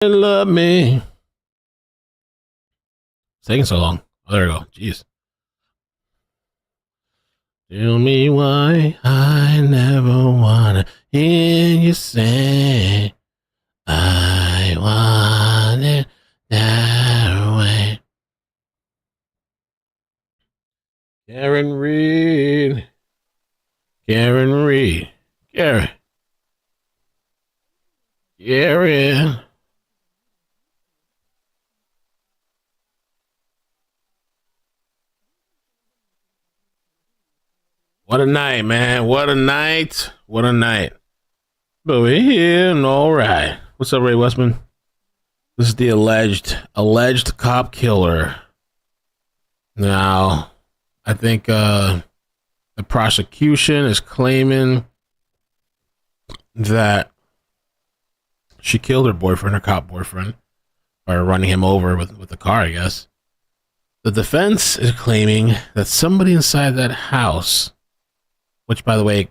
Love me. It's taking so long. Oh, there we go. Jeez. Tell me why I never wanna hear you say I want it that way. Karen Reed. Karen Reed. Karen. Karen. What a night, man. What a night. What a night. But we're here and all right. What's up, Ray Westman? This is the alleged cop killer. Now, I think the prosecution is claiming that she killed her boyfriend, her cop boyfriend, by running him over with the car, I guess. The defense is claiming that somebody inside that house, which, by the way,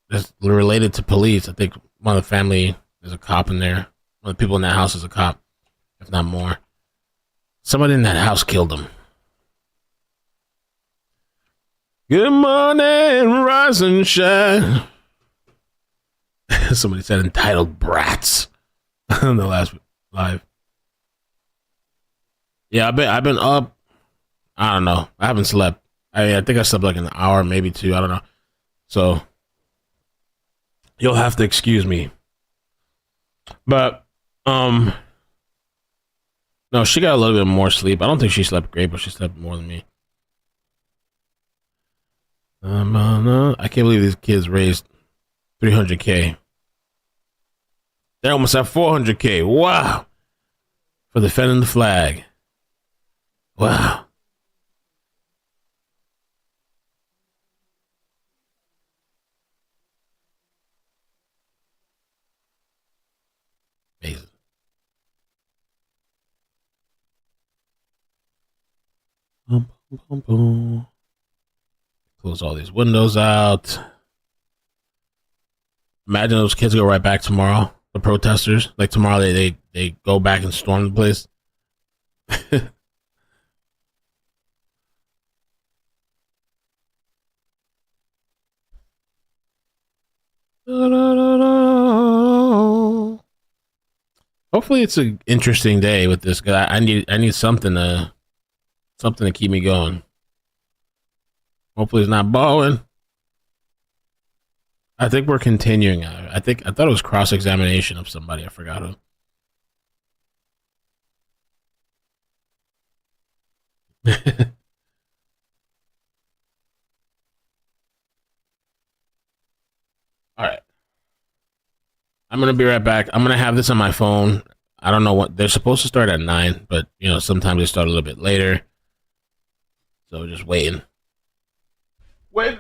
is related to police. I think one of the family is a cop in there. One of the people in that house is a cop, if not more. Somebody in that house killed him. Good morning, rise and shine. Somebody said entitled brats on the last live. Yeah, I've been up. I don't know. I haven't slept. I think I slept like an hour, maybe two. I don't know. So you'll have to excuse me. But no, she got a little bit more sleep. I don't think she slept great, but she slept more than me. I can't believe these kids raised 300K. They're almost at 400K. Wow. For defending the flag. Wow. Amazing. Boom, boom, boom, boom. Close all these windows out. Imagine those kids go right back tomorrow. The protesters, like tomorrow, they go back and storm the place. Hopefully, it's an interesting day with this guy. I need something to keep me going. Hopefully, it's not balling. I think we're continuing. I thought it was cross examination of somebody. I forgot who. All right. I'm gonna be right back. I'm gonna have this on my phone. I don't know what they're supposed to start at 9, but sometimes they start a little bit later. So just waiting. Wait.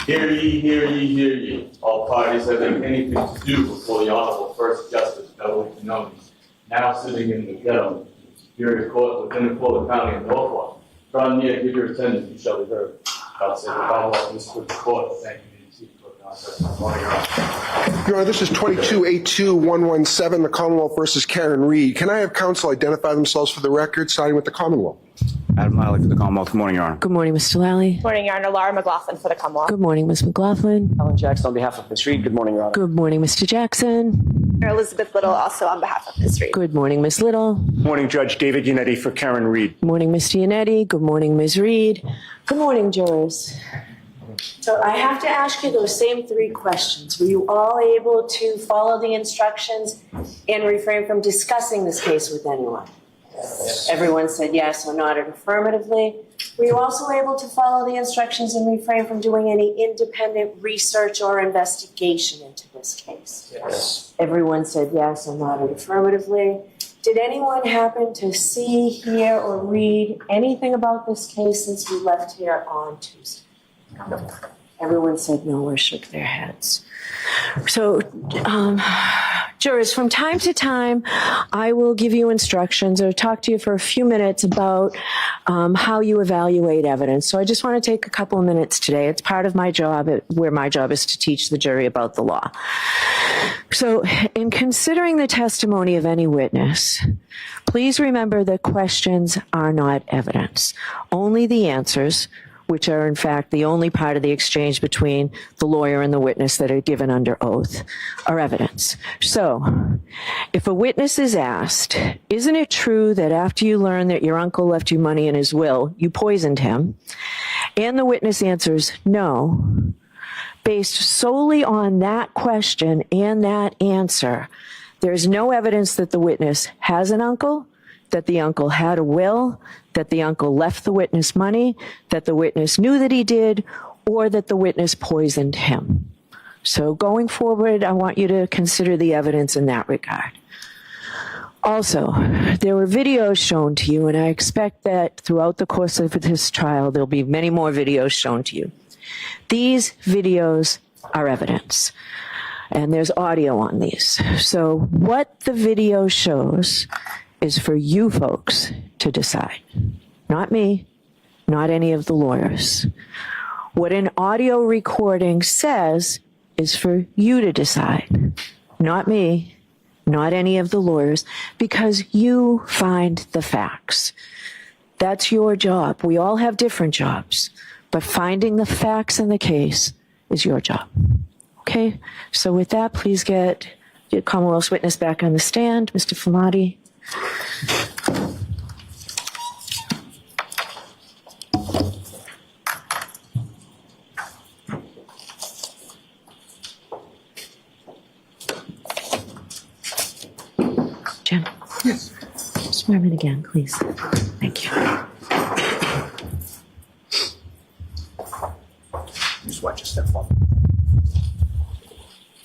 Hear ye, hear ye, hear ye. All parties having anything to do before the Honorable First Justice Beverly Canoni, now sitting in the ghetto, Superior Court within the Fuller County of Norfolk. Draw near, give your attendance, you shall be heard. God save the Commonwealth and this good court. Thank you. Your Honor, this is 22-82117, the Commonwealth versus Karen Reed. Can I have counsel identify themselves for the record, starting with the Commonwealth? Adam Miley for the Commonwealth. Good morning, Your Honor. Good morning, Mr. Lally. Good morning, Your Honor. Laura McLaughlin for the Commonwealth. Good morning, Ms. McLaughlin. Alan Jackson on behalf of Ms. Reed. Good morning, Your Honor. Good morning, Mr. Jackson. Elizabeth Little, also on behalf of Ms. Reed. Good morning, Ms. Little. Good morning, Judge David Yannetti for Karen Reed. Good morning, Mr. Yannetti. Good morning, Ms. Reed. Good morning, jurors. So I have to ask you those same three questions. Were you all able to follow the instructions and refrain from discussing this case with anyone? Yes. Everyone said yes or nodded affirmatively. Were you also able to follow the instructions and refrain from doing any independent research or investigation into this case? Yes. Everyone said yes or nodded affirmatively. Did anyone happen to see, hear, or read anything about this case since we left here on Tuesday? No. Everyone said no or shook their heads. So, jurors, from time to time, I will give you instructions or talk to you for a few minutes about how you evaluate evidence. So I just want to take a couple of minutes today. It's part of my job, where my job is to teach the jury about the law. So in considering the testimony of any witness, please remember that questions are not evidence. Only the answers, which are in fact the only part of the exchange between the lawyer and the witness that are given under oath, are evidence. So, if a witness is asked, isn't it true that after you learned that your uncle left you money in his will, you poisoned him? And the witness answers no, based solely on that question and that answer, there's no evidence that the witness has an uncle, that the uncle had a will, that the uncle left the witness money, that the witness knew that he did, or that the witness poisoned him. So going forward, I want you to consider the evidence in that regard. Also, there were videos shown to you, and I expect that throughout the course of this trial, there'll be many more videos shown to you. These videos are evidence, and there's audio on these. So what the video shows is for you folks to decide. Not me, not any of the lawyers. What an audio recording says is for you to decide. Not me, not any of the lawyers, because you find the facts. That's your job. We all have different jobs, but finding the facts in the case is your job. Okay? So with that, please get your Commonwealth's witness back on the stand, Mr. Flamati. Jim? Yes. Swear him in again, please. Thank you. Just watch your step up.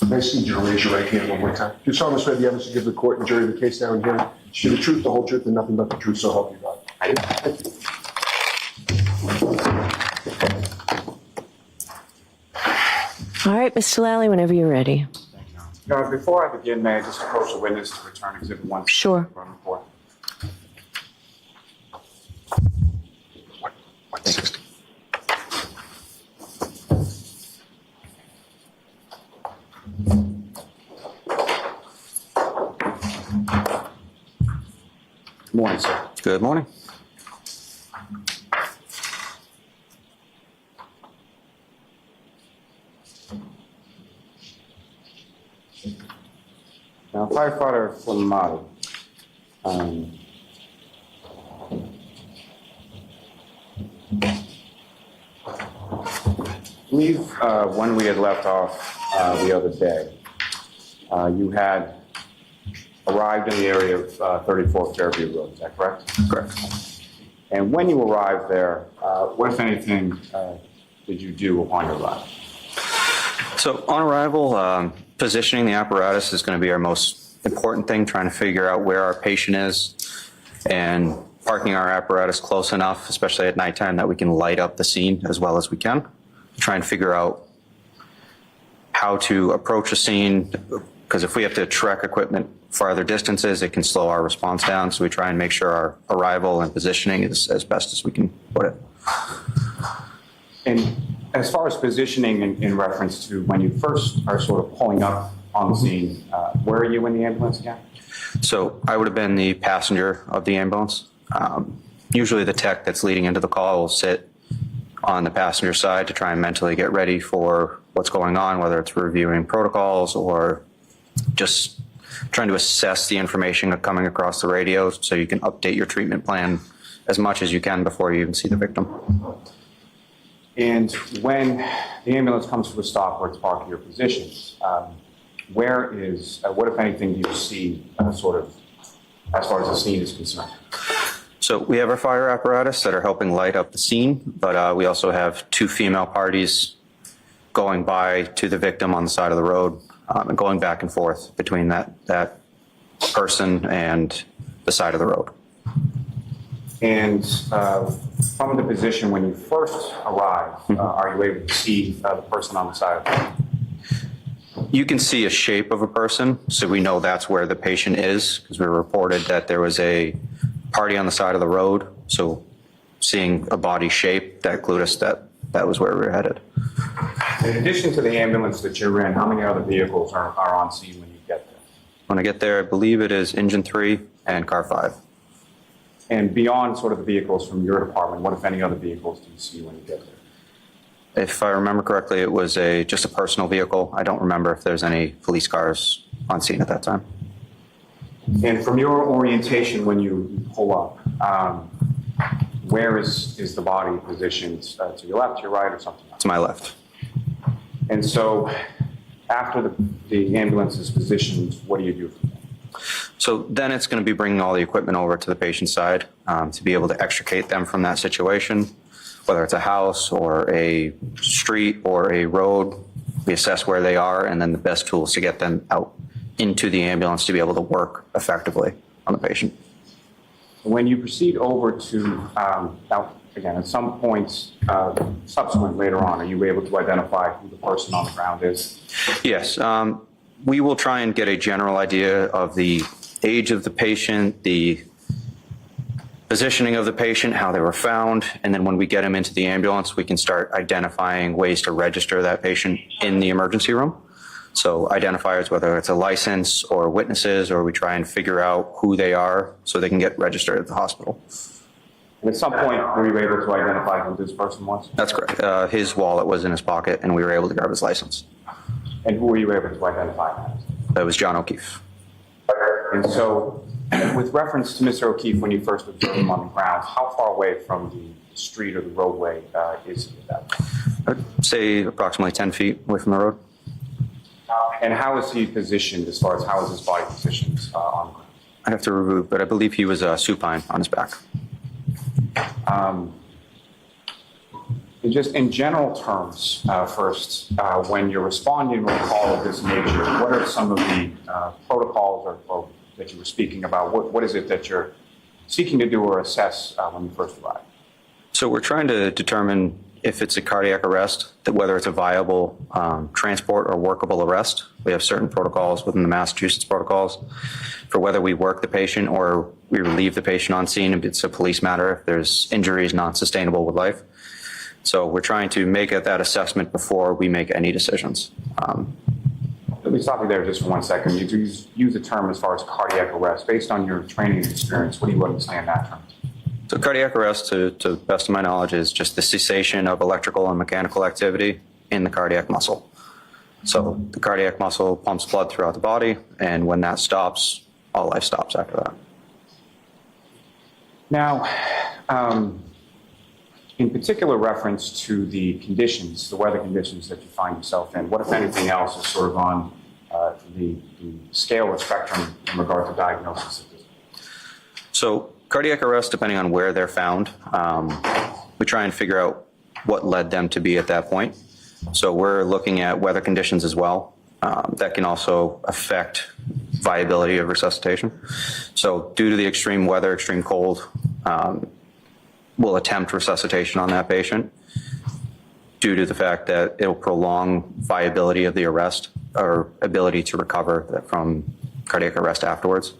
I just need you to raise your right hand one more time. Do you solemnly swear the evidence to give the court and jury the case now and hearing to the truth, the whole truth, and nothing but the truth, so help you God? I do. Thank you. All right, Mr. Lally, whenever you're ready. Now, before I begin, may I just approach the witness to return Exhibit 1? Sure. Report. 160. Good morning, sir. Good morning. Now, firefighter Flamati, I believe when we had left off the other day, you had arrived in the area of 34 Fairview Road. Is that correct? Correct. And when you arrived there, what, if anything, did you do upon your arrival? So on arrival, positioning the apparatus is going to be our most important thing, trying to figure out where our patient is and parking our apparatus close enough, especially at nighttime, that we can light up the scene as well as we can. Try and figure out how to approach a scene, because if we have to trek equipment farther distances, it can slow our response down. So we try and make sure our arrival and positioning is as best as we can put it. And as far as positioning in reference to when you first are sort of pulling up on the scene, where are you in the ambulance again? So I would have been the passenger of the ambulance. Usually the tech that's leading into the call will sit on the passenger side to try and mentally get ready for what's going on, whether it's reviewing protocols or just trying to assess the information coming across the radio so you can update your treatment plan as much as you can before you even see the victim. And when the ambulance comes to a stop where it's parked at your positions, where is, what if anything do you see sort of as far as the scene is concerned? So we have our fire apparatus that are helping light up the scene, but we also have 2 female parties going by to the victim on the side of the road and going back and forth between that person and the side of the road. And from the position when you first arrive, are you able to see the person on the side of the road? You can see a shape of a person, so we know that's where the patient is, because we reported that there was a party on the side of the road. So seeing a body shape, that clued us that that was where we were headed. In addition to the ambulance that you're in, how many other vehicles are on scene when you get there? When I get there, I believe it is engine 3 and car 5. And beyond sort of the vehicles from your department, what if any other vehicles do you see when you get there? If I remember correctly, it was just a personal vehicle. I don't remember if there's any police cars on scene at that time. And from your orientation when you pull up, where is the body positioned? To your left, to your right, or something else? To my left. And so after the ambulance is positioned, what do you do from there? So then it's going to be bringing all the equipment over to the patient's side to be able to extricate them from that situation, whether it's a house or a street or a road. We assess where they are and then the best tools to get them out into the ambulance to be able to work effectively on the patient. When you proceed over to, now again, at some point subsequent later on, are you able to identify who the person on the ground is? Yes, we will try and get a general idea of the age of the patient, the positioning of the patient, how they were found, and then when we get them into the ambulance, we can start identifying ways to register that patient in the emergency room. So identifiers, whether it's a license or witnesses, or we try and figure out who they are so they can get registered at the hospital. And at some point, were you able to identify who this person was? That's correct. His wallet was in his pocket and we were able to grab his license. And who were you able to identify that as? That was John O'Keefe. And so, with reference to Mr. O'Keefe, when you first observed him on the ground, how far away from the street or the roadway is he at that point? I'd say approximately 10 feet away from the road. And how is he positioned as far as how is his body positioned on the ground? I have to review, but I believe he was supine on his back. And just in general terms, first, when you're responding to a call of this nature, what are some of the protocols or that you were speaking about? What is it that you're seeking to do or assess when you first arrive? So we're trying to determine if it's a cardiac arrest, that whether it's a viable transport or workable arrest. We have certain protocols within the Massachusetts protocols for whether we work the patient or we relieve the patient on scene if it's a police matter, if there's injuries not sustainable with life. So we're trying to make that assessment before we make any decisions. Let me stop you there just for 1 second. You use the term as far as cardiac arrest. Based on your training and experience, what do you understand that term? So cardiac arrest, to the best of my knowledge, is just the cessation of electrical and mechanical activity in the cardiac muscle. So the cardiac muscle pumps blood throughout the body, and when that stops, all life stops after that. Now, in particular reference to the conditions, the weather conditions that you find yourself in, what, if anything else, is sort of on the scale or spectrum in regard to diagnosis of this? So cardiac arrest, depending on where they're found, we try and figure out what led them to be at that point. So we're looking at weather conditions as well. That can also affect viability of resuscitation. So due to the extreme weather, extreme cold, we'll attempt resuscitation on that patient. due to the fact that it'll prolong viability of the arrest or ability to recover from cardiac arrest afterwards.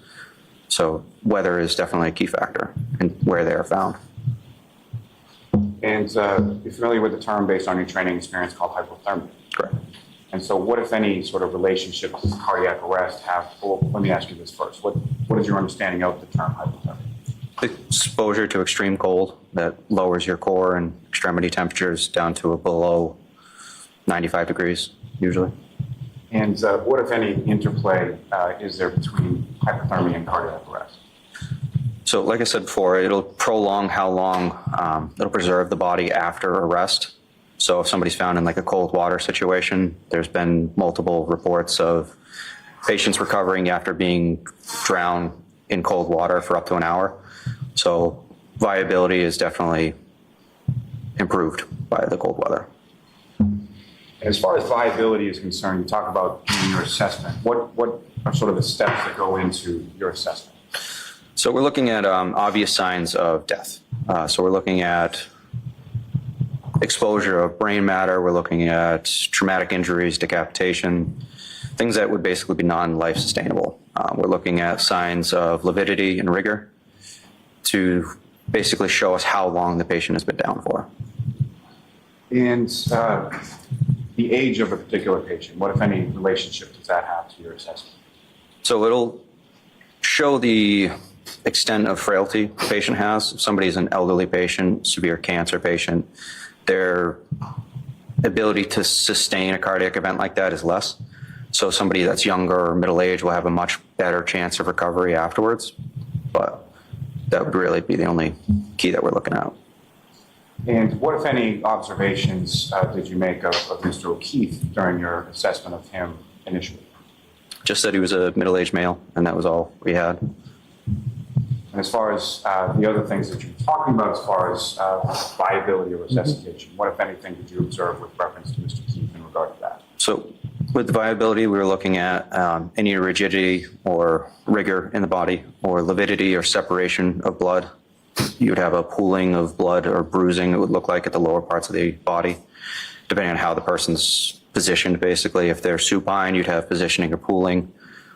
So weather is definitely a key factor in where they are found. And you're familiar with the term based on your training experience called hypothermia? Correct. And so what, if any, sort of relationship does cardiac arrest have? Well, let me ask you this first. What is your understanding of the term hypothermia? Exposure to extreme cold that lowers your core and extremity temperatures down to below 95 degrees, usually. And what, if any, interplay is there between hypothermia and cardiac arrest? So like I said before, it'll prolong how long, it'll preserve the body after arrest. So if somebody's found in like a cold water situation, there's been multiple reports of patients recovering after being drowned in cold water for up to an hour. So viability is definitely improved by the cold weather. As far as viability is concerned, you talk about doing your assessment. What are sort of the steps that go into your assessment? So we're looking at obvious signs of death. So we're looking at exposure of brain matter. We're looking at traumatic injuries, decapitation, things that would basically be non-life sustainable. We're looking at signs of lividity and rigor to basically show us how long the patient has been down for. And the age of a particular patient, what, if any, relationship does that have to your assessment? So it'll show the extent of frailty the patient has. If somebody's an elderly patient, severe cancer patient, their ability to sustain a cardiac event like that is less. So somebody that's younger or middle-aged will have a much better chance of recovery afterwards. But that would really be the only key that we're looking at. And what, if any, observations did you make of Mr. O'Keefe during your assessment of him initially? Just that he was a middle-aged male, and that was all we had. And as far as the other things that you're talking about, as far as viability or resuscitation, what, if anything, did you observe with reference to Mr. Keefe in regard to that? So with viability, we were looking at any rigidity or rigor in the body, or lividity or separation of blood. You would have a pooling of blood or bruising, it would look like, at the lower parts of the body, depending on how the person's positioned, basically. If they're supine, you'd have positioning or pooling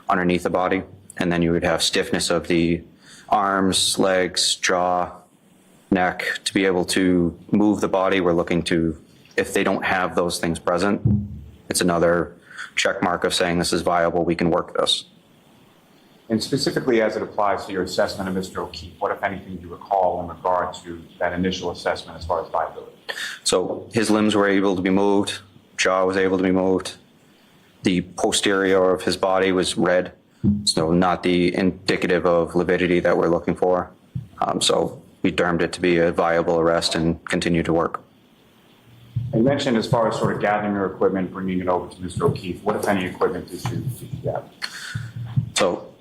underneath the body, and then you would have stiffness of the arms, legs, jaw, neck. To be able to move the body, we're looking to, if they don't have those things present, it's another check mark of saying this is viable, we can work this. And specifically as it applies to your assessment of Mr. O'Keefe, what, if anything, do you recall in regard to that initial assessment as far as viability? So his limbs were able to be moved, jaw was able to be moved. The posterior of his body was red, so not the indicative of lividity that we're looking for. So we termed it to be a viable arrest and continue to work. You mentioned as far as sort of gathering your equipment, bringing it over to Mr. O'Keefe, what, if any, equipment did you gather? So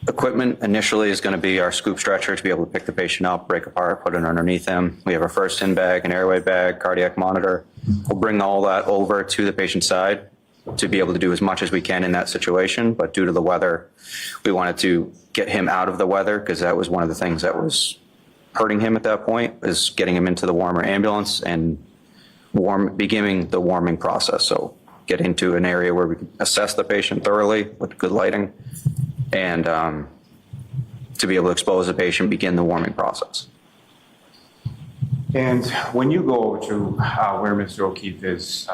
equipment initially is going to be our scoop stretcher to be able to pick the patient up, break apart, put it underneath him. We have our first in bag, an airway bag, cardiac monitor. We'll bring all that over to the patient's side to be able to do as much as we can in that situation. But due to the weather, we wanted to get him out of the weather, because that was one of the things that was hurting him at that point, is getting him into the warmer ambulance and beginning the warming process. So get into an area where we can assess the patient thoroughly with good lighting, and to be able to expose the patient, begin the warming process. And when you go over to where Mr. O'Keefe is,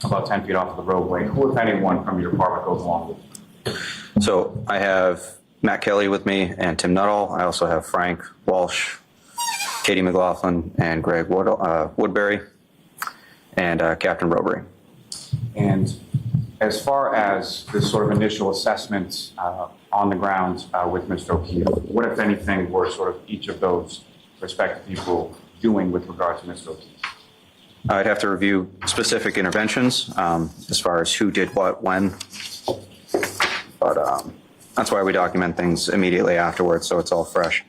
about 10 feet off of the roadway, who, if anyone, from your department goes along with you? So I have Matt Kelly with me and Tim Nuttall. I also have Frank Walsh, Katie McLaughlin, and Greg Woodbury, and Captain Robbery. And as far as this sort of initial assessment on the ground with Mr. O'Keefe, what, if anything, were sort of each of those respective people doing with regard to Mr. O'Keefe? I'd have to review specific interventions as far as who did what, when. But that's why we document things immediately afterwards, so it's all fresh.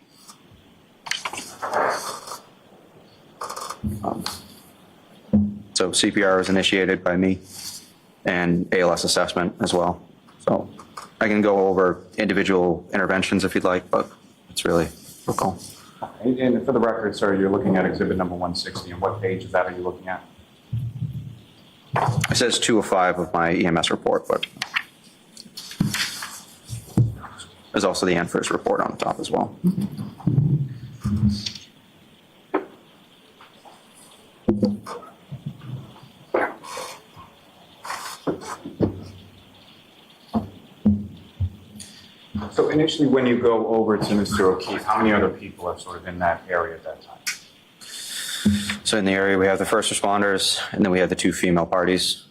So CPR was initiated by me, and ALS assessment as well. So I can go over individual interventions if you'd like, but it's really protocol. And for the record, sir, you're looking at exhibit number 160, and what page of that are you looking at? It says 2 of 5 of my EMS report, but there's also the NFIRS report on the top as well. So initially, when you go over to Mr. O'Keefe, how many other people are sort of in that area at that time? So in the area, we have the first responders, and then we have the 2 female parties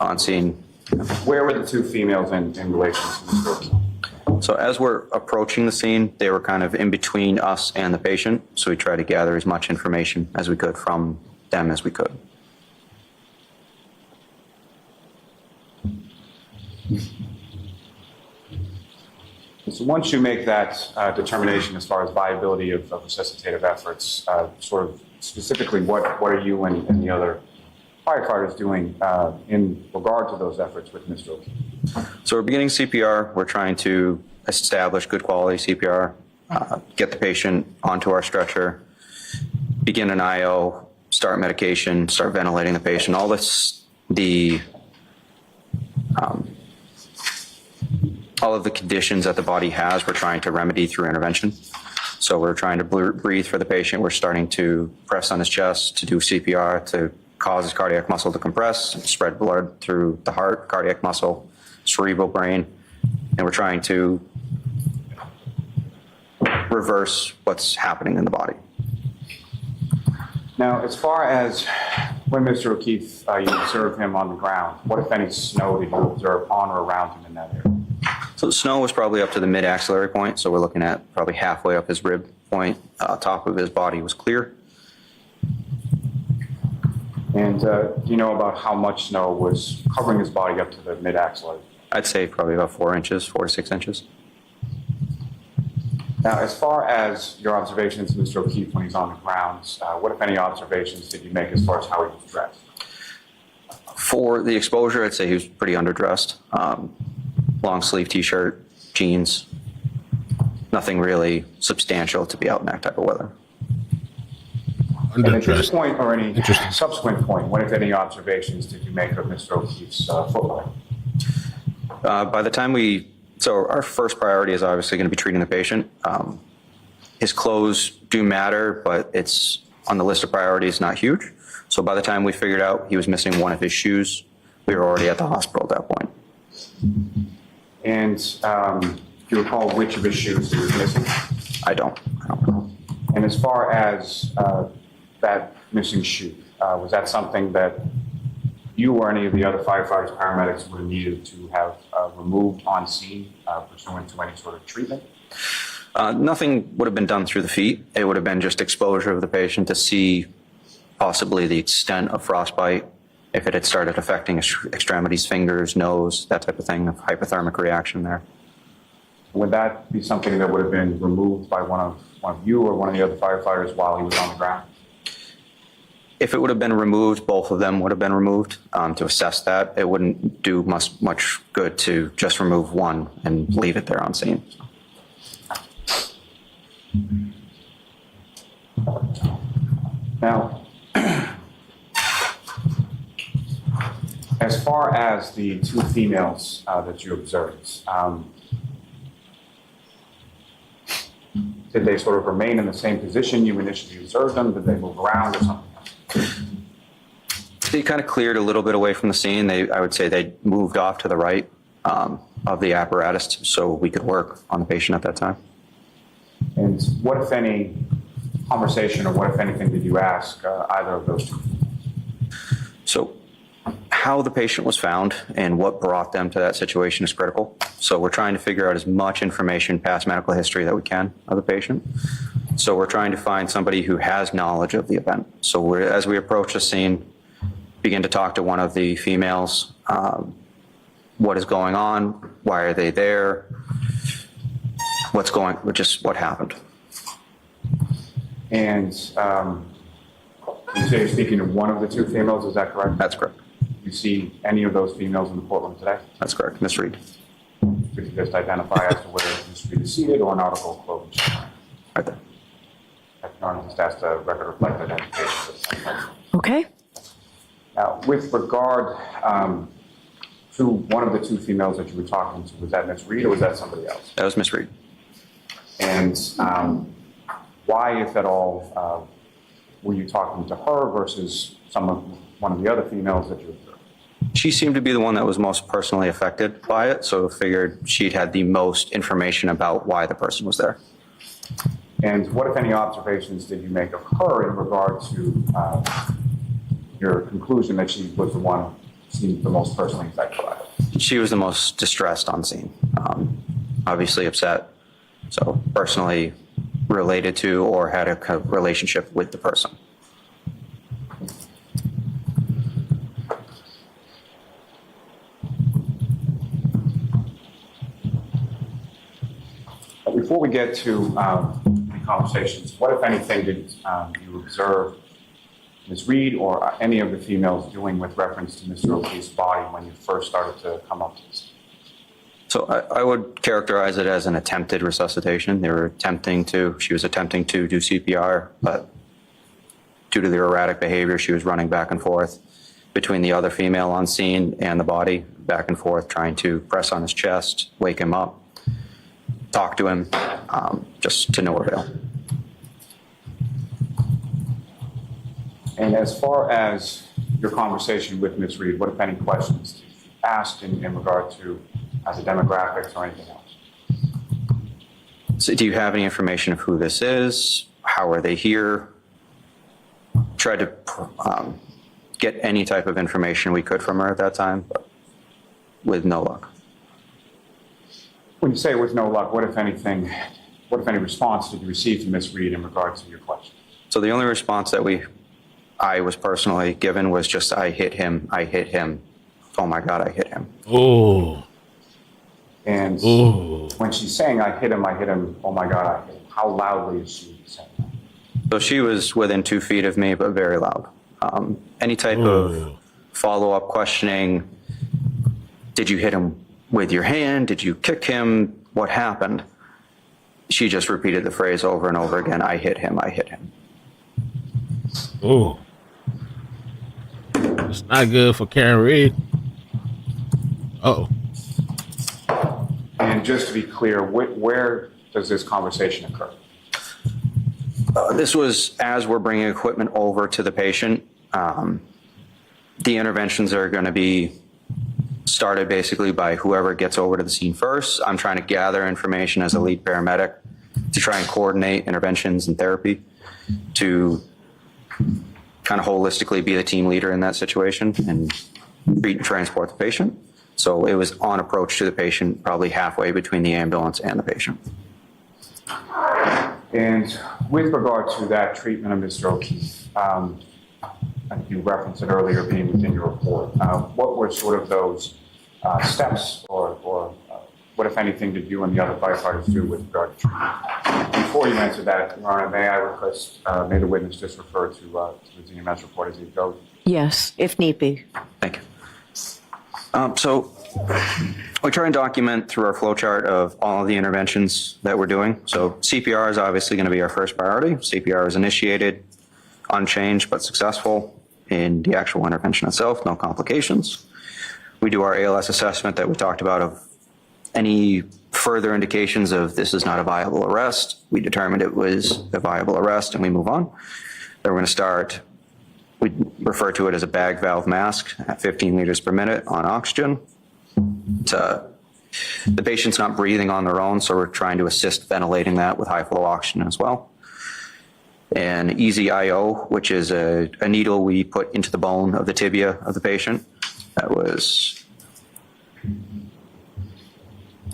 on scene. Where were the 2 females in relation to Mr. O'Keefe? So as we're approaching the scene, they were kind of in between us and the patient, so we tried to gather as much information as we could from them as we could. So once you make that determination as far as viability of resuscitative efforts, sort of specifically, what are you and the other firefighters doing in regard to those efforts with Mr. O'Keefe? So we're beginning CPR. We're trying to establish good quality CPR, get the patient onto our stretcher, begin an IO, start medication, start ventilating the patient. All this, all of the conditions that the body has, we're trying to remedy through intervention. So we're trying to breathe for the patient. We're starting to press on his chest, to do CPR, to cause his cardiac muscle to compress, spread blood through the heart, cardiac muscle, cerebral brain. And we're trying to reverse what's happening in the body. Now, as far as when Mr. O'Keefe, you observed him on the ground, what, if any, snow did you observe on or around him in that area? So the snow was probably up to the mid-axillary point, so we're looking at probably halfway up his rib point. Top of his body was clear. And do you know about how much snow was covering his body up to the mid-axillary? I'd say probably about 4 inches, 4 to 6 inches. Now, as far as your observations of Mr. O'Keefe when he's on the ground, what, if any, observations did you make as far as how he was dressed? For the exposure, I'd say he was pretty underdressed. Long sleeve t-shirt, jeans, nothing really substantial to be out in that type of weather. And at this Underdressed. point, or any Interesting. subsequent point, what, if any, observations did you make of Mr. O'Keefe's footwear? By the time so our first priority is obviously going to be treating the patient. His clothes do matter, but it's on the list of priorities, not huge. So by the time we figured out he was missing one of his shoes, we were already at the hospital at that point. And do you recall which of his shoes he was missing? I don't know. And as far as that missing shoe, was that something that you or any of the other firefighters, paramedics would have needed to have removed on scene pursuant to any sort of treatment? Nothing would have been done through the feet. It would have been just exposure of the patient to see possibly the extent of frostbite, if it had started affecting extremities, fingers, nose, that type of thing, of hypothermic reaction there. Would that be something that would have been removed by one of you or one of the other firefighters while he was on the ground? If it would have been removed, both of them would have been removed to assess that. It wouldn't do much good to just remove one and leave it there on scene. Now, as far as the 2 females that you observed, did they sort of remain in the same position you initially observed them? Did they move around or something else? They kind of cleared a little bit away from the scene. I would say they moved off to the right of the apparatus so we could work on the patient at that time. And what, if any, conversation or what, if anything, did you ask either of those 2? So how the patient was found and what brought them to that situation is critical. So we're trying to figure out as much information, past medical history that we can of the patient. So we're trying to find somebody who has knowledge of the event. So as we approach the scene, begin to talk to one of the females. What is going on? Why are they there? What happened? And you say you're speaking to one of the 2 females, is that correct? That's correct. You see any of those females in the courtroom today? That's correct. Miss Reed. Could you just identify as to whether Ms. Reed is seated or an article of clothing? Right there. I can just ask the record reflect identification. Okay. With regard to one of the two females that you were talking to, was that Ms. Reed or was that somebody else? That was Miss Reed. And why, if at all, were you talking to her versus one of the other females that you observed? She seemed to be the one that was most personally affected by it, so figured she'd had the most information about why the person was there. And what, if any, observations did you make of her in regard to your conclusion that she was the one who seemed the most personally affected by it? She was the most distressed on scene, obviously upset, so personally related to or had a kind of relationship with the person. Before we get to the conversations, what, if anything, did you observe Ms. Reed or any of the females doing with reference to Mr. O'Keefe's body when you first started to come up to this? So I would characterize it as an attempted resuscitation. She was attempting to do CPR, but due to the erratic behavior, she was running back and forth between the other female on scene and the body, back and forth, trying to press on his chest, wake him up, talk to him, just to no avail. And as far as your conversation with Ms. Reed, what, if any, questions did you ask in regard to the demographics or anything else? So do you have any information of who this is? How are they here? Tried to get any type of information we could from her at that time, but with no luck. When you say with no luck, what, if anything, what, if any, response did you receive from Ms. Reed in regards to your question? So the only response that I was personally given was just, I hit him. Oh my God, I hit him. Oh. And Oh. when she's saying, I hit him, oh my God, I hit him, how loudly is she saying that? So she was within 2 feet of me, but very loud. Any type of follow-up questioning, did you hit him with your hand? Did you kick him? What happened? She just repeated the phrase over and over again, I hit him. Oh. It's not good for Karen Reed. Uh-oh. And just to be clear, where does this conversation occur? This was as we're bringing equipment over to the patient. The interventions are going to be started basically by whoever gets over to the scene first. I'm trying to gather information as a lead paramedic to try and coordinate interventions and therapy to kind of holistically be the team leader in that situation and treat and transport the patient. So it was on approach to the patient, probably halfway between the ambulance and the patient. And with regard to that treatment of Mr. O'Keefe, I think you referenced it earlier being within your report. What were sort of those steps or what, if anything, did you and the other firefighters do with regard to treatment? Before you answer that, Your Honor, may I request, may the witness just refer to the ZMS report as he goes? Yes, if need be. Thank you. So we try and document through our flow chart of all of the interventions that we're doing. So CPR is obviously going to be our first priority. CPR is initiated, unchanged but successful in the actual intervention itself, no complications. We do our ALS assessment that we talked about of any further indications of this is not a viable arrest. We determined it was a viable arrest and we move on. Then we're going to start, we refer to it as a bag valve mask at 15 liters per minute on oxygen. The patient's not breathing on their own, so we're trying to assist ventilating that with high flow oxygen as well. And easy IO, which is a needle we put into the bone of the tibia of the patient. That was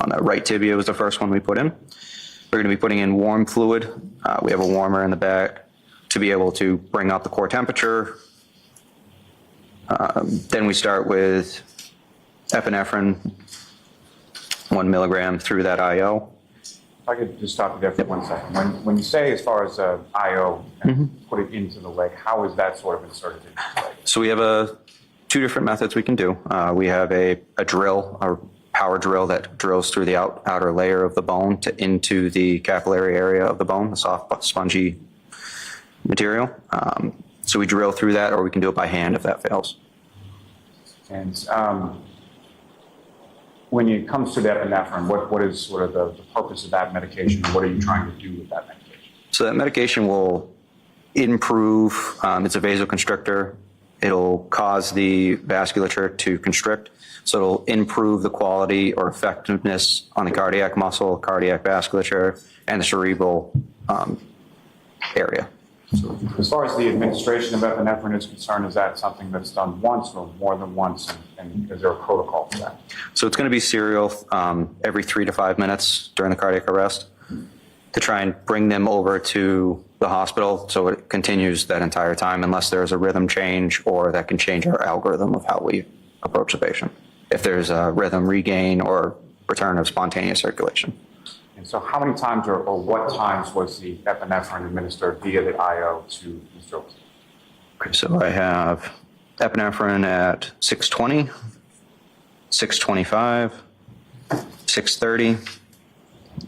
on the right tibia was the first one we put in. We're going to be putting in warm fluid. We have a warmer in the back to be able to bring up the core temperature. Then we start with epinephrine, 1 milligram through that IO. If I could just stop you there for 1 second. When you say as far as IO and put it into the leg, how is that sort of inserted into the leg? So we have two different methods we can do. We have a drill, a power drill that drills through the outer layer of the bone into the capillary area of the bone, the soft, spongy material. So we drill through that, or we can do it by hand if that fails. And when it comes to the epinephrine, what is sort of the purpose of that medication? What are you trying to do with that medication? So that medication will improve, it's a vasoconstrictor. It'll cause the vasculature to constrict. So it'll improve the quality or effectiveness on the cardiac muscle, cardiac vasculature, and the cerebral area. So as far as the administration of epinephrine is concerned, is that something that's done once or more than once? And is there a protocol for that? So it's going to be serial every 3 to 5 minutes during the cardiac arrest to try and bring them over to the hospital so it continues that entire time unless there's a rhythm change or that can change our algorithm of how we approach the patient. If there's a rhythm regain or return of spontaneous circulation. And so how many times or what times was the epinephrine administered via the IO to Mr. O'Keefe? Okay, so I have epinephrine at 6:20, 6:25, 6:30,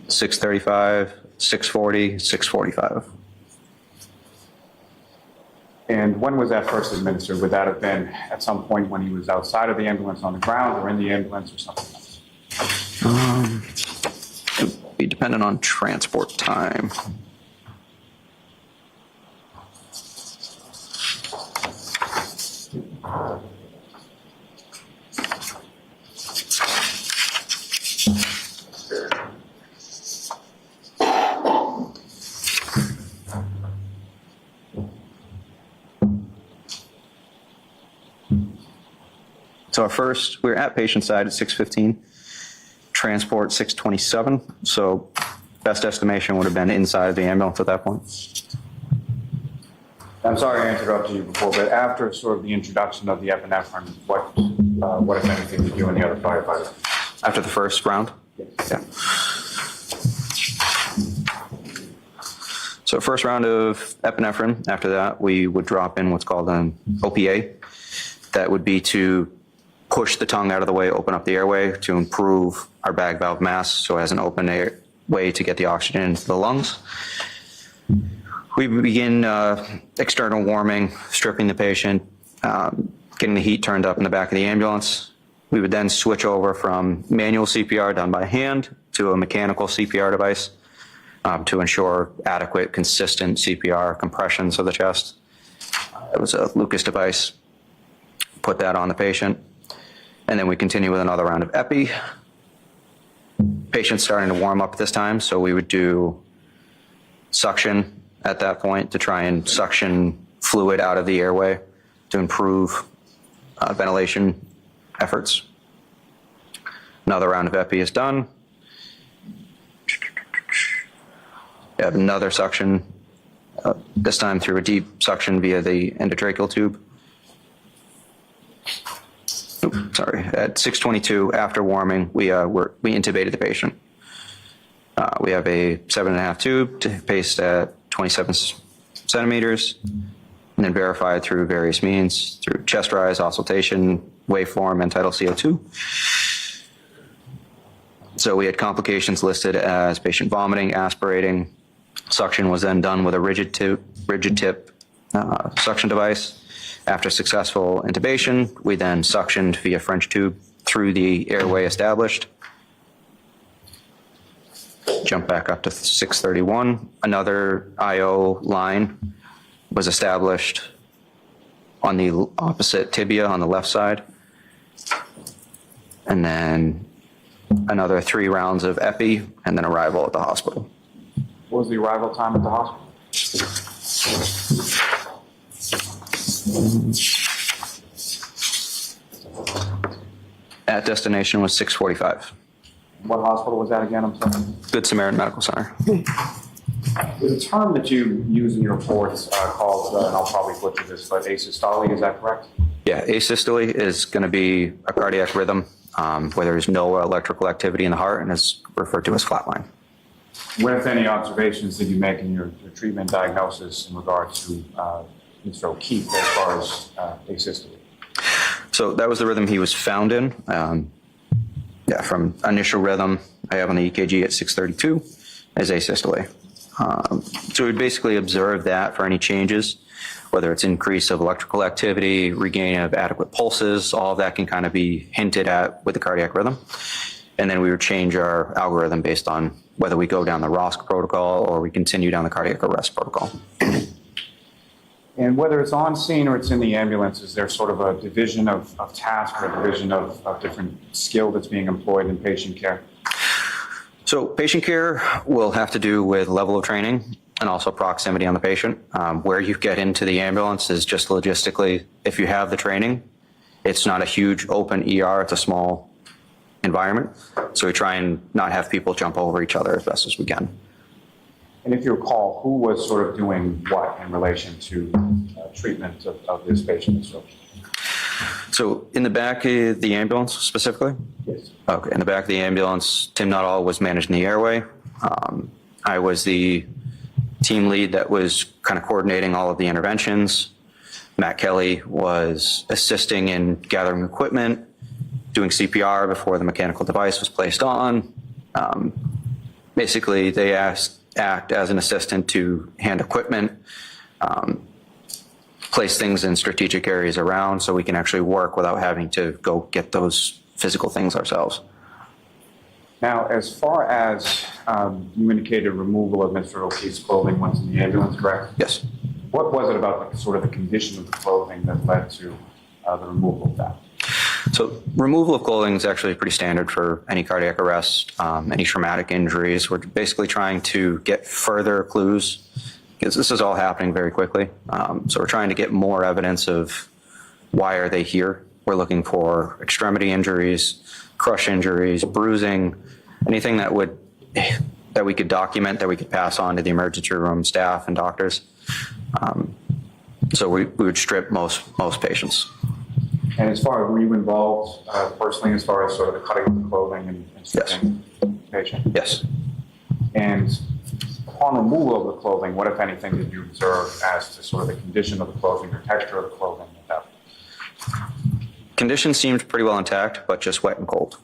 6:35, 6:40, 6:45. And when was that first administered? Would that have been at some point when he was outside of the ambulance on the ground or in the ambulance or something else? It would be dependent on transport time. So we're at patient side at 6:15, transport 6:27. So best estimation would have been inside the ambulance at that point. I'm sorry I interrupted you before, but after sort of the introduction of the epinephrine, what if anything, did you and the other firefighters? After the first round? Yeah. So first round of epinephrine. After that, we would drop in what's called an OPA. That would be to push the tongue out of the way, open up the airway to improve our bag valve mass so it has an open way to get the oxygen into the lungs. We begin external warming, stripping the patient, getting the heat turned up in the back of the ambulance. We would then switch over from manual CPR done by hand to a mechanical CPR device to ensure adequate, consistent CPR compressions of the chest. It was a Lucas device. Put that on the patient. And then we continue with another round of epi. Patient's starting to warm up this time, so we would do suction at that point to try and suction fluid out of the airway to improve ventilation efforts. Another round of epi is done. We have another suction, this time through a deep suction via the endotracheal tube. Sorry, at 6:22, after warming, we intubated the patient. We have a 7.5 tube paced at 27 centimeters, and then verified through various means, through chest rise, auscultation, waveform, and tidal CO2. So we had complications listed as patient vomiting, aspirating. Suction was then done with a rigid tip suction device. After successful intubation, we then suctioned via French tube through the airway established. Jump back up to 6:31. Another IO line was established on the opposite tibia on the left side. And then another 3 rounds of epi and then arrival at the hospital. What was the arrival time at the hospital? At destination was 6:45. What hospital was that again? I'm sorry. Good Samaritan Medical Center. There's a term that you use in your reports called, and I'll probably butcher this, but asystole, is that correct? Yeah, asystole is going to be a cardiac rhythm where there's no electrical activity in the heart and is referred to as flatline. What, if any, observations did you make in your treatment diagnosis in regards to Mr. O'Keefe as far as asystole? So that was the rhythm he was found in. From initial rhythm, I have on the EKG at 6:32 as asystole. So we basically observed that for any changes. whether it's increase of electrical activity, regaining of adequate pulses, all of that can kind of be hinted at with the cardiac rhythm. And then we would change our algorithm based on whether we go down the ROSC protocol or we continue down the cardiac arrest protocol. And whether it's on scene or it's in the ambulance, is there sort of a division of task or a division of different skill that's being employed in patient care? So patient care will have to do with level of training and also proximity on the patient. Where you get into the ambulance is just logistically, if you have the training, it's not a huge open ER, it's a small environment. So we try and not have people jump over each other as best as we can. And if you recall, who was sort of doing what in relation to treatment of this patient? So in the back of the ambulance specifically? Yes. Okay, in the back of the ambulance, Tim Nuttall was managing the airway. I was the team lead that was kind of coordinating all of the interventions. Matt Kelly was assisting in gathering equipment, doing CPR before the mechanical device was placed on. Basically, they act as an assistant to hand equipment, place things in strategic areas around so we can actually work without having to go get those physical things ourselves. Now, as far as you indicated removal of Mr. O'Keefe's clothing once in the ambulance, correct? Yes. What was it about sort of the condition of the clothing that led to the removal of that? So removal of clothing is actually pretty standard for any cardiac arrest, any traumatic injuries. We're basically trying to get further clues because this is all happening very quickly. So we're trying to get more evidence of why are they here. We're looking for extremity injuries, crush injuries, bruising, anything that we could document, that we could pass on to the emergency room staff and doctors. So we would strip most patients. And as far as were you involved personally as far as sort of the cutting of the clothing and stripping the patient? Yes. And upon removal of the clothing, what, if anything, did you observe as to sort of the condition of the clothing or texture of the clothing at that point? Condition seemed pretty well intact, but just wet and cold.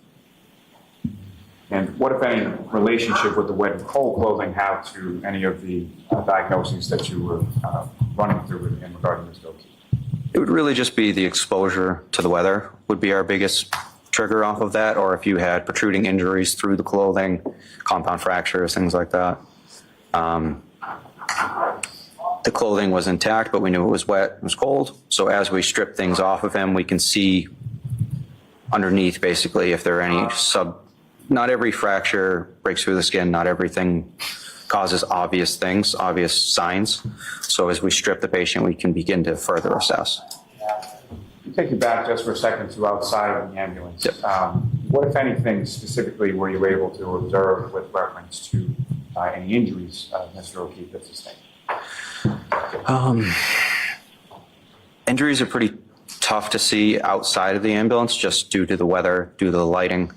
And what, if any, relationship would the wet and cold clothing have to any of the diagnoses that you were running through in regard to Mr. O'Keefe? It would really just be the exposure to the weather would be our biggest trigger off of that, or if you had protruding injuries through the clothing, compound fractures, things like that. The clothing was intact, but we knew it was wet, it was cold. So as we strip things off of him, we can see underneath basically if there are any not every fracture breaks through the skin, not everything causes obvious things, obvious signs. So as we strip the patient, we can begin to further assess. Take you back just for a second to outside of the ambulance. Yep. What, if anything, specifically were you able to observe with reference to any injuries Mr. O'Keefe had sustained? Injuries are pretty tough to see outside of the ambulance just due to the weather, due to the lighting.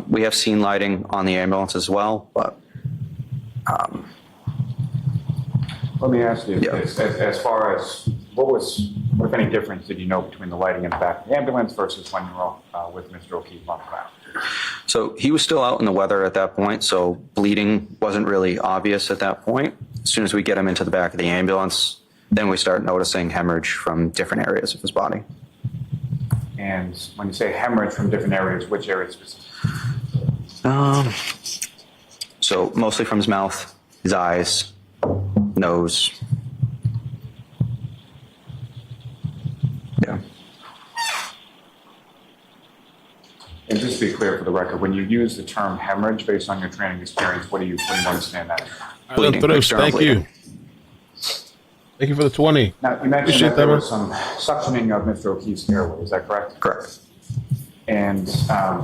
We have seen lighting on the ambulance as well, but let me ask you, Yeah. as far as what, if any, difference did you know between the lighting in the back of the ambulance versus when you were with Mr. O'Keefe on the ground? so he was still out in the weather at that point, so bleeding wasn't really obvious at that point. As soon as we get him into the back of the ambulance, then we start noticing hemorrhage from different areas of his body. And when you say hemorrhage from different areas, which areas specifically? So mostly from his mouth, his eyes, nose. Yeah. And just to be clear for the record, when you use the term hemorrhage based on your training experience, what do you understand that? Bleeding, Thank external bleeding. you. Thank you for the 20. Now, you mentioned Appreciate that there that, was some suctioning of Mr. O'Keefe's airway, is that correct? Correct. And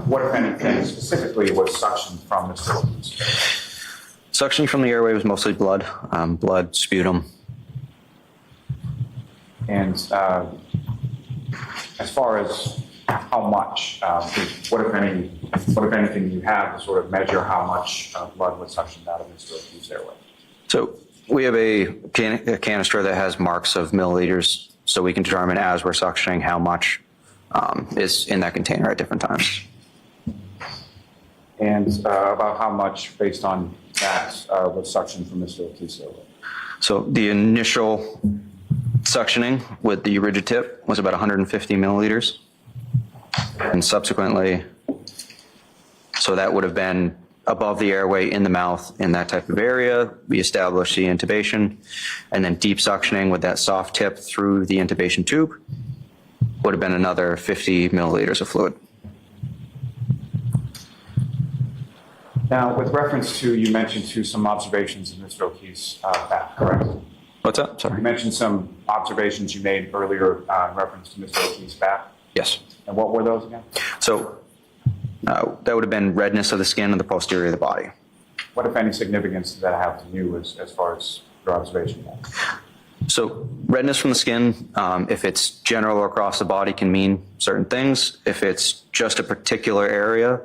what, if anything, specifically was suctioned from Mr. O'Keefe's airway? Suctioning from the airway was mostly blood, sputum. And as far as how much, what, if anything, you have to sort of measure how much blood was suctioned out of Mr. O'Keefe's airway? So we have a canister that has marks of milliliters, so we can determine as we're suctioning how much is in that container at different times. And about how much, based on that, was suctioned from Mr. O'Keefe's airway? So the initial suctioning with the rigid tip was about 150 milliliters. And subsequently, so that would have been above the airway in the mouth in that type of area. We established the intubation, and then deep suctioning with that soft tip through the intubation tube would have been another 50 milliliters of fluid. Now, with reference to, you mentioned some observations in Mr. O'Keefe's back, correct? What's that? You Sorry. mentioned some observations you made earlier in reference to Mr. O'Keefe's back. Yes. And what were those again? So that would have been redness of the skin of the posterior of the body. What, if any, significance did that have to you as far as your observation goes? So redness from the skin, if it's general or across the body, can mean certain things. If it's just a particular area,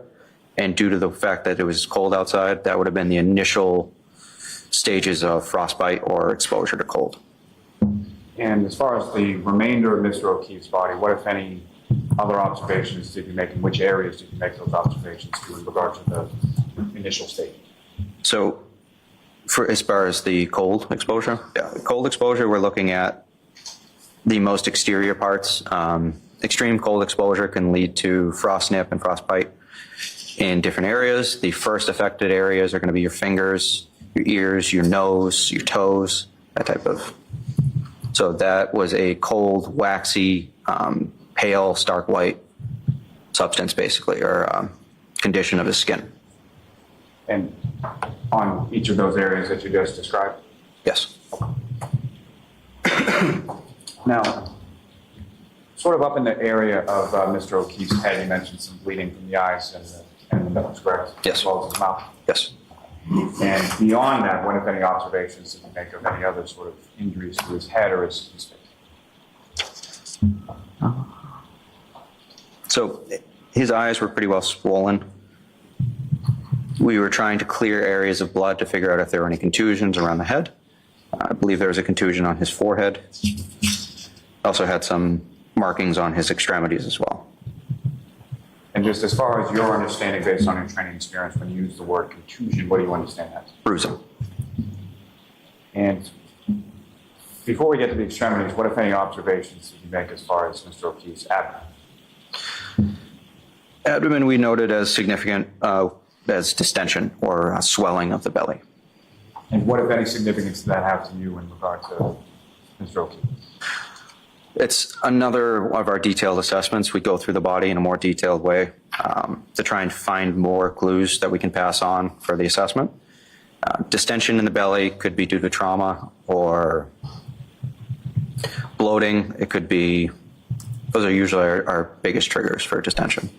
and due to the fact that it was cold outside, that would have been the initial stages of frostbite or exposure to cold. And as far as the remainder of Mr. O'Keefe's body, what, if any, other observations did you make, in which areas did you make those observations to in regard to the initial state? So for as far as the cold exposure, cold exposure, we're looking at the most exterior parts. Extreme cold exposure can lead to frost nip and frostbite in different areas. The first affected areas are going to be your fingers, your ears, your nose, your toes, that type of. So that was a cold, waxy, pale, stark white substance, basically, or condition of the skin. And on each of those areas that you just described? Yes. Now, sort of up in the area of Mr. O'Keefe's head, you mentioned some bleeding from the eyes and the nose, correct? Yes. As well as his mouth. Yes. And beyond that, what, if any, observations did you make of any other sort of injuries to his head or his face? So his eyes were pretty well swollen. We were trying to clear areas of blood to figure out if there were any contusions around the head. I believe there was a contusion on his forehead. Also had some markings on his extremities as well. And just as far as your understanding, based on your training experience, when you use the word contusion, what do you understand that? Bruising. And before we get to the extremities, what, if any, observations did you make as far as Mr. O'Keefe's abdomen? Abdomen we noted as significant as distension or swelling of the belly. And what, if any, significance did that have to you in regard to Mr. O'Keefe? It's another of our detailed assessments. We go through the body in a more detailed way to try and find more clues that we can pass on for the assessment. Distension in the belly could be due to trauma or bloating. It could be, those are usually our biggest triggers for distension.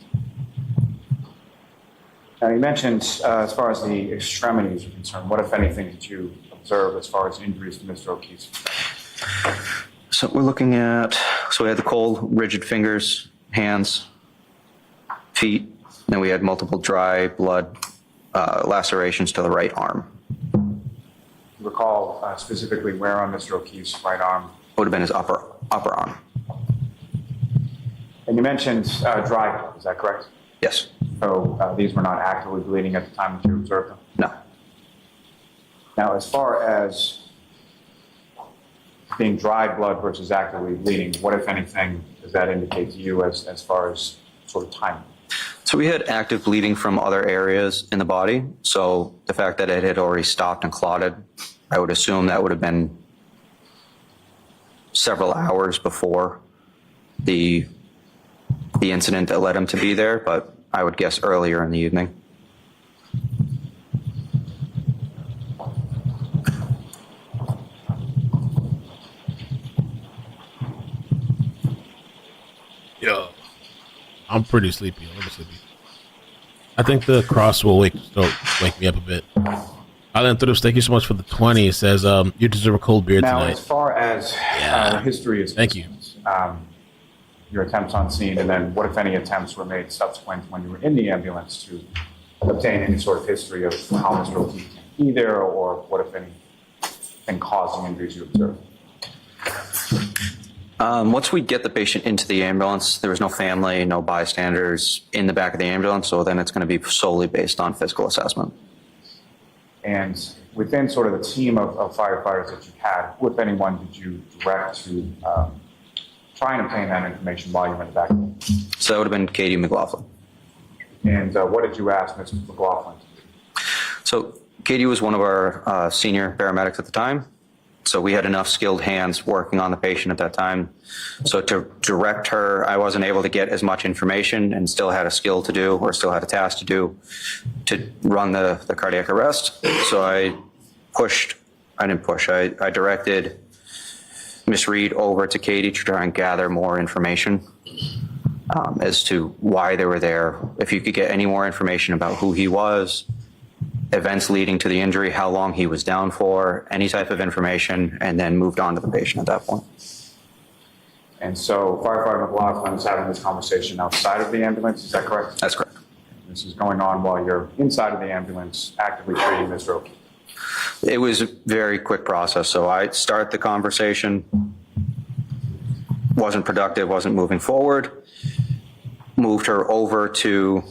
Now, you mentioned as far as the extremities are concerned, what, if anything, did you observe as far as injuries to Mr. O'Keefe's? So we're looking at, so we had the cold, rigid fingers, hands, feet, and we had multiple dry blood lacerations to the right arm. Recall specifically where on Mr. O'Keefe's right arm? Would have been his upper arm. And you mentioned dry blood, is that correct? Yes. So these were not actively bleeding at the time that you observed them? No. Now, as far as being dry blood versus actively bleeding, what, if anything, does that indicate to you as far as sort of timing? So we had active bleeding from other areas in the body. So the fact that it had already stopped and clotted, I would assume that would have been several hours before the incident that led him to be there, but I would guess earlier in the evening. Yo, I'm pretty sleepy. I'm sleepy. I think the cross will wake me up a bit. Thank you so much for the 20. It says, you deserve a cold beer Now, tonight. as far as history is Thank you. Your attempts on scene, and then what, if any, attempts were made subsequent when you were in the ambulance to obtain any sort of history of how Mr. O'Keefe came to be there, or what, if anything, causing injuries you observed? Once we get the patient into the ambulance, there was no family, no bystanders in the back of the ambulance, so then it's going to be solely based on physical assessment. And within sort of the team of firefighters that you had, who, if anyone, did you direct to try and obtain that information while you were in the back room? So that would have been Katie McLaughlin. And what did you ask Mr. McLaughlin to do? So Katie was one of our senior paramedics at the time. So we had enough skilled hands working on the patient at that time. So to direct her, I wasn't able to get as much information and still had a skill to do, or still had a task to do, to run the cardiac arrest. So I directed Miss Reed over to Katie to try and gather more information as to why they were there. If you could get any more information about who he was, events leading to the injury, how long he was down for, any type of information, and then moved on to the patient at that point. And so firefighter McLaughlin is having this conversation outside of the ambulance, is that correct? That's correct. This is going on while you're inside of the ambulance actively treating Mr. O'Keefe. It was a very quick process. So I start the conversation, wasn't productive, wasn't moving forward, moved her over to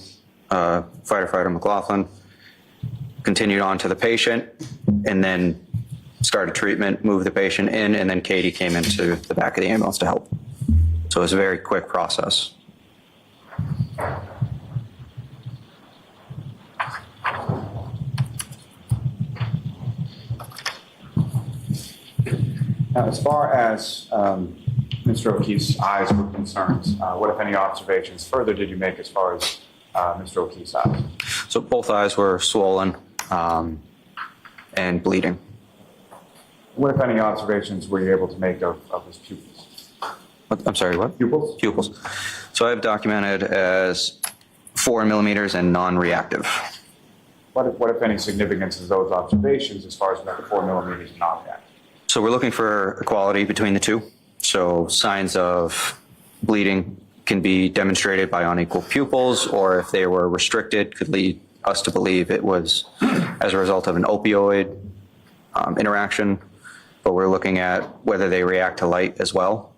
firefighter McLaughlin, continued on to the patient, and then started treatment, moved the patient in, and then Katie came into the back of the ambulance to help. So it was a very quick process. Now, as far as Mr. O'Keefe's eyes were concerned, what, if any, observations further did you make as far as Mr. O'Keefe's eyes? So both eyes were swollen and bleeding. What, if any, observations were you able to make of his pupils? I'm sorry, what? Pupils? Pupils. So I've documented as 4 millimeters and non-reactive. What, if any, significance is those observations as far as the 4 millimeters non-reactive? So we're looking for equality between the two. So signs of bleeding can be demonstrated by unequal pupils, or if they were restricted, could lead us to believe it was as a result of an opioid interaction. But we're looking at whether they react to light as well.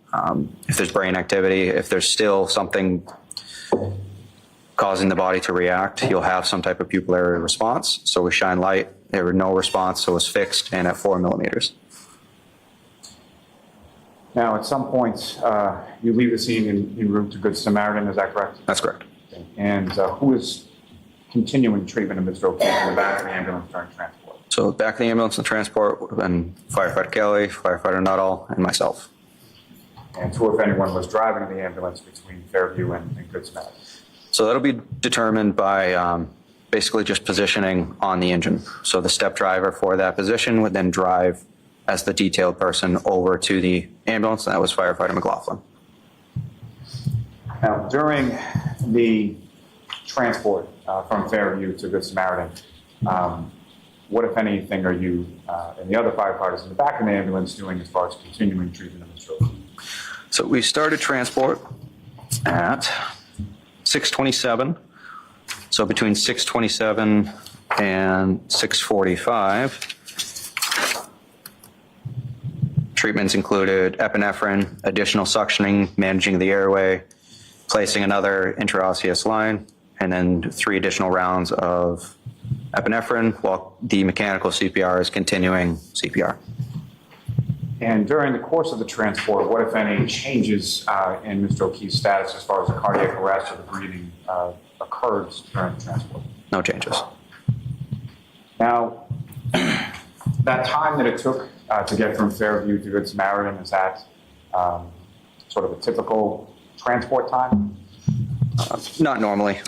If there's brain activity, if there's still something causing the body to react, you'll have some type of pupillary response. So we shine light, there were no response, so it was fixed and at 4 millimeters. Now, at some point, you leave the scene en route to Good Samaritan, is that correct? That's correct. And who is continuing treatment of Mr. O'Keefe in the back of the ambulance during transport? So back of the ambulance and transport would have been Firefighter Kelly, Firefighter Nuttall, and myself. And who, if anyone, was driving the ambulance between Fairview and Good Samaritan? So that'll be determined by basically just positioning on the engine. So the step driver for that position would then drive as the detailed person over to the ambulance, and that was Firefighter McLaughlin. Now, during the transport from Fairview to Good Samaritan, what, if anything, are you and the other firefighters in the back of the ambulance doing as far as continuing treatment of Mr. O'Keefe? So we started transport at 6:27. So between 6:27 and 6:45, treatments included epinephrine, additional suctioning, managing the airway, placing another intraosseous line, and then 3 additional rounds of epinephrine while the mechanical CPR is continuing CPR. And during the course of the transport, what, if any, changes in Mr. O'Keefe's status as far as the cardiac arrest or the breathing occurred during the transport? No changes. Now, that time that it took to get from Fairview to Good Samaritan, is that sort of a typical transport time? Not normally.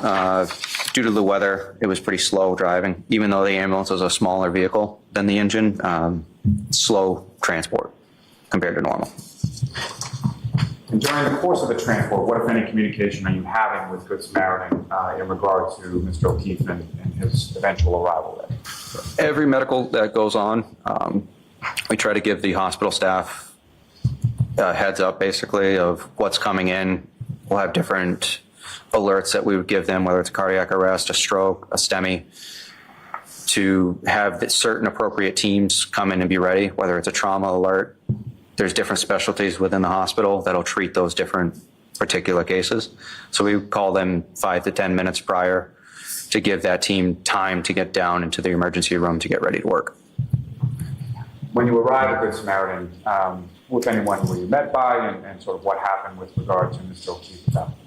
Due to the weather, it was pretty slow driving. Even though the ambulance was a smaller vehicle than the engine, slow transport compared to normal. And during the course of the transport, what, if any, communication are you having with Good Samaritan in regard to Mr. O'Keefe and his eventual arrival there? Every medical that goes on, we try to give the hospital staff a heads up, basically, of what's coming in. We'll have different alerts that we would give them, whether it's a cardiac arrest, a stroke, a STEMI, to have the certain appropriate teams come in and be ready, whether it's a trauma alert. There's different specialties within the hospital that'll treat those different particular cases. So we call them 5 to 10 minutes prior to give that team time to get down into the emergency room to get ready to work. When you arrive at Good Samaritan, with anyone were you met by and sort of what happened with regard to Mr. O'Keefe at that point?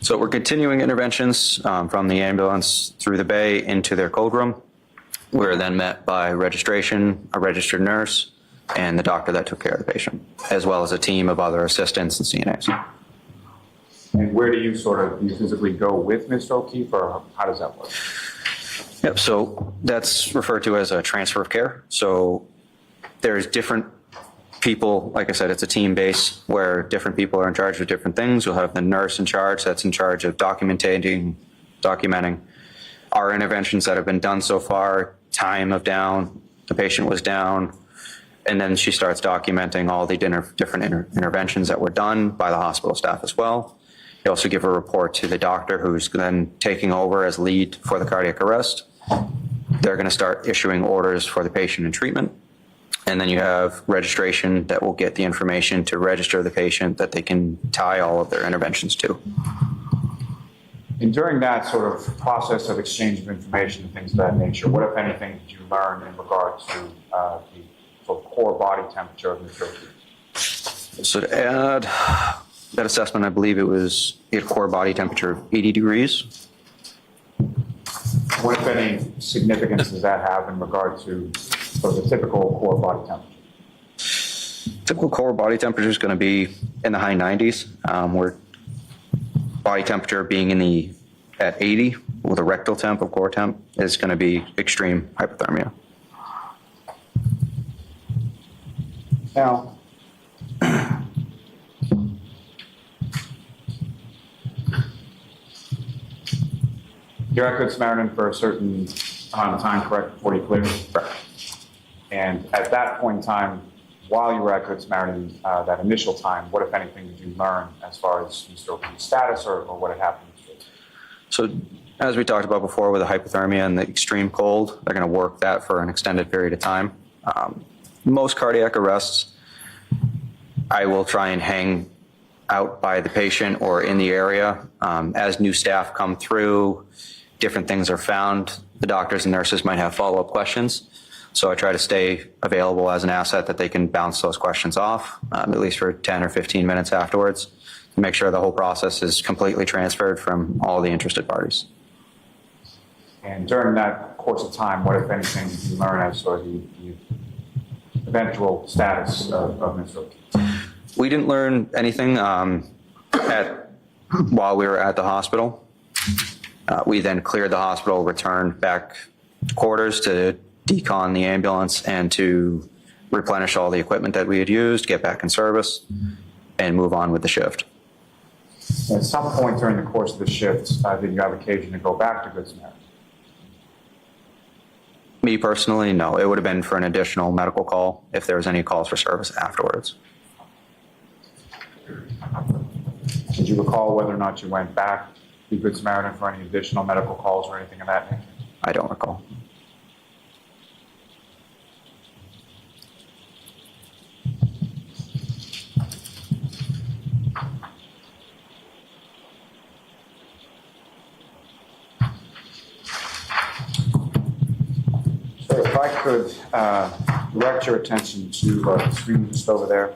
So we're continuing interventions from the ambulance through the bay into their cold room. We're then met by registration, a registered nurse, and the doctor that took care of the patient, as well as a team of other assistants and CNAs. And where do you physically go with Mr. O'Keefe, or how does that work? Yep, so that's referred to as a transfer of care. So there's different people, like I said, it's a team base where different people are in charge of different things. You'll have the nurse in charge that's in charge of documenting our interventions that have been done so far, time of down, the patient was down, and then she starts documenting all the different interventions that were done by the hospital staff as well. You also give a report to the doctor who's then taking over as lead for the cardiac arrest. They're going to start issuing orders for the patient and treatment. And then you have registration that will get the information to register the patient that they can tie all of their interventions to. And during that sort of process of exchange of information and things of that nature, what, if anything, did you learn in regards to the sort of core body temperature of Mr. O'Keefe? So to add that assessment, I believe he had core body temperature of 80 degrees. What, if any, significance does that have in regard to sort of the typical core body temperature? Typical core body temperature is going to be in the high 90s, where body temperature being at 80 with a rectal temp of core temp is going to be extreme hypothermia. Now, you're at Good Samaritan for a certain amount of time, correct, before you cleared? Correct. And at that point in time, while you were at Good Samaritan, that initial time, what, if anything, did you learn as far as Mr. O'Keefe's status or what had happened? So as we talked about before with the hypothermia and the extreme cold, they're going to work that for an extended period of time. Most cardiac arrests, I will try and hang out by the patient or in the area. As new staff come through, different things are found. The doctors and nurses might have follow-up questions. So I try to stay available as an asset that they can bounce those questions off, at least for 10 or 15 minutes afterwards, to make sure the whole process is completely transferred from all the interested parties. And during that course of time, what, if anything, did you learn as sort of the eventual status of Mr. O'Keefe? We didn't learn anything while we were at the hospital. We then cleared the hospital, returned back to quarters to decon the ambulance and to replenish all the equipment that we had used, get back in service, and move on with the shift. At some point during the course of the shift, did you have occasion to go back to Good Samaritan? Me personally, no. It would have been for an additional medical call if there was any calls for service afterwards. Did you recall whether or not you went back to Good Samaritan for any additional medical calls or anything of that nature? I don't recall. So if I could direct your attention to the screen just over there.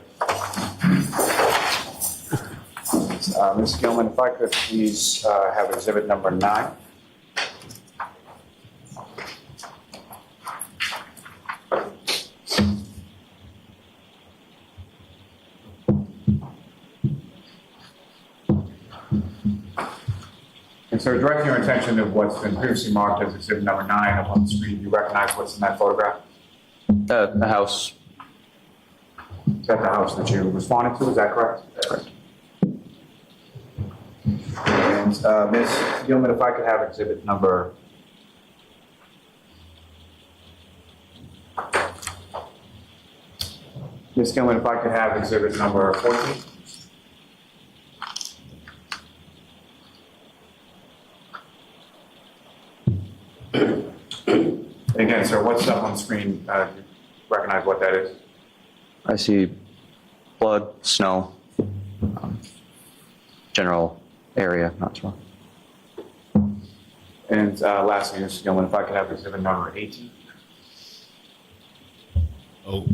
Ms. Gilman, if I could please have exhibit number 9. And so directing your attention to what's been previously marked as exhibit number 9 up on the screen, you recognize what's in that photograph? The house. Is that the house that you responded to? Is that correct? Correct. And Ms. Gilman, if I could have exhibit number. Ms. Gilman, if I could have exhibit number 14. Again, sir, what's up on the screen? Do you recognize what that is? I see blood, snow, general area, not sure. And lastly, Ms. Gilman, if I could have exhibit number 18. Oh.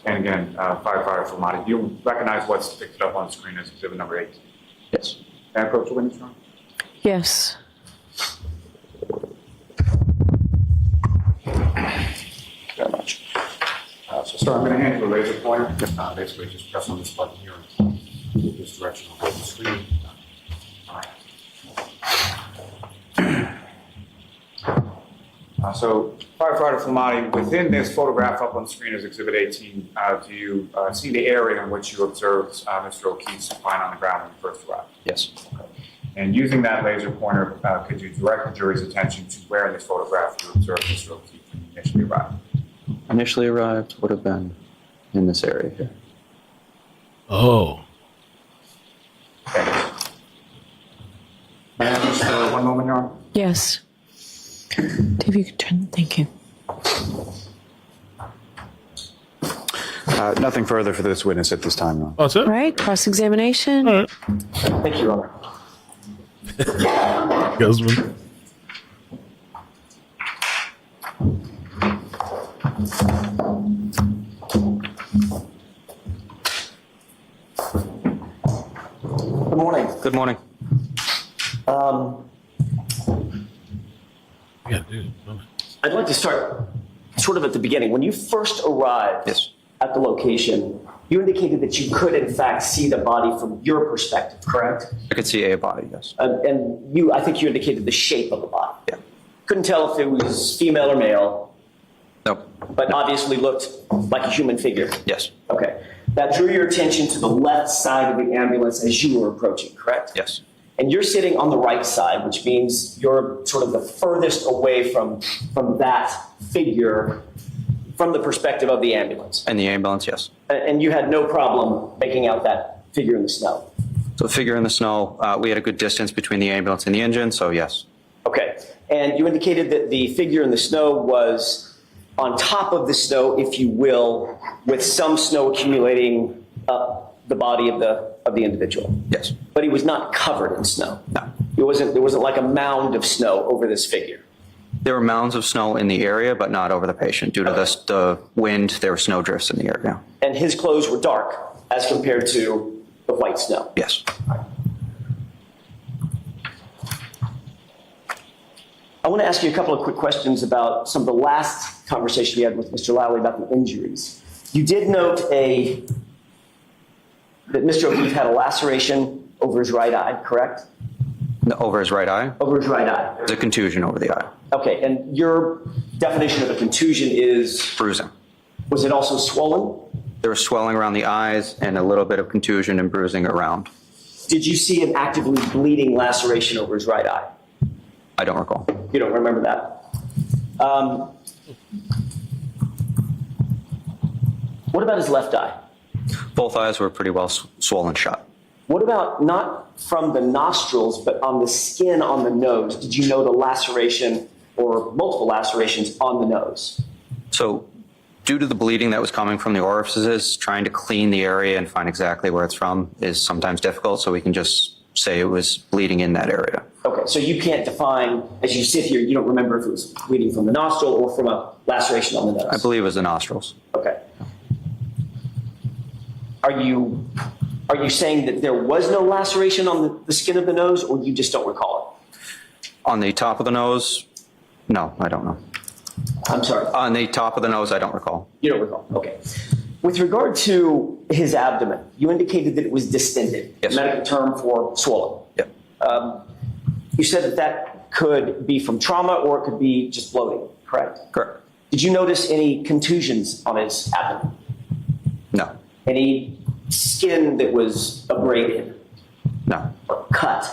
And again, firefighter Flamati, do you recognize what's depicted up on screen as exhibit number 8? Yes. May I approach the witness, Your Honor? Yes. Very much. So, sir, I'm going to hand you a laser pointer. Basically, just press on this button here and move this direction on the screen. So, firefighter Flamati, within this photograph up on screen as Exhibit 18, do you see the area in which you observed Mr. O'Keefe supine on the ground when you first arrived? Yes. And using that laser pointer, could you direct the jury's attention to where in this photograph you observed Mr. O'Keefe when you initially arrived? Initially arrived would have been in this area here. Oh. Thanks. And just one moment, Your Honor. Yes. If you could turn, thank you. Nothing further for this witness at this time, Your Honor. Oh, that's it? All right, cross-examination. All right. Thank you, Your Honor. Guzman. Good morning. Good morning. Yeah, dude. I'd like to start sort of at the beginning. When you first arrived Yes. at the location, you indicated that you could, in fact, see the body from your perspective, correct? I could see a body, yes. And I think you indicated the shape of the body. Yeah. Couldn't tell if it was female or male, Nope. but obviously looked like a human figure. Yes. Okay. That drew your attention to the left side of the ambulance as you were approaching, correct? Yes. And you're sitting on the right side, which means you're sort of the furthest away from that figure from the perspective of the ambulance. And the ambulance, yes. And you had no problem making out that figure in the snow. So the figure in the snow, we had a good distance between the ambulance and the engine, so yes. Okay. And you indicated that the figure in the snow was on top of the snow, if you will, with some snow accumulating up the body of the individual. Yes. But he was not covered in snow. No. There wasn't like a mound of snow over this figure. There were mounds of snow in the area, but not over the patient. Due to the wind, there were snow drifts in the area. And his clothes were dark as compared to the white snow. Yes. I want to ask you a couple of quick questions about some of the last conversation we had with Mr. Lowley about the injuries. You did note that Mr. O'Keefe had a laceration over his right eye, correct? Over his right eye. Over his right eye. There's a contusion over the eye. Okay, and your definition of a contusion is, Bruising. was it also swollen? There was swelling around the eyes and a little bit of contusion and bruising around. Did you see an actively bleeding laceration over his right eye? I don't recall. You don't remember that? What about his left eye? Both eyes were pretty well swollen shut. What about not from the nostrils, but on the skin on the nose? Did you note a laceration or multiple lacerations on the nose? So due to the bleeding that was coming from the orifices, trying to clean the area and find exactly where it's from is sometimes difficult, so we can just say it was bleeding in that area. Okay, so you can't define, as you sit here, you don't remember if it was bleeding from the nostril or from a laceration on the nose? I believe it was the nostrils. Okay. Are you saying that there was no laceration on the skin of the nose, or you just don't recall it? On the top of the nose, no, I don't know. I'm sorry. On the top of the nose, I don't recall. You don't recall. Okay. With regard to his abdomen, you indicated that it was distended. Yes. Medical term for swollen. Yep. You said that that could be from trauma or it could be just bloating, correct? Correct. Did you notice any contusions on his abdomen? No, Any skin that was abraded no, or cut?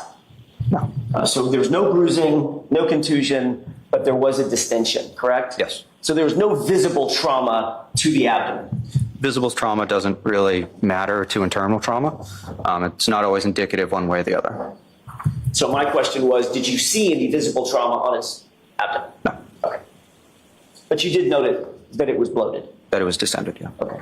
no. So there was no bruising, no contusion, but there was a distension, correct? Yes. So there was no visible trauma to the abdomen. Visible trauma doesn't really matter to internal trauma. It's not always indicative one way or the other. So my question was, did you see any visible trauma on his abdomen? No. Okay. But you did note that it was bloated. That it was distended, yeah. Okay.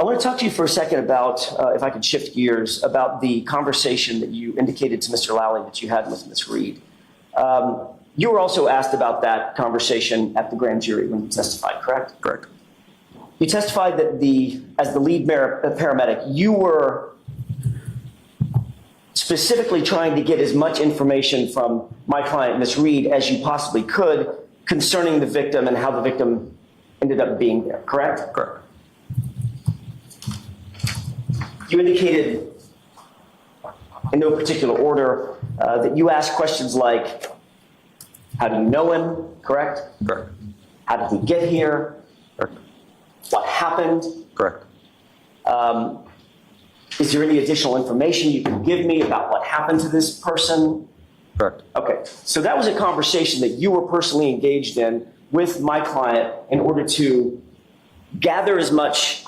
I want to talk to you for a second about, if I could shift gears, about the conversation that you indicated to Mr. Lally that you had with Ms. Reed. You were also asked about that conversation at the grand jury when you testified, correct? Correct. You testified that as the lead paramedic, you were specifically trying to get as much information from my client, Ms. Reed, as you possibly could concerning the victim and how the victim ended up being there, correct? Correct. You indicated, in no particular order, that you asked questions like, how do you know him, correct? Correct. How did he get here? Correct. What happened? Correct. Is there any additional information you can give me about what happened to this person? Correct. Okay, so that was a conversation that you were personally engaged in with my client in order to gather as much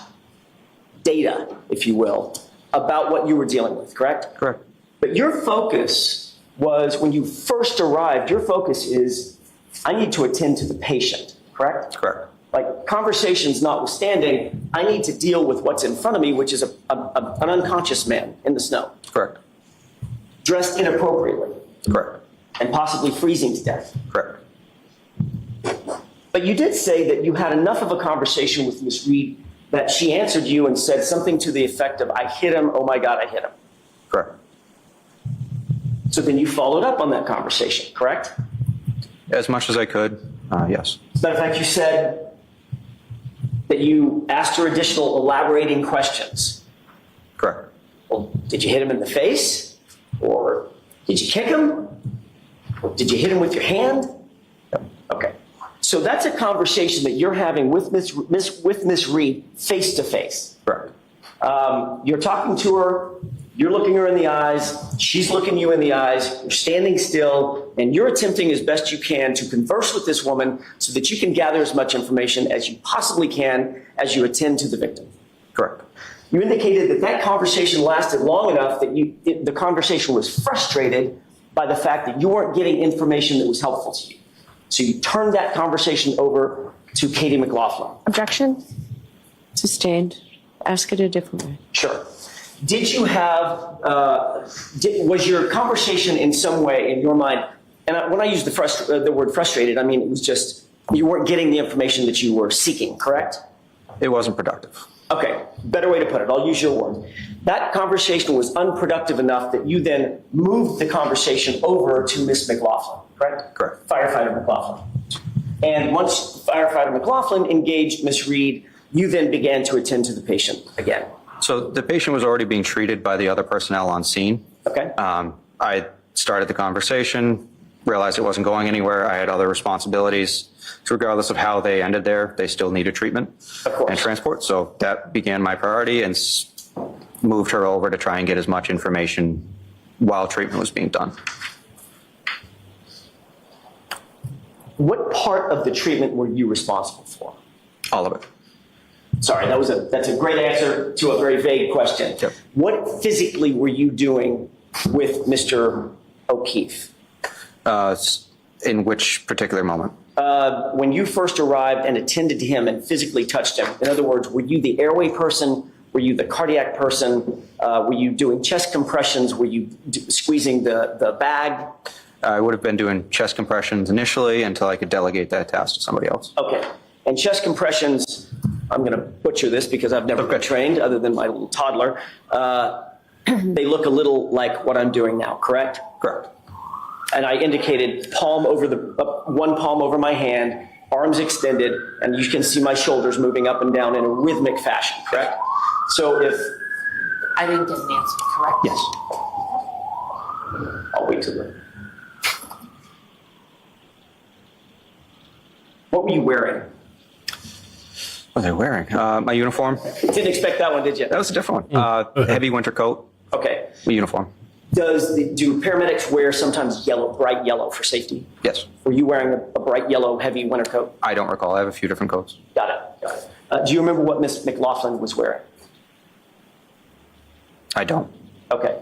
data, if you will, about what you were dealing with, correct? Correct. But your focus was, when you first arrived, your focus is, I need to attend to the patient, correct? Correct. Like, conversations notwithstanding, I need to deal with what's in front of me, which is an unconscious man in the snow, Correct. dressed inappropriately, Correct. and possibly freezing to death. Correct. But you did say that you had enough of a conversation with Ms. Reed that she answered you and said something to the effect of, I hit him, oh my God, I hit him. Correct. So then you followed up on that conversation, correct? As much as I could, yes. As a matter of fact, you said that you asked her additional elaborating questions. Correct. Well, did you hit him in the face? Or did you kick him? Or did you hit him with your hand? Okay. So that's a conversation that you're having with Ms. Reed face to face. Correct. You're talking to her, you're looking her in the eyes, she's looking you in the eyes, you're standing still, and you're attempting as best you can to converse with this woman so that you can gather as much information as you possibly can as you attend to the victim. Correct. You indicated that that conversation lasted long enough that the conversation was frustrated by the fact that you weren't getting information that was helpful to you. So you turned that conversation over to Katie McLaughlin. Objection? Sustained. Ask it a different way. Sure. Did you have, was your conversation in some way in your mind, and when I use the word frustrated, I mean it was just, you weren't getting the information that you were seeking, correct? It wasn't productive. Okay, better way to put it, I'll use your word. That conversation was unproductive enough that you then moved the conversation over to Ms. McLaughlin, correct? Correct. Firefighter McLaughlin. And once Firefighter McLaughlin engaged Ms. Reed, you then began to attend to the patient again. So the patient was already being treated by the other personnel on scene. Okay? I started the conversation, realized it wasn't going anywhere. I had other responsibilities. So regardless of how they ended there, they still needed treatment and transport. So that began my priority and moved her over to try and get as much information while treatment was being done. What part of the treatment were you responsible for? All of it. Sorry, that's a great answer to a very vague question. Yep. What physically were you doing with Mr. O'Keefe? In which particular moment? When you first arrived and attended to him and physically touched him, in other words, were you the airway person? Were you the cardiac person? Were you doing chest compressions? Were you squeezing the bag? I would have been doing chest compressions initially until I could delegate that task to somebody else. Okay. And chest compressions, I'm going to butcher this because I've never been trained other than my little toddler. They look a little like what I'm doing now, correct? Correct. And I indicated palm over one palm over my hand, arms extended, and you can see my shoulders moving up and down in a rhythmic fashion, correct? So if... I didn't get an answer, correct? Yes. I'll wait till then. What were you wearing? What are they wearing? My uniform. Didn't expect that one, did you? That was a different one. Heavy winter coat. Okay. Uniform. Do paramedics wear sometimes bright yellow for safety? Yes. Were you wearing a bright yellow heavy winter coat? I don't recall. I have a few different coats. Got it. Do you remember what Ms. McLaughlin was wearing? I don't. Okay.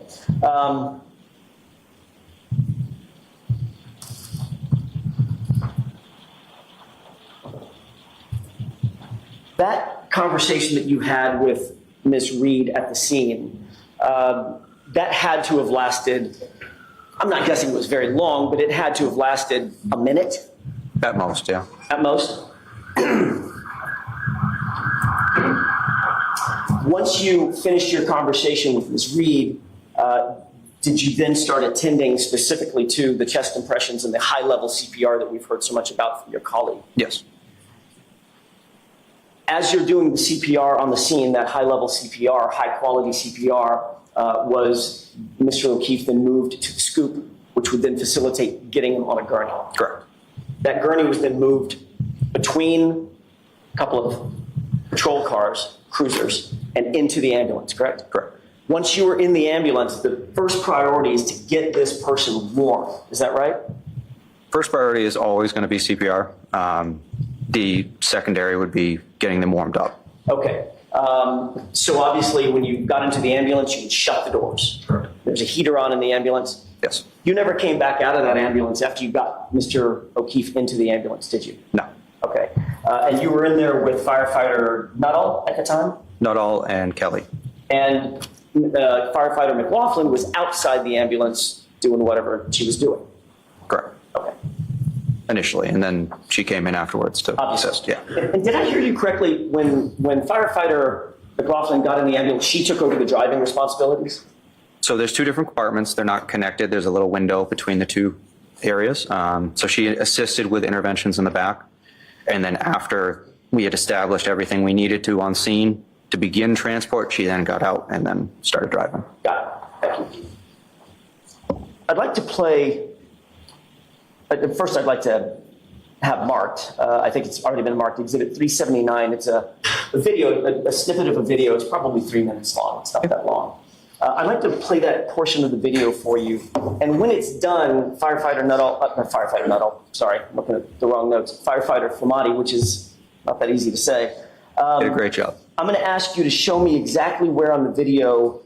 That conversation that you had with Ms. Reed at the scene. That had to have lasted, I'm not guessing it was very long, but it had to have lasted a minute At most, yeah. at most. Once you finished your conversation with Ms. Reed, did you then start attending specifically to the chest impressions and the high-level CPR that we've heard so much about from your colleague? Yes. As you're doing the CPR on the scene, that high-level CPR, high-quality CPR, was Mr. O'Keefe then moved to the scoop, which would then facilitate getting him on a gurney? Correct. That gurney was then moved between a couple of patrol cars, cruisers, and into the ambulance, correct? Correct. Once you were in the ambulance, the first priority is to get this person warm. Is that right? First priority is always going to be CPR. The secondary would be getting them warmed up. Okay. So obviously, when you got into the ambulance, you would shut the doors. Correct. There's a heater on in the ambulance. Yes. You never came back out of that ambulance after you got Mr. O'Keefe into the ambulance, did you? No. Okay. And you were in there with firefighter Nuttall at the time? Nuttall and Kelly. And firefighter McLaughlin was outside the ambulance doing whatever she was doing. Correct. Okay. Initially, and then she came in afterwards to Obviously. assist. Yeah. And did I hear you correctly, when firefighter McLaughlin got in the ambulance, she took over the driving responsibilities? So there's two different compartments. They're not connected. There's a little window between the two areas. So she assisted with interventions in the back. And then after we had established everything we needed to on scene to begin transport, she then got out and then started driving. Got it. Thank you. I'd like to play, first I'd like to have marked, I think it's already been marked, Exhibit 379. It's a video, a snippet of a video. It's probably 3 minutes long. It's not that long. I'd like to play that portion of the video for you. And when it's done, Firefighter Nuttall, not Firefighter Nuttall, sorry, I'm looking at the wrong notes, Firefighter Flamati, which is not that easy to say. Did a great job. I'm going to ask you to show me exactly where on the video,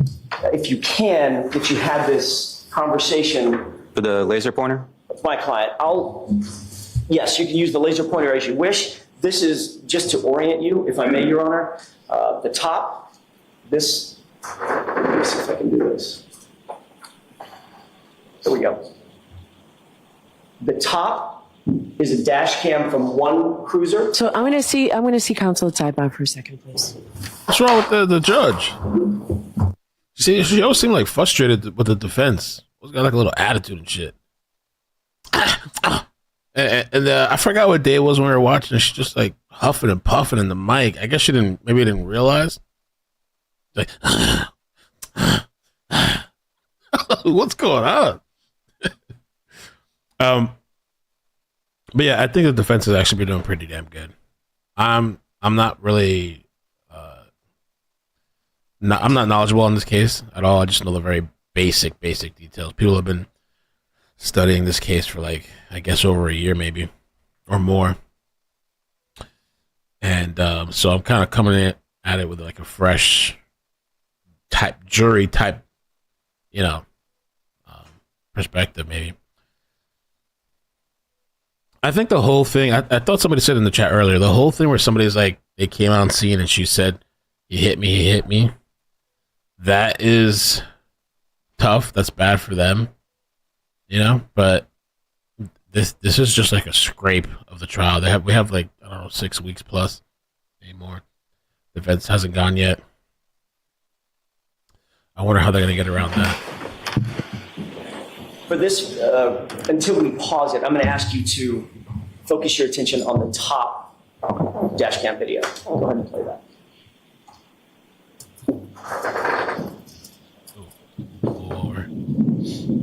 if you can, that you had this conversation With the laser pointer? with my client. Yes, you can use the laser pointer as you wish. This is just to orient you, if I may, Your Honor. The top, this, let me see if I can do this. There we go. The top is a dash cam from one cruiser. So I'm gonna see counsel at sidebar for a second, please. What's wrong with the judge? She always seemed like frustrated with the defense. Always got like a little attitude and shit. And I forgot what day it was when we were watching. She just like huffing and puffing in the mic. I guess she didn't realize. Like, what's going on? But yeah, I think the defense has actually been doing pretty damn good. I'm not really, I'm not knowledgeable on this case at all. I just know the very basic details. People have been studying this case for like, I guess over a year maybe, or more. And so I'm kind of coming at it with like a fresh jury type, perspective maybe. I think the whole thing, I thought somebody said in the chat earlier, the whole thing where somebody's like, they came on scene and she said, he hit me. That is tough. That's bad for them, but this is just like a scrape of the trial. We have like, I don't know, 6 weeks plus, maybe more. The defense hasn't gone yet. I wonder how they're going to get around that. For this, until we pause it, I'm going to ask you to focus your attention on the top dash cam video. Go ahead and play that.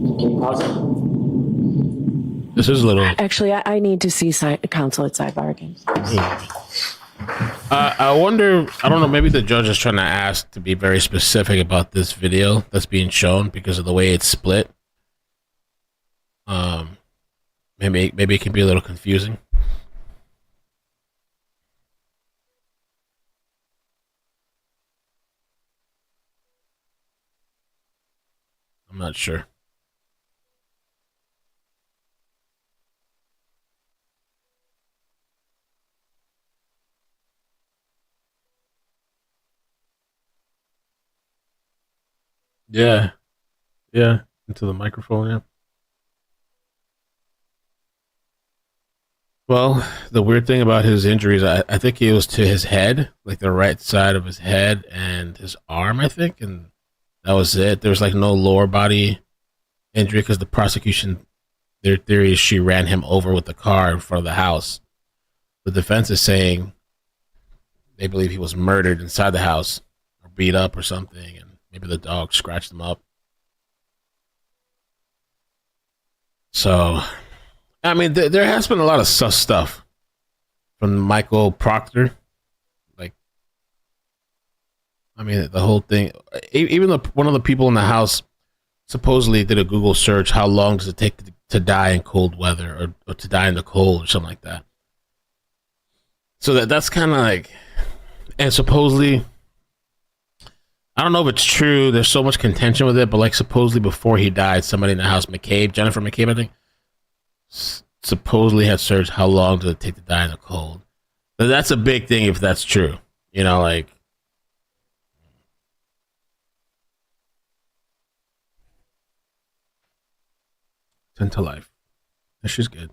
Can you pause it? This is a little. Actually, I need to see counsel at sidebar again. I wonder, I don't know, maybe the judge is trying to ask to be very specific about this video that's being shown because of the way it's split. Maybe it can be a little confusing. I'm not sure. Yeah. Yeah. Into the microphone, yeah. Well, the weird thing about his injuries, I think it was to his head, like the right side of his head and his arm, I think, and that was it. There was like no lower body injury because the prosecution, their theory is she ran him over with the car in front of the house. The defense is saying they believe he was murdered inside the house or beat up or something, and maybe the dog scratched him up. So, I mean, there has been a lot of sus stuff from Michael Proctor. Like, I mean, the whole thing. Even one of the people in the house supposedly did a Google search. How long does it take to die in cold weather, or to die in the cold, or something like that? So that's kind of like, and supposedly, I don't know if it's true. There's so much contention with it, but like supposedly before he died, somebody in the house, Jennifer McCabe, I think, supposedly had searched how long does it take to die in the cold. But that's a big thing if that's true. You know, like, 10 to life. That shit's good.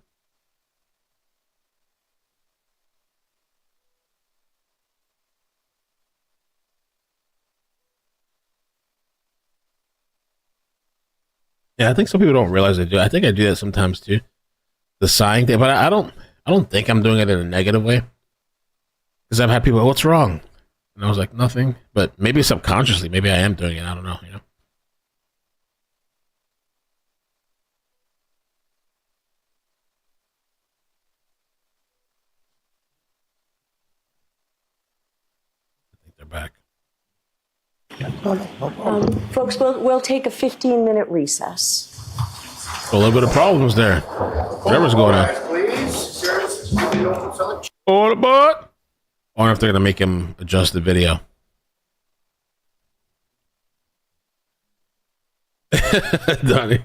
Yeah, I think some people don't realize they do. I think I do that sometimes too. The sighing thing, but I don't think I'm doing it in a negative way. Because I've had people, what's wrong? And I was like, nothing. But maybe subconsciously, maybe I am doing it. I don't know. You know. I think they're back. Folks, we'll take a 15-minute recess. A little bit of problems there. Whatever's going on. Order board. I wonder if they're gonna make him adjust the video. Donnie.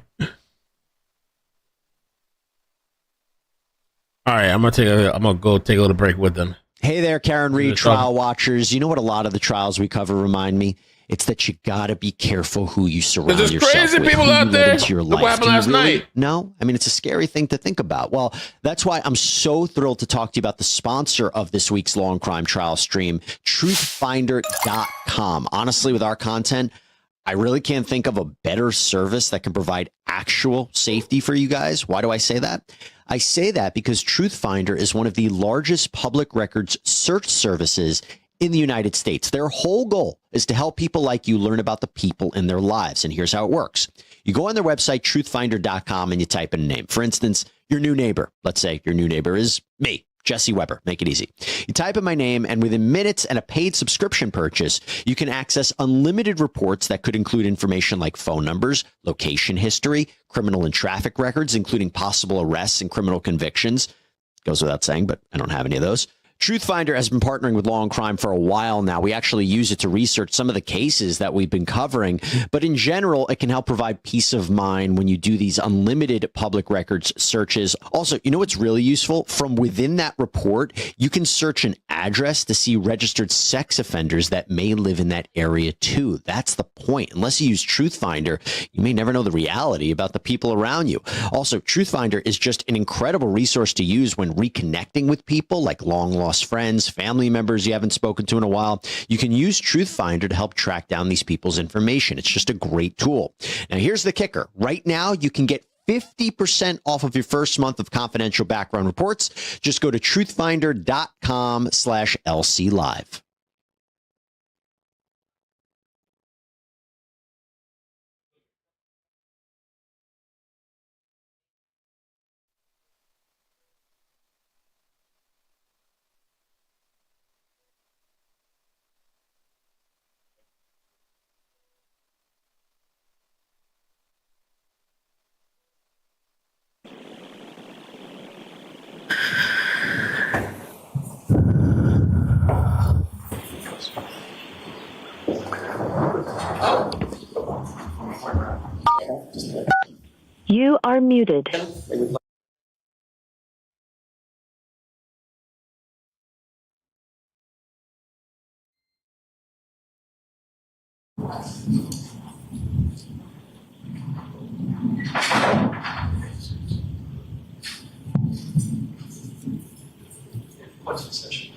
All right, I'm gonna go take a little break with them. Hey there, Karen Reed, trial watchers. You know what a lot of the trials we cover remind me? It's that you gotta be careful who you surround yourself with. There's crazy people out there. Into your life. What happened last night? No, I mean, it's a scary thing to think about. Well, that's why I'm so thrilled to talk to you about the sponsor of this week's Law and Crime Trial stream, truthfinder.com. Honestly, with our content, I really can't think of a better service that can provide actual safety for you guys. Why do I say that? I say that because Truthfinder is one of the largest public records search services in the United States. Their whole goal is to help people like you learn about the people in their lives. And here's how it works. You go on their website, truthfinder.com, and you type in a name. For instance, your new neighbor. Let's say your new neighbor is me, Jesse Weber. Make it easy. You type in my name, and within minutes and a paid subscription purchase, you can access unlimited reports that could include information like phone numbers, location history, criminal and traffic records, including possible arrests and criminal convictions. Goes without saying, but I don't have any of those. Truthfinder has been partnering with Law and Crime for a while now. We actually use it to research some of the cases that we've been covering. But in general, it can help provide peace of mind when you do these unlimited public records searches. Also, you know what's really useful? From within that report, you can search an address to see registered sex offenders that may live in that area too. That's the point. Unless you use Truthfinder, you may never know the reality about the people around you. Also, Truthfinder is just an incredible resource to use when reconnecting with people like long lost friends, family members you haven't spoken to in a while. You can use Truthfinder to help track down these people's information. It's just a great tool. Now, here's the kicker. Right now, you can get 50% off of your first month of confidential background reports. Just go to truthfinder.com/LC Live. You are muted. What's the session?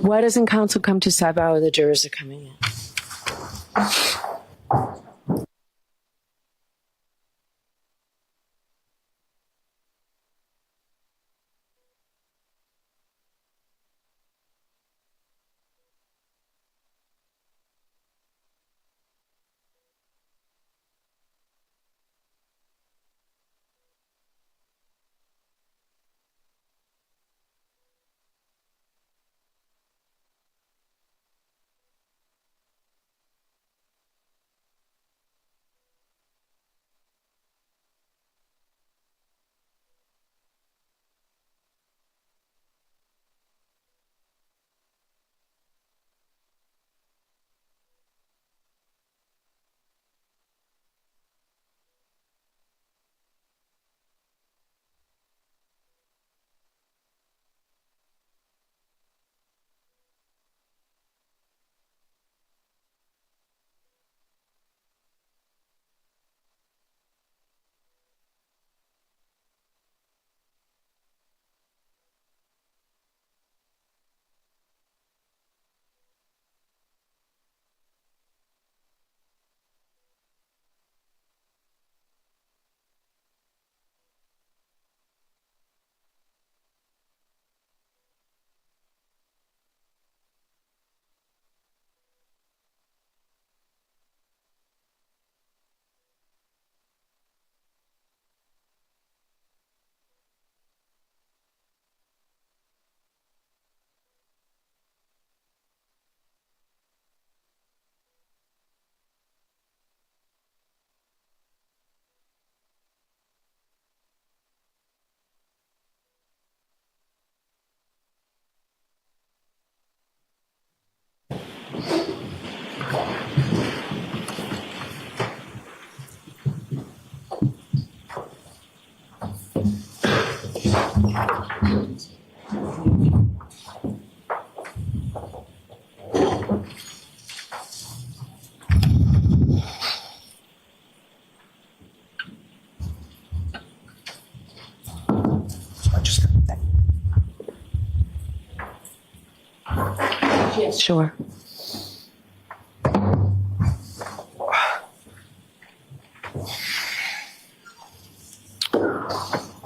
Why doesn't counsel come to Saibai while the jurors are coming in? Yes, sure.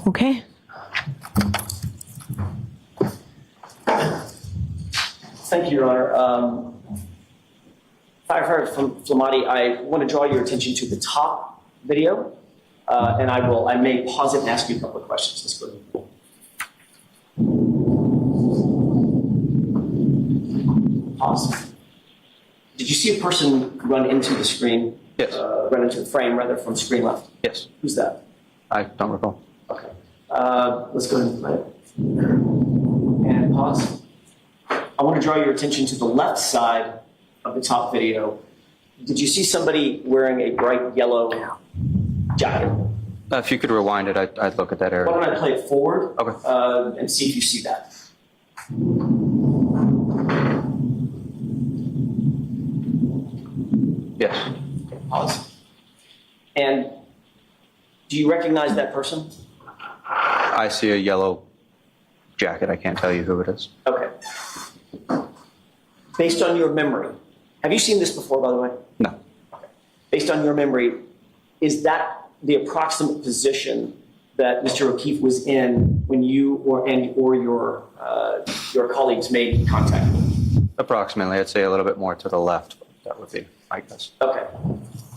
Okay. Thank you, Your Honor. Firefighter Flamati, I want to draw your attention to the top video, and I may pause it and ask you a couple of questions. Let's go ahead. Pause. Did you see a person run into the screen? Yes. Run into the frame, rather, from screen left? Yes. Who's that? I don't recall. Okay. Let's go ahead and play it. And pause. I want to draw your attention to the left side of the top video. Did you see somebody wearing a bright yellow jacket? If you could rewind it, I'd look at that Why area. don't I play it forward? Okay. And see if you see that. Yes. Pause. And do you recognize that person? I see a yellow jacket. I can't tell you who it is. Okay. Based on your memory, have you seen this before, by the way? No. Okay. Based on your memory, is that the approximate position that Mr. O'Keefe was in when you or your colleagues made contact with him? Approximately. I'd say a little bit more to the left. But that would be my guess. Okay.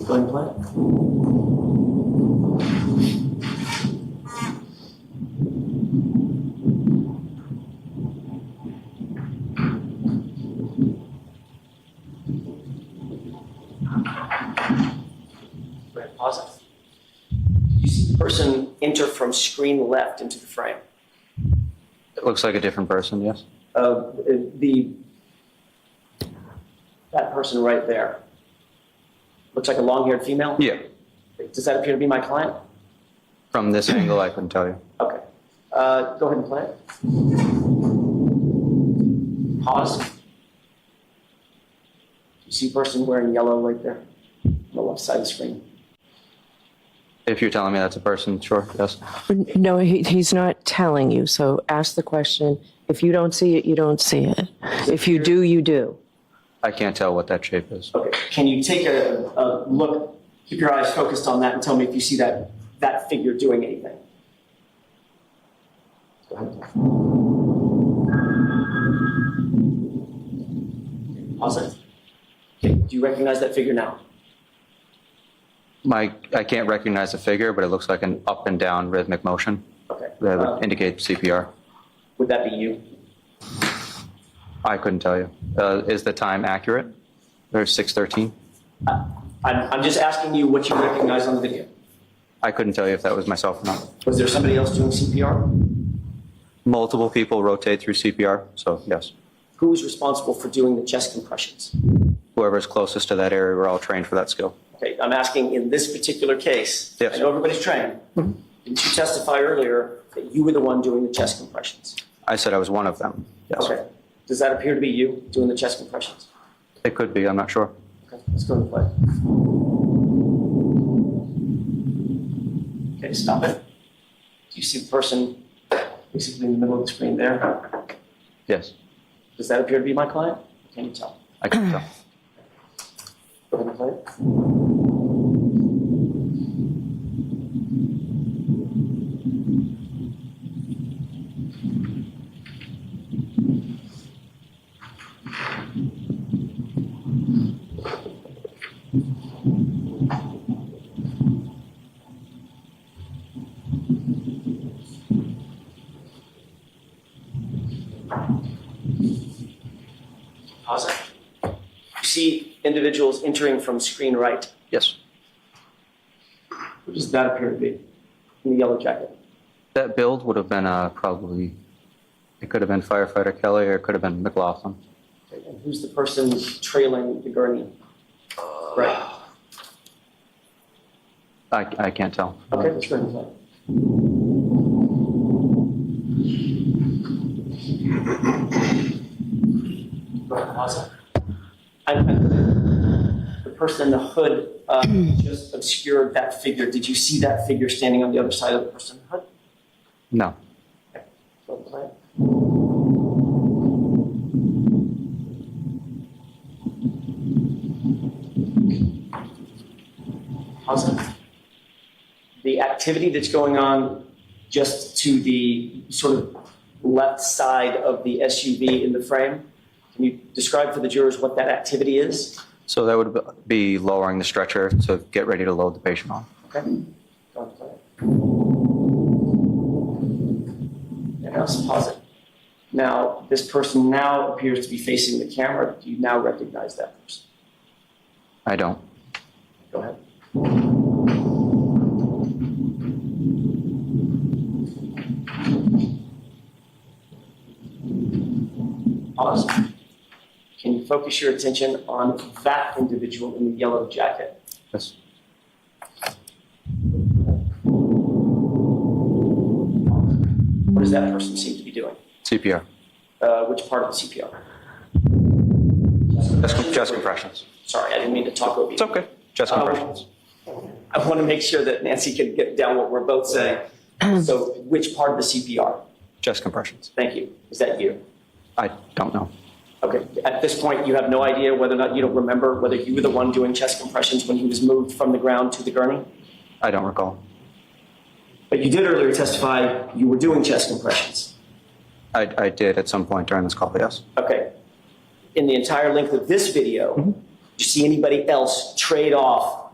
Go ahead and play it. Go ahead, pause it. You see the person enter from screen left into the frame. It looks like a different person, yes? That person right there. Looks like a long-haired female? Yeah. Does that appear to be my client? From this angle, I couldn't tell you. Okay. Go ahead and play it. Pause. You see a person wearing yellow right there on the left side of the screen? If you're telling me that's a person, sure, yes. No, he's not telling you, so ask the question. If you don't see it, you don't see it. If you do, you do. I can't tell what that shape is. Okay, can you take a look, keep your eyes focused on that and tell me if you see that figure doing anything? Go ahead. Pause it. Okay, do you recognize that figure now? I can't recognize the figure, but it looks like an up and down rhythmic motion Okay. that would indicate CPR. Would that be you? I couldn't tell you. Is the time accurate? There's 6:13. I'm just asking you what you recognize on the video. I couldn't tell you if that was myself or not. Was there somebody else doing CPR? Multiple people rotate through CPR, so yes. Who is responsible for doing the chest compressions? Whoever's closest to that area, we're all trained for that skill. Okay, I'm asking in this particular case, Yes. I know everybody's trained. Didn't you testify earlier that you were the one doing the chest compressions? I said I was one of them, yes. Okay. Does that appear to be you doing the chest compressions? It could be, I'm not sure. Okay, let's go and play. Okay, stop it. Do you see the person basically in the middle of the screen there? Yes, Does that appear to be my client? Can you tell? I can tell. Go ahead and play it. Pause it. You see individuals entering from screen right. Yes. What does that appear to be in the yellow jacket? That build would have been probably, it could have been firefighter Kelly or it could have been McLaughlin. Okay, and who's the person trailing the gurney? Right. I can't tell. Okay, let's go ahead and play. Go ahead and pause it. The person in the hood just obscured that figure. Did you see that figure standing on the other side of the person in the hood? No. Okay, go ahead and play it. Pause it. The activity that's going on just to the sort of left side of the SUV in the frame, can you describe for the jurors what that activity is? So that would be lowering the stretcher to get ready to load the patient on. Okay. Go ahead and play it. And now pause it. Now, this person now appears to be facing the camera. Do you now recognize that person? I don't. Go ahead. Pause. Can you focus your attention on that individual in the yellow jacket? Yes. What does that person seem to be doing? CPR. Which part of the CPR? Chest compressions. Sorry, I didn't mean to talk over you. It's okay. Chest compressions. I want to make sure that Nancy can get down what we're both saying. So which part of the CPR? Chest compressions. Thank you. Is that you? I don't know. Okay. At this point, you have no idea whether or not you don't remember whether you were the one doing chest compressions when he was moved from the ground to the gurney? I don't recall. But you did earlier testify you were doing chest compressions. I did at some point during this call, yes. Okay. In the entire length of this video, did you see anybody else trade off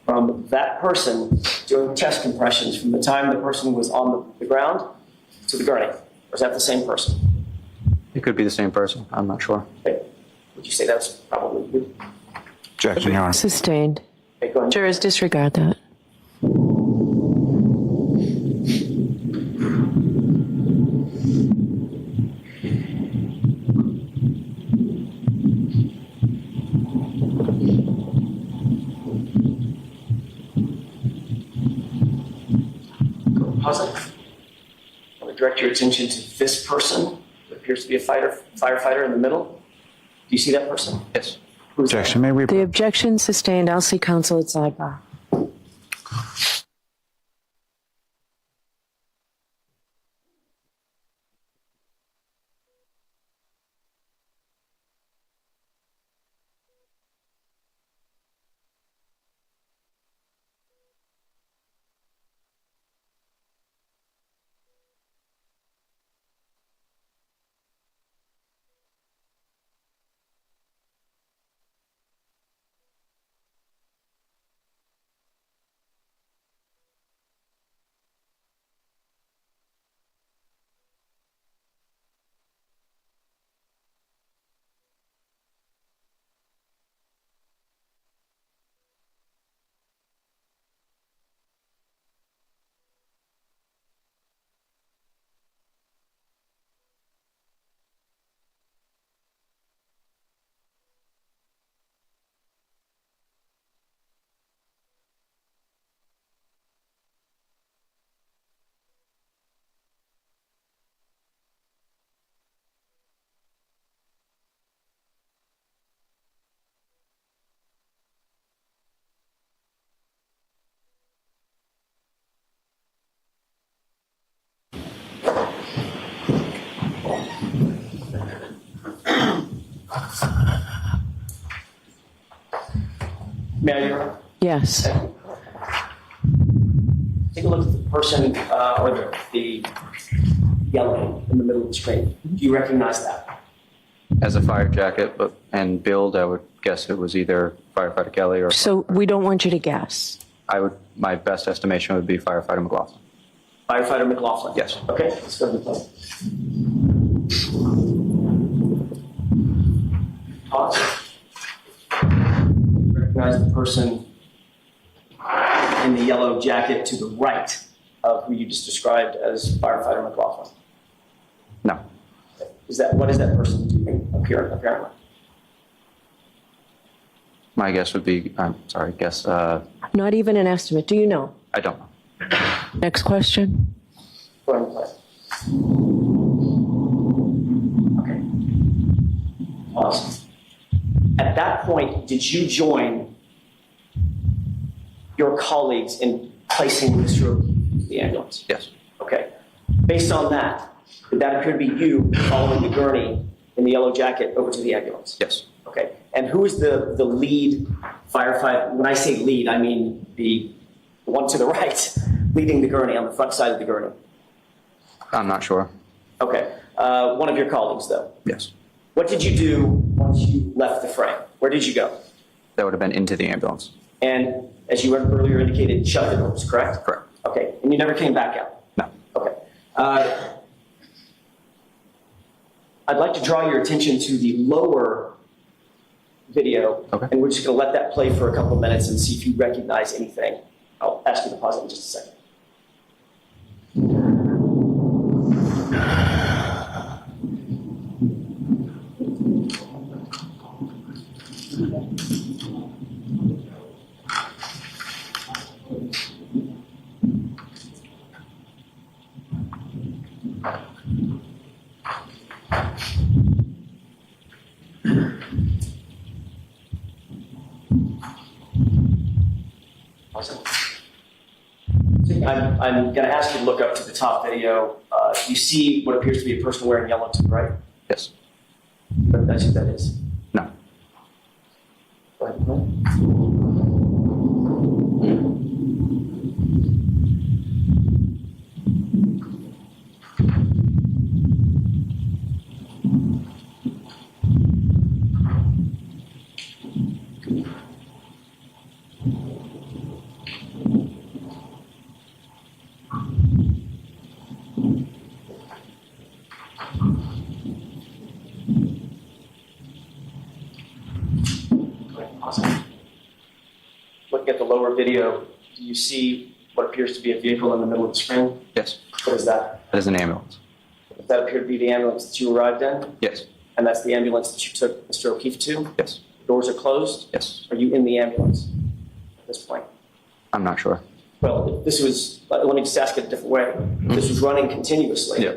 from that person doing chest compressions from the time the person was on the ground to the gurney? Or is that the same person? It could be the same person. I'm not sure. Okay. Would you say that's probably you? Objection, Your Honor. Sustained. Okay, go ahead. Jurors disregard that. Pause it. I want to direct your attention to this person. It appears to be a firefighter in the middle. Do you see that person? Yes. Who's that? The objection sustained. I'll see counsel at sidebar. May I, Your Honor? Yes. Take a look at the person or the yellow in the middle of the screen. Do you recognize that? As a fire jacket and build, I would guess it was either firefighter Kelly or So we don't want you to guess. my best estimation would be firefighter McLaughlin. Firefighter McLaughlin? Yes. Okay, let's go to the play. Pause. Recognize the person in the yellow jacket to the right of who you just described as firefighter McLaughlin. No. What is that person doing apparently? My guess would be, Not even an estimate. Do you know? I don't know. Next question. Go ahead and play. Okay. Awesome. At that point, did you join your colleagues in placing Mr. O'Keefe in the ambulance? Yes. Okay. Based on that, did that appear to be you following the gurney in the yellow jacket over to the ambulance? Yes. Okay. And who is the lead firefighter? When I say lead, I mean the one to the right, leading the gurney on the front side of the gurney. I'm not sure. Okay. One of your colleagues, though. Yes. What did you do once you left the frame? Where did you go? That would have been into the ambulance. And as you earlier indicated, shut the doors, correct? Correct. Okay. And you never came back out? No. Okay. I'd like to draw your attention to the lower video. Okay. And we're just going to let that play for a couple of minutes and see if you recognize anything. I'll ask you to pause it in just a second. I'm going to ask you to look up to the top video. You see what appears to be a person wearing yellow to the right? Yes. That's who that is. No. Go ahead. Awesome. Looking at the lower video, do you see what appears to be a vehicle in the middle of the screen? Yes. What is that? That is an ambulance. Does that appear to be the ambulance that you arrived in? Yes. And that's the ambulance that you took Mr. O'Keefe to? Yes. The doors are closed? Yes. Are you in the ambulance at this point? I'm not sure. Well, if this was, let me just ask it a different way. If this was running continuously. Yeah.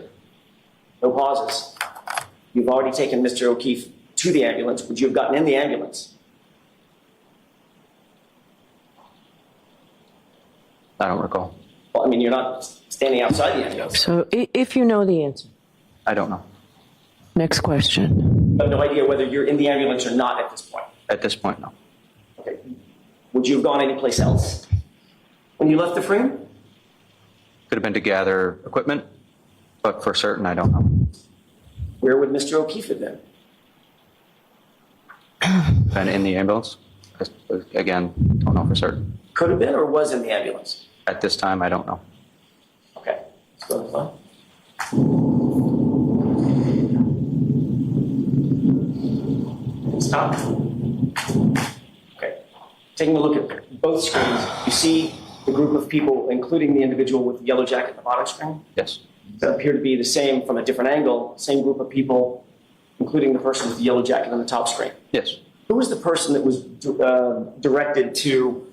No pauses. You've already taken Mr. O'Keefe to the ambulance. Would you have gotten in the ambulance? I don't recall. Well, I mean, you're not standing outside the ambulance. So if you know the answer. I don't know. Next question. You have no idea whether you're in the ambulance or not at this point. At this point, no. Okay. Would you have gone anyplace else when you left the frame? Could have been to gather equipment, but for certain, I don't know. Where would Mr. O'Keefe have been? Been in the ambulance? Again, don't know for certain. Could have been or was in the ambulance? At this time, I don't know. Okay. Let's go to the phone. Stop. Okay. Taking a look at both screens, you see the group of people, including the individual with the yellow jacket on the bottom screen, Yes. that appear to be the same from a different angle, same group of people, including the person with the yellow jacket on the top screen. Yes. Who was the person that was directed to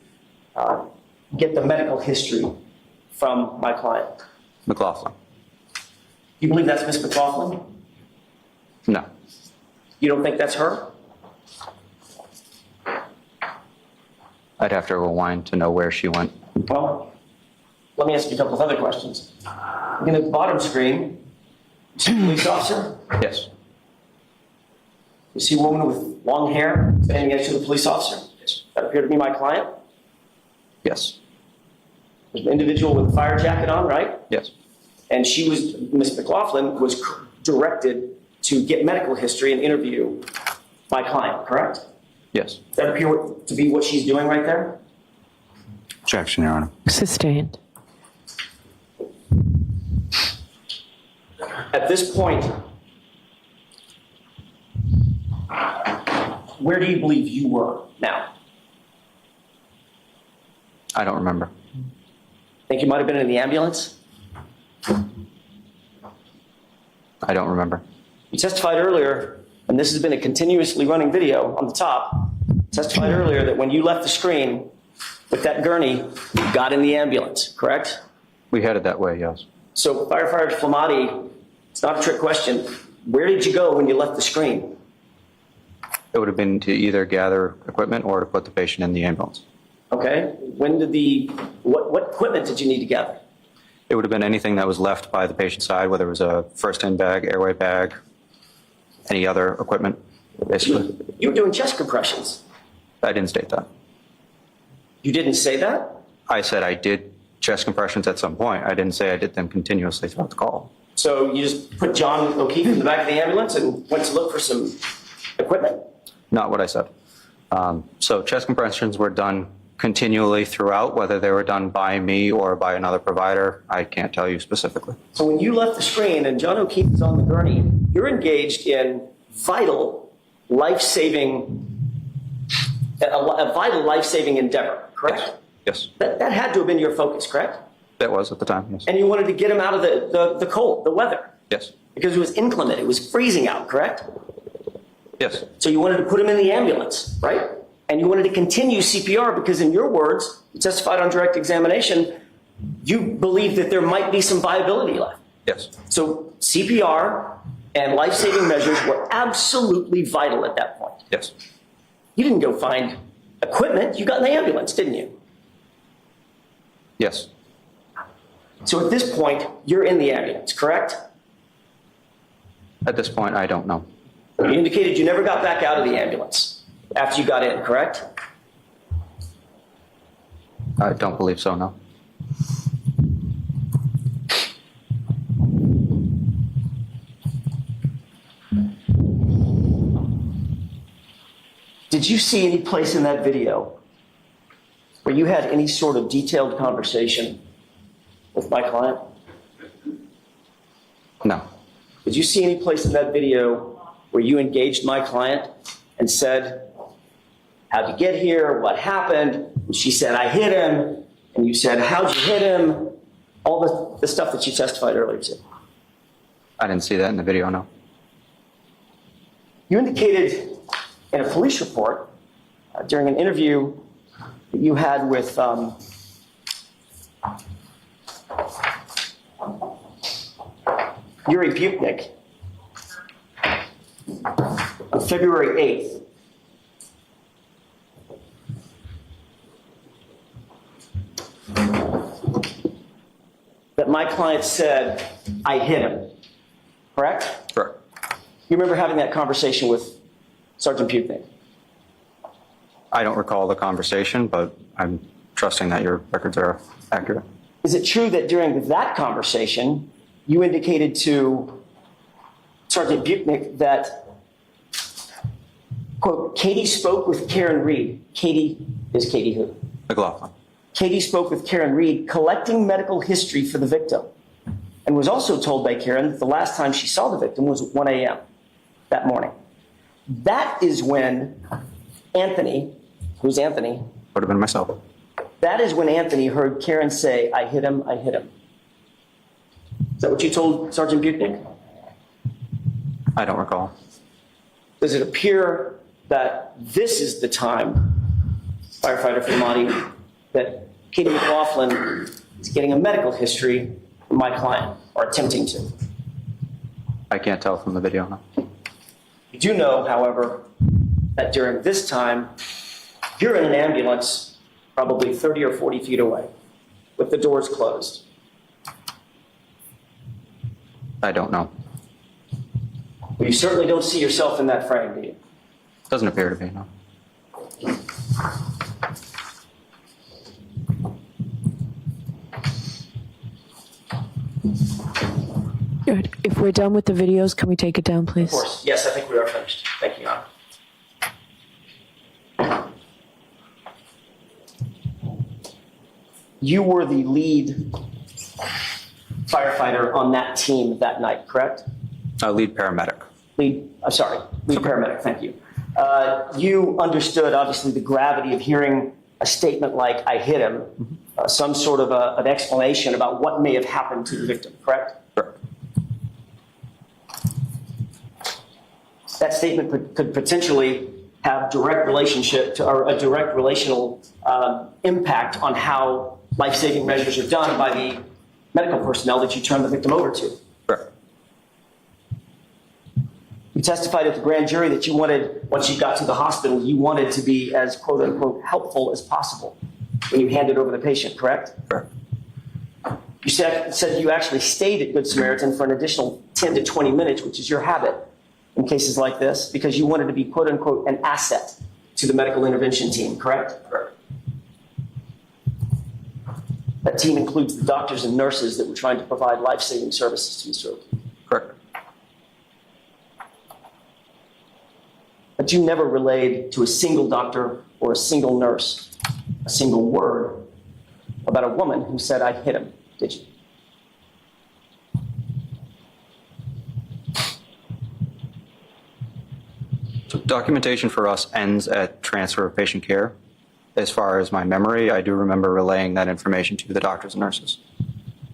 get the medical history from my client? McLaughlin? You believe that's Miss McLaughlin? No. You don't think that's her? I'd have to rewind to know where she went. Well, let me ask you a couple of other questions. Looking at the bottom screen, you see a police officer? Yes. You see a woman with long hair standing next to the police officer? That appeared to be my client. Yes. There's an individual with a fire jacket on, right? Yes. And Ms. McLaughlin was directed to get medical history and interview my client, correct? Yes. Does that appear to be what she's doing right there? Objection, Your Honor. Sustained. At this point, where do you believe you were now? I don't remember. Think you might have been in the ambulance? I don't remember. You testified earlier, and this has been a continuously running video on the top, testified earlier that when you left the screen with that gurney, you got in the ambulance, correct? We headed that way, yes. So firefighter Flamati, it's not a trick question. Where did you go when you left the screen? It would have been to either gather equipment or to put the patient in the ambulance. Okay, when did what equipment did you need to gather? It would have been anything that was left by the patient's side, whether it was a first-in bag, airway bag, any other equipment, basically. You were doing chest compressions. I didn't state that. You didn't say that? I said I did chest compressions at some point. I didn't say I did them continuously throughout the call. So you just put John O'Keefe in the back of the ambulance and went to look for some equipment? Not what I said. So chest compressions were done continually throughout, whether they were done by me or by another provider, I can't tell you specifically. So when you left the screen and John O'Keefe is on the gurney, you're engaged in vital, life-saving, a vital life-saving endeavor, correct? Yes. That had to have been your focus, correct? That was at the time, yes. And you wanted to get him out of the cold, the weather, Yes. because it was inclement, it was freezing out, correct? Yes. So you wanted to put him in the ambulance, right? And you wanted to continue CPR because in your words, you testified on direct examination, you believed that there might be some viability left. Yes. So CPR and life-saving measures were absolutely vital at that point. Yes. You didn't go find equipment, you got in the ambulance, didn't you? Yes. So at this point, you're in the ambulance, correct? At this point, I don't know. You indicated you never got back out of the ambulance after you got in, correct? I don't believe so, no. Did you see any place in that video where you had any sort of detailed conversation with my client? No. Did you see any place in that video where you engaged my client and said, how'd you get here? What happened? And she said, I hit him. And you said, how'd you hit him? All the stuff that you testified earlier to. I didn't see that in the video, no. You indicated in a police report during an interview that you had with Yuri Butnik on February 8th. That my client said, I hit him, correct? Correct. You remember having that conversation with Sergeant Butnik? I don't recall the conversation, but I'm trusting that your records are accurate. Is it true that during that conversation, you indicated to Sergeant Butnik that, quote, Katie spoke with Karen Reed. Katie is Katie who? McLaughlin. Katie spoke with Karen Reed, collecting medical history for the victim, and was also told by Karen that the last time she saw the victim was at 1 a.m. that morning. That is when Anthony, who's Anthony? Would have been myself. That is when Anthony heard Karen say, I hit him, I hit him. Is that what you told Sergeant Butnik? I don't recall. Does it appear that this is the time, firefighter Flamati, that Katie McLaughlin is getting a medical history from my client, or attempting to? I can't tell from the video, no. You do know, however, that during this time, you're in an ambulance probably 30 or 40 feet away with the doors closed. I don't know. Well, you certainly don't see yourself in that frame, do you? Doesn't appear to be, no. Good. If we're done with the videos, can we take it down, please? Of course. Yes, I think we are finished. Thank you, Your Honor. You were the lead firefighter on that team that night, correct? Lead paramedic. Lead paramedic, thank you. You understood, obviously, the gravity of hearing a statement like, I hit him, some sort of an explanation about what may have happened to the victim, correct? Correct. That statement could potentially have direct relationship to, or a direct relational impact on how life-saving measures are done by the medical personnel that you turn the victim over to. Correct. You testified at the grand jury that you wanted, once you got to the hospital, you wanted to be as quote-unquote helpful as possible when you handed over the patient, correct? Correct. You said you actually stayed at Good Samaritan for an additional 10 to 20 minutes, which is your habit in cases like this, because you wanted to be quote-unquote an asset to the medical intervention team, correct? Correct. That team includes the doctors and nurses that were trying to provide life-saving services to Mr. O'Keefe. Correct. But you never relayed to a single doctor or a single nurse a single word about a woman who said, I hit him, did you? So documentation for us ends at transfer of patient care. As far as my memory, I do remember relaying that information to the doctors and nurses.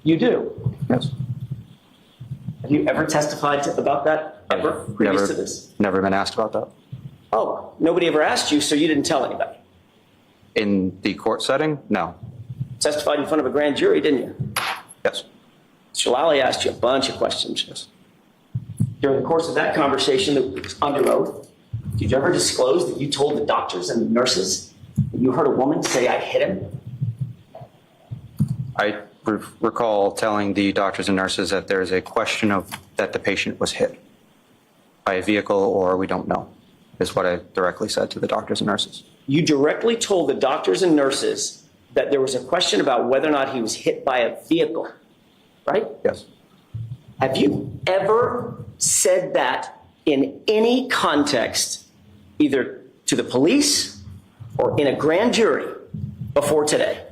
You do? Yes. Have you ever testified about that ever previous to this? Never been asked about that. Oh, nobody ever asked you, so you didn't tell anybody? In the court setting, no. Testified in front of a grand jury, didn't you? Yes. Mr. Lally asked you a bunch of questions. Yes. During the course of that conversation that was under oath, did you ever disclose that you told the doctors and the nurses that you heard a woman say, I hit him? I recall telling the doctors and nurses that there's a question of that the patient was hit by a vehicle or we don't know, is what I directly said to the doctors and nurses. You directly told the doctors and nurses that there was a question about whether or not he was hit by a vehicle, right? Yes. Have you ever said that in any context, either to the police or in a grand jury before today?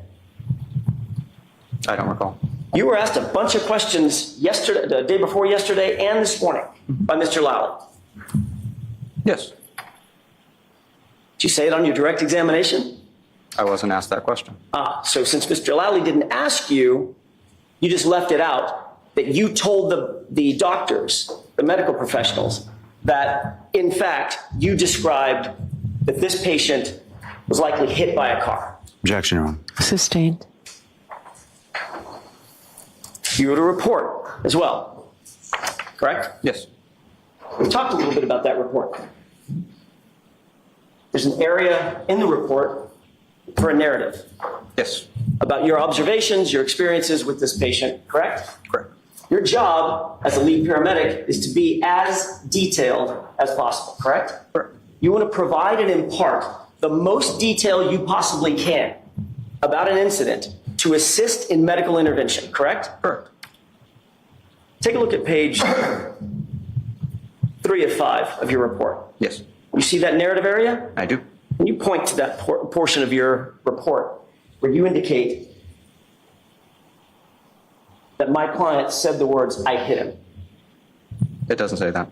I don't recall. You were asked a bunch of questions yesterday, the day before yesterday, and this morning by Mr. Lally. Yes. Did you say it on your direct examination? I wasn't asked that question. So since Mr. Lally didn't ask you, you just left it out, that you told the doctors, the medical professionals, that in fact you described that this patient was likely hit by a car. Objection, Your Honor. Sustained. You wrote a report as well, correct? Yes. We talked a little bit about that report. There's an area in the report for a narrative Yes. about your observations, your experiences with this patient, correct? Correct. Your job as a lead paramedic is to be as detailed as possible, correct? Correct. You want to provide and impart the most detail you possibly can about an incident to assist in medical intervention, correct? Correct. Take a look at page 3 of 5 of your report. Yes. You see that narrative area? I do. Can you point to that portion of your report where you indicate that my client said the words, I hit him? It doesn't say that.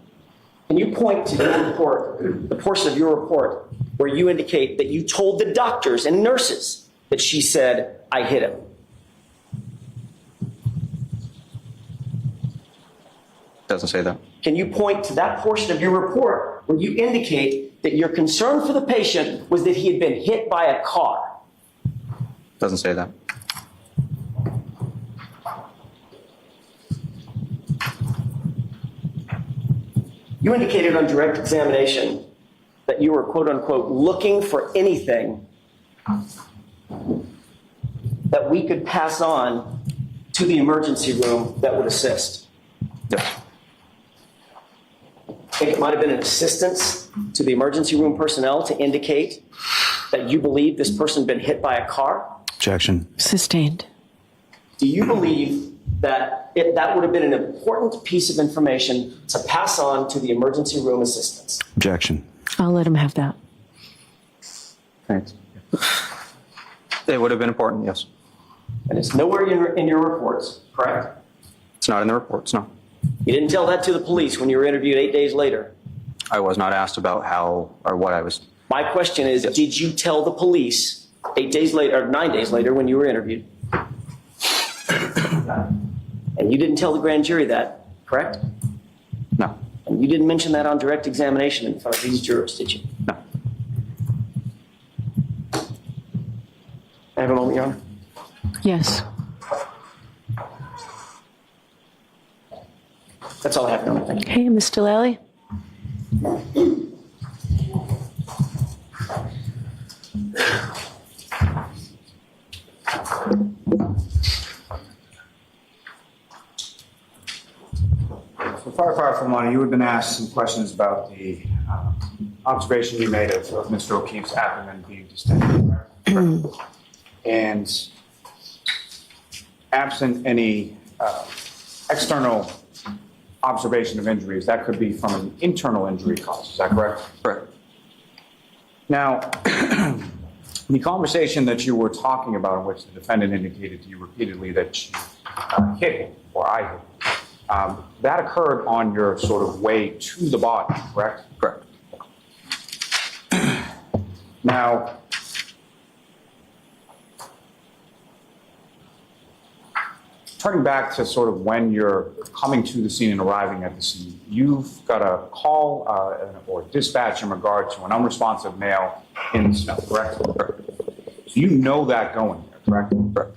Can you point to your report, the portion of your report where you indicate that you told the doctors and nurses that she said, I hit him? Doesn't say that. Can you point to that portion of your report where you indicate that your concern for the patient was that he had been hit by a car? Doesn't say that. You indicated on direct examination that you were, quote unquote, looking for anything that we could pass on to the emergency room that would assist. Yes. I think it might have been an assistance to the emergency room personnel to indicate that you believe this person had been hit by a car. Objection. Sustained. Do you believe that that would have been an important piece of information to pass on to the emergency room assistants. Objection. I'll let him have that. Thanks. It would have been important, yes. And it's nowhere in your reports, correct? It's not in the reports, no. You didn't tell that to the police when you were interviewed 8 days later. I was not asked about how or what I was. My question is, Yes. did you tell the police 8 days later, or 9 days later when you were interviewed? And you didn't tell the grand jury that, correct? No, And you didn't mention that on direct examination in front of these jurors, did you? no. I have a moment, Your Honor. Yes. That's all I have, Your Honor. Thank you. Hey, Mr. Lally? So Firefighter Fulmani, you had been asked some questions about the observation you made of Mr. O'Keefe's abdomen being distended. And absent any external observation of injuries, that could be from an internal injury cause, is that correct? Correct. Now, the conversation that you were talking about in which the defendant indicated to you repeatedly that she hit him, or I hit him, that occurred on your sort of way to the body, correct? Correct. Now, turning back to sort of when you're coming to the scene and arriving at the scene, you've got a call or dispatch in regard to an unresponsive male in the snow, correct? So you know that going there, correct? Correct.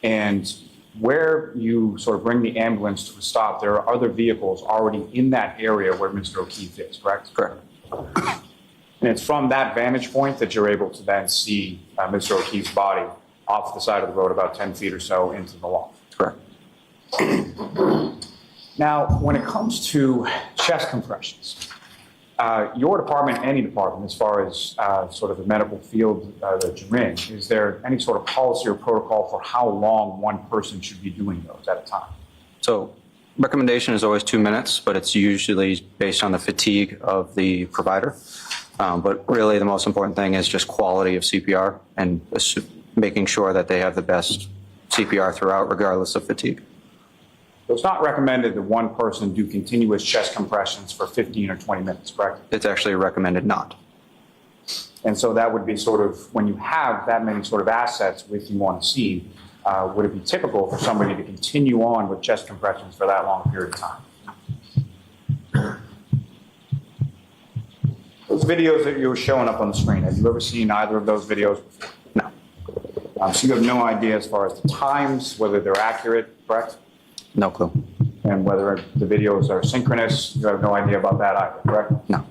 And where you sort of bring the ambulance to a stop, there are other vehicles already in that area where Mr. O'Keefe is, correct? Correct. And it's from that vantage point that you're able to then see Mr. O'Keefe's body off the side of the road about 10 feet or so into the lawn. Correct. Now, when it comes to chest compressions, your department, any department, as far as sort of the medical field that you're in, is there any sort of policy or protocol for how long one person should be doing those at a time? So recommendation is always 2 minutes, but it's usually based on the fatigue of the provider. But really the most important thing is just quality of CPR and making sure that they have the best CPR throughout, regardless of fatigue. So it's not recommended that one person do continuous chest compressions for 15 or 20 minutes, correct? It's actually recommended not. And so that would be sort of, when you have that many sort of assets with you on scene, would it be typical for somebody to continue on with chest compressions for that long period of time? Those videos that you were showing up on the screen, have you ever seen either of those videos before? No. So you have no idea as far as the times, whether they're accurate, correct? No clue. And whether the videos are synchronous, you have no idea about that either, correct? No.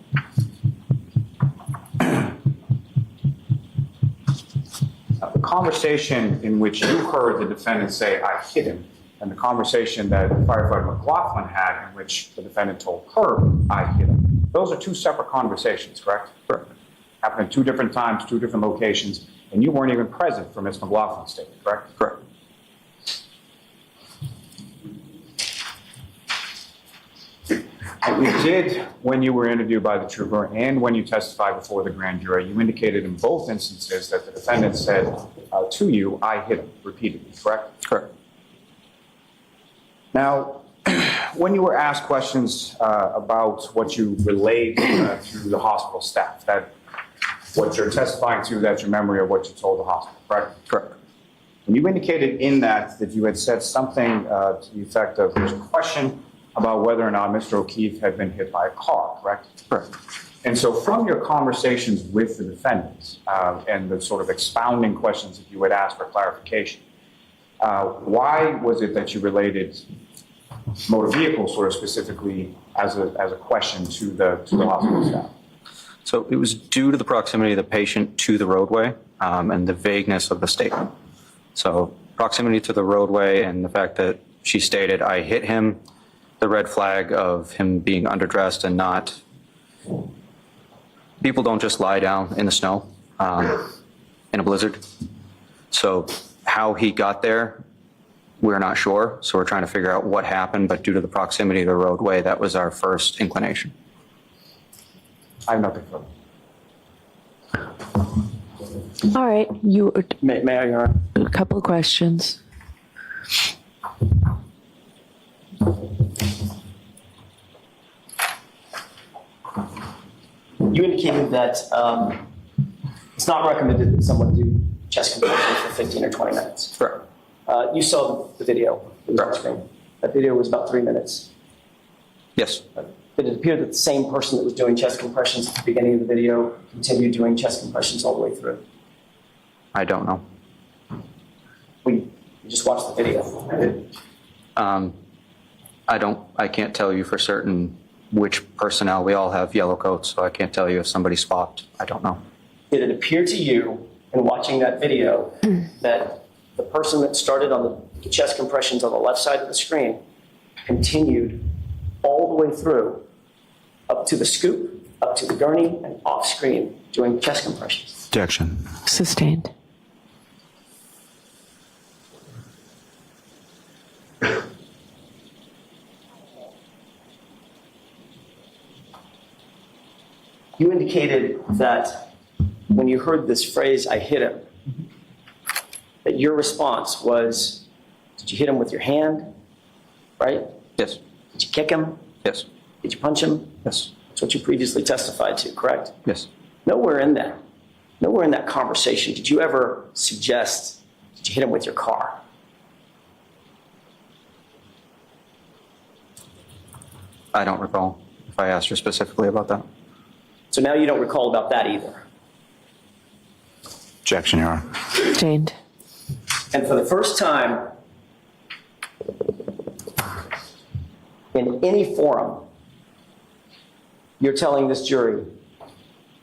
The conversation in which you heard the defendant say, "I hit him," and the conversation that firefighter McLaughlin had in which the defendant told her, "I hit him," those are two separate conversations, correct? Correct. Happened at two different times, two different locations, and you weren't even present for Ms. McLaughlin's statement, correct? Correct. And you did, when you were interviewed by the trooper and when you testified before the grand jury, you indicated in both instances that the defendant said to you, "I hit him," repeatedly, correct? Correct. Now, when you were asked questions about what you relayed to the hospital staff, that what you're testifying to, that's your memory of what you told the hospital, correct? Correct. And you indicated in that you had said something to the effect of, there's a question about whether or not Mr. O'Keefe had been hit by a car, correct? Correct. And so from your conversations with the defendants and the sort of expounding questions that you had asked for clarification, why was it that you related motor vehicle sort of specifically as a question to the hospital staff? So it was due to the proximity of the patient to the roadway and the vagueness of the statement. So proximity to the roadway and the fact that she stated, "I hit him," the red flag of him being underdressed and not, people don't just lie down in the snow in a blizzard. So how he got there we're not sure, so we're trying to figure out what happened, but due to the proximity of the roadway, that was our first inclination. I have nothing further. All right, you, May I, Your Honor? a couple of questions. You indicated that it's not recommended that someone do chest compressions for 15 or 20 minutes. Correct. You saw the video. It was on screen. That video was about 3 minutes. Yes. Did it appear that the same person that was doing chest compressions at the beginning of the video continued doing chest compressions all the way through? I don't know. You just watched the video. I can't tell you for certain which personnel. We all have yellow coats, so I can't tell you if somebody swapped. I don't know. Did it appear to you in watching that video that the person that started on the chest compressions on the left side of the screen continued all the way through up to the scoop, up to the gurney, and off screen doing chest compressions? Objection. Sustained. You indicated that when you heard this phrase, "I hit him," that your response was, did you hit him with your hand, right? Yes. Did you kick him? Yes. Did you punch him? Yes. That's what you previously testified to, correct? Yes. Nowhere in that conversation did you ever suggest, did you hit him with your car? I don't recall if I asked her specifically about that. So now you don't recall about that either. Objection, Your Honor. Sustained. And for the first time in any forum, you're telling this jury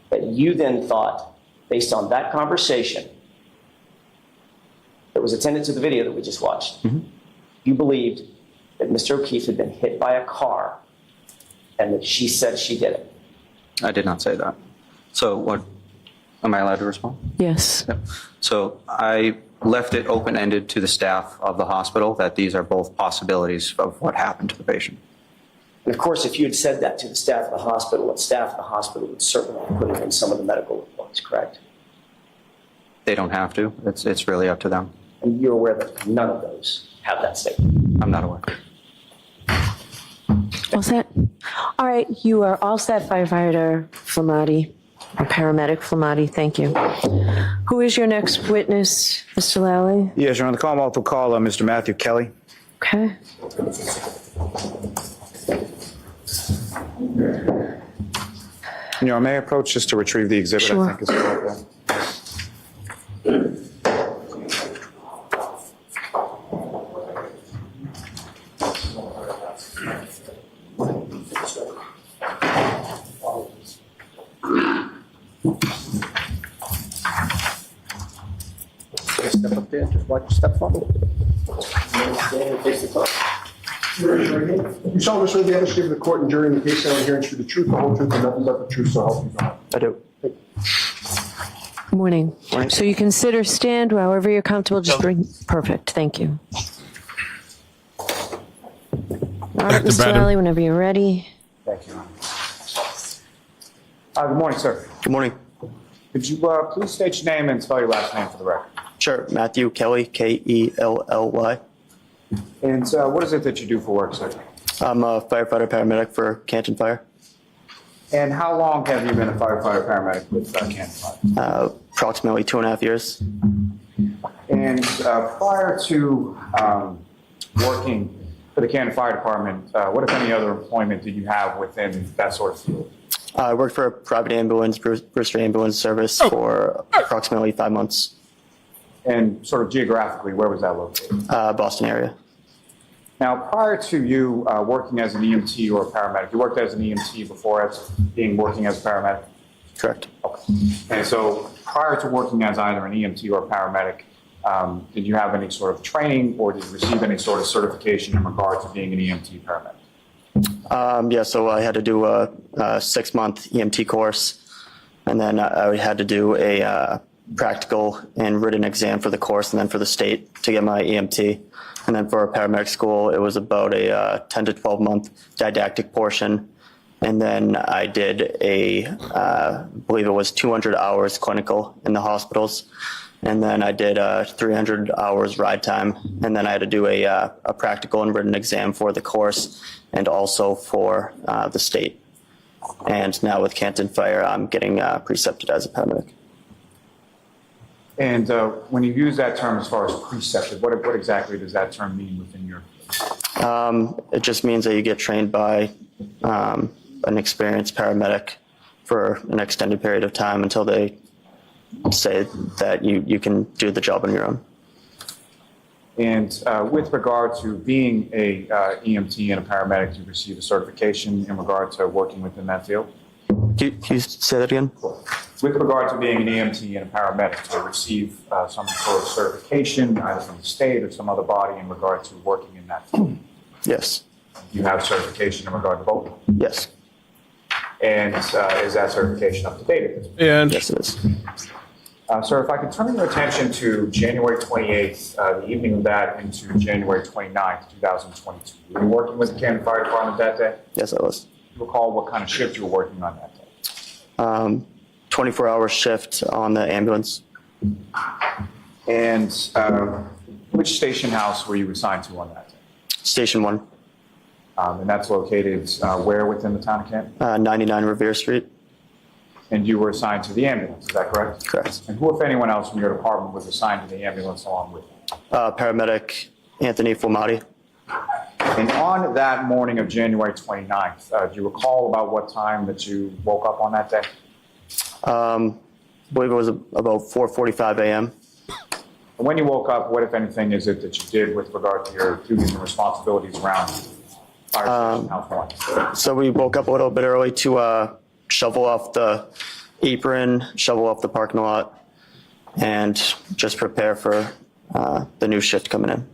that you then thought, based on that conversation that was attendant to the video that we just watched, you believed that Mr. O'Keefe had been hit by a car and that she said she did it. I did not say that. So what, am I allowed to respond? Yes. Yep. So I left it open-ended to the staff of the hospital that these are both possibilities of what happened to the patient. And of course, if you had said that to the staff of the hospital, the staff of the hospital would certainly have put it in some of the medical reports, correct? They don't have to. It's really up to them. And you're aware that none of those have that statement? I'm not aware. All set? All right, you are all set, firefighter Flamati, or paramedic Flamati, thank you. Who is your next witness, Mr. Lally? Yes, Your Honor. The Commonwealth will call Mr. Matthew Kelly. Okay. Your Honor, may I approach just to retrieve the exhibit? Sure. I think is correct. Step up there, just watch your step forward. You solemnly swear the evidence you give the court and jury in the case now and hearing true the truth, the whole truth, and nothing but the truth, so help you God. I do. Morning. So you consider stand however you're comfortable, just bring, perfect, thank you. All right, Back to Mr. Brandon. Lally, whenever you're ready. Thank you, Your Honor. Good morning, sir. Good morning. Could you please state your name and spell your last name for the record? Sure, Matthew Kelly, Kelly. And what is it that you do for work, sir? I'm a firefighter paramedic for Canton Fire. And how long have you been a firefighter paramedic with Canton Fire? Approximately 2.5 years. And prior to working for the Canton Fire Department, what, if any, other employment did you have within that sort of field? I worked for a private ambulance, Brewster Ambulance Service for approximately 5 months. And sort of geographically, where was that located? Boston area. Now, prior to you working as an EMT or a paramedic, you worked as an EMT before working as a paramedic? Correct. Okay. And so prior to working as either an EMT or a paramedic, did you have any sort of training or did you receive any sort of certification in regard to being an EMT paramedic? Yeah, so I had to do a 6-month EMT course, and then I had to do a practical and written exam for the course and then for the state to get my EMT. And then for a paramedic school, it was about a 10 to 12 month didactic portion. And then I did I believe it was 200 hours clinical in the hospitals. And then I did 300 hours ride time. And then I had to do a practical and written exam for the course and also for the state. And now with Canton Fire, I'm getting precepted as a paramedic. And when you use that term as far as precepted, what exactly does that term mean within your? It just means that you get trained by an experienced paramedic for an extended period of time until they say that you can do the job on your own. And with regard to being a EMT and a paramedic, you receive a certification in regard to working within that field? Can you say that again? With regard to being an EMT and a paramedic, to receive some sort of certification, either from the state or some other body in regard to working in that field? Yes. You have certification in regard to both? Yes. And is that certification up to date at this point? And Yes, it is. Sir, if I could turn your attention to January 28th, the evening of that, into January 29th, 2022. Were you working with the Canton Fire Department that day? Yes, I was. Do you recall what kind of shift you were working on that day? 24-hour shift on the ambulance. And which station house were you assigned to on that day? Station 1, And that's located where within the town of Canton? 99 Revere Street. And you were assigned to the ambulance, is that correct? Correct. And who, if anyone else from your department, was assigned to the ambulance along with you? Paramedic Anthony Fulmati. And on that morning of January 29th, do you recall about what time that you woke up on that day? I believe it was about 4:45 a.m. When you woke up, what, if anything, is it that you did with regard to your duties and responsibilities around Fire Station House 1? So we woke up a little bit early to shovel off the apron, shovel off the parking lot, and just prepare for the new shift coming in.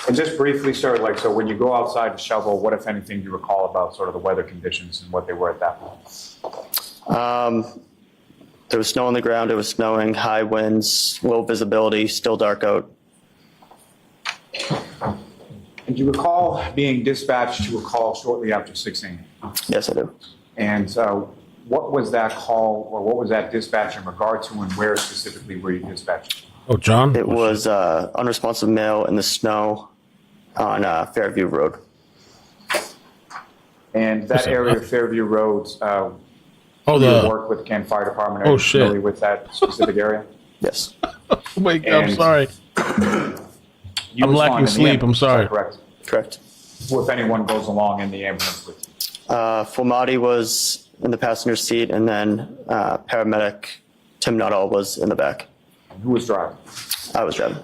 And just briefly, sir, so when you go outside to shovel, what, if anything, do you recall about sort of the weather conditions and what they were at that point? There was snow on the ground, it was snowing, high winds, low visibility, still dark out. And do you recall being dispatched to a call shortly after 6 a.m.? Yes, I do. And what was that call, or what was that dispatch in regard to, and where specifically were you dispatched? oh, John, It was unresponsive male in the snow on Fairview Road. And that area of Fairview Road, oh you the work with the Canton Fire Department. Oh, Are you shit. familiar with that specific area? Yes. oh my God, I'm And- sorry. You I'm lacking respond in the sleep, I'm ambulance, is that sorry. Correct. Correct. Who, if anyone, goes along in the ambulance with you? Fulmati was in the passenger seat, and then paramedic Tim Nuttall was in the back. And who was driving? I was driving.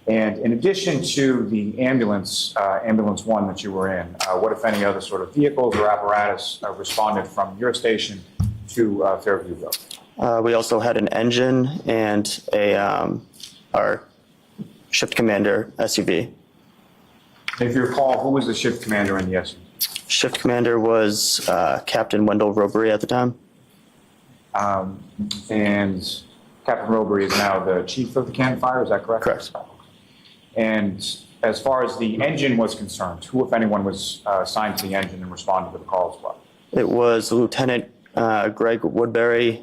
And in addition to the ambulance, ambulance 1 that you were in, what, if any, other sort of vehicles or apparatus responded from your station to Fairview Road? We also had an engine and our shift commander SUV. If you recall, who was the shift commander in the SUV? Shift commander was Captain Wendell Robery at the time. And Captain Robery is now the chief of the Canton Fire, is that correct? Correct. And as far as the engine was concerned, who, if anyone, was assigned to the engine and responded to the call as well? It was Lieutenant Greg Woodbury,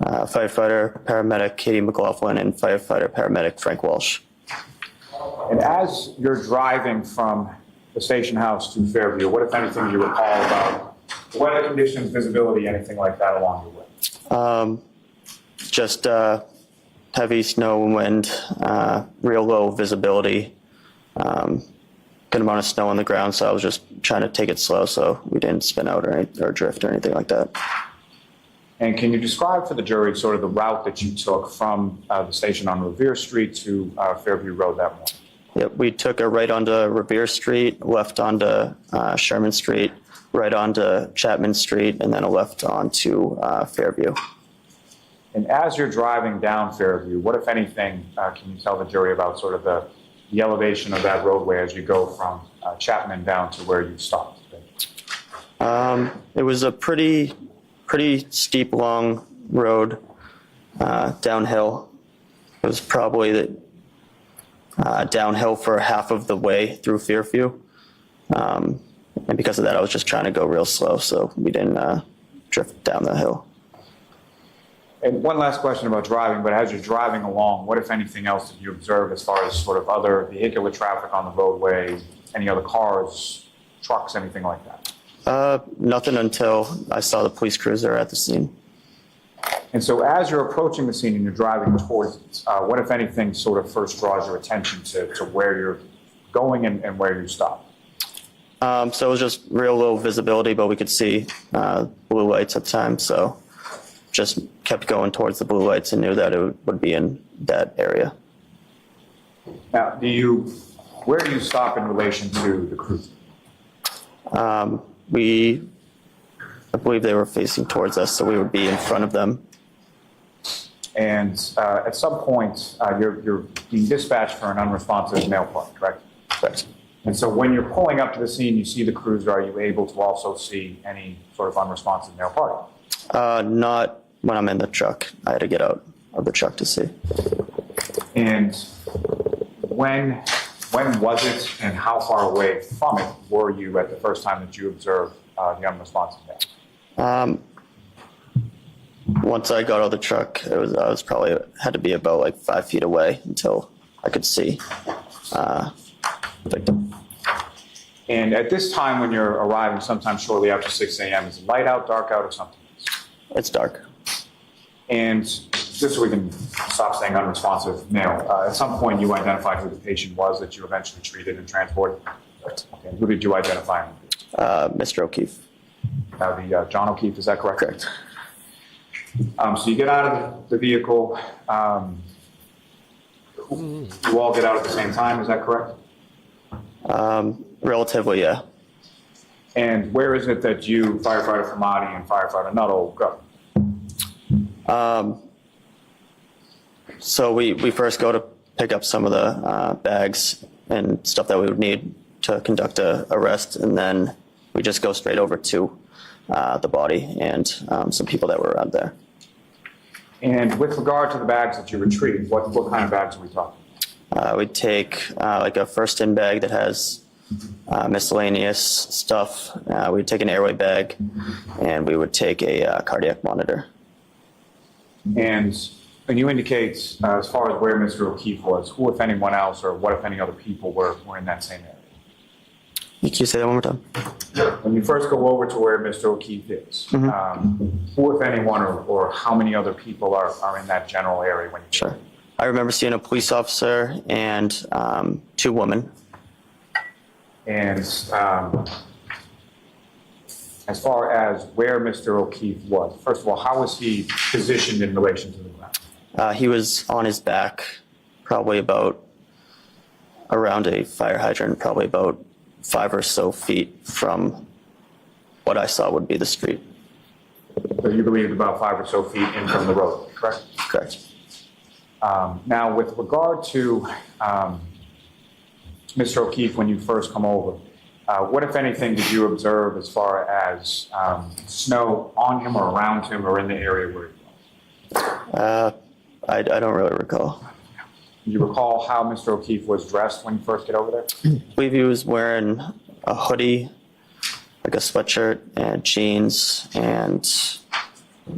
firefighter paramedic Katie McLaughlin, and firefighter paramedic Frank Walsh. And as you're driving from the station house to Fairview, what, if anything, do you recall about weather conditions, visibility, anything like that along your way? Just heavy snow and wind, real low visibility, good amount of snow on the ground, so I was just trying to take it slow so we didn't spin out or drift or anything like that. And can you describe for the jury sort of the route that you took from the station on Revere Street to Fairview Road that morning? Yep, we took a right onto Revere Street, left onto Sherman Street, right onto Chapman Street, and then a left onto Fairview. And as you're driving down Fairview, what, if anything, can you tell the jury about sort of the elevation of that roadway as you go from Chapman down to where you stopped? It was a pretty steep, long road downhill. It was probably downhill for half of the way through Fairview. And because of that, I was just trying to go real slow, so we didn't drift down the hill. And one last question about driving, but as you're driving along, what, if anything else, did you observe as far as sort of other vehicular traffic on the roadway, any other cars, trucks, anything like that? Nothing until I saw the police cruiser at the scene. And so as you're approaching the scene and you're driving towards it, what, if anything, sort of first draws your attention to where you're going and where you stop? So it was just real low visibility, but we could see blue lights at the time, so just kept going towards the blue lights and knew that it would be in that area. Now, where do you stop in relation to the cruiser? I believe they were facing towards us, so we would be in front of them. And at some point, you're being dispatched for an unresponsive male party, correct? Correct. And so when you're pulling up to the scene, you see the cruiser, are you able to also see any sort of unresponsive male party? Not when I'm in the truck. I had to get out of the truck to see. And when was it and how far away from it were you at the first time that you observed the unresponsive male? Once I got out of the truck, I was probably had to be about like 5 feet away until I could see the victim. And at this time when you're arriving, sometime shortly after 6 a.m., is it light out, dark out, or something? It's dark. And just so we can stop saying unresponsive male, at some point you identified who the patient was that you eventually treated and transported? Okay. Who did you identify him? Mr. O'Keefe. The John O'Keefe, is that correct? Correct. So you get out of the vehicle. You all get out at the same time, is that correct? Relatively, yeah. And where is it that you, Firefighter Fermati and Firefighter Nuttall, go? So we first go to pick up some of the bags and stuff that we would need to conduct a arrest, and then we just go straight over to the body and some people that were around there. And with regard to the bags that you retrieved, what kind of bags are we talking? We'd take like a first-in bag that has miscellaneous stuff. We'd take an airway bag, and we would take a cardiac monitor. And you indicate, as far as where Mr. O'Keefe was, who, if anyone else, or what, if any other people were in that same area? Can you say that one more time? When you first go over to where Mr. O'Keefe is, who, if anyone, or how many other people are in that general area when you... Sure. I remember seeing a police officer and 2 women. And as far as where Mr. O'Keefe was, first of all, how was he positioned in relation to the ground? He was on his back, probably about around a fire hydrant, probably about 5 or so feet from what I saw would be the street. So you believe about 5 or so feet in from the road, correct? Correct. Now, with regard to Mr. O'Keefe, when you first come over, what, if anything, did you observe as far as snow on him or around him or in the area where he was? I don't really recall. Do you recall how Mr. O'Keefe was dressed when you first get over there? I believe he was wearing a hoodie, like a sweatshirt, and jeans, and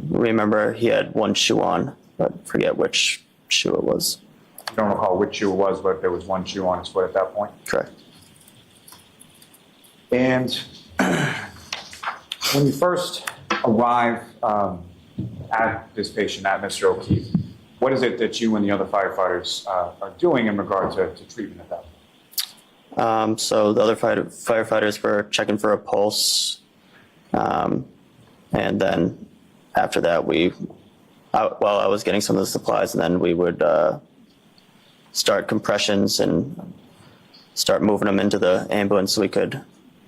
remember he had one shoe on, but forget which shoe it was. You don't recall which shoe it was, but there was one shoe on his foot at that point? Correct. And when you first arrive at this patient, at Mr. O'Keefe, what is it that you and the other firefighters are doing in regard to treatment at that point? So the other firefighters were checking for a pulse, and then after that I was getting some of the supplies, and then we would start compressions and start moving them into the ambulance so we could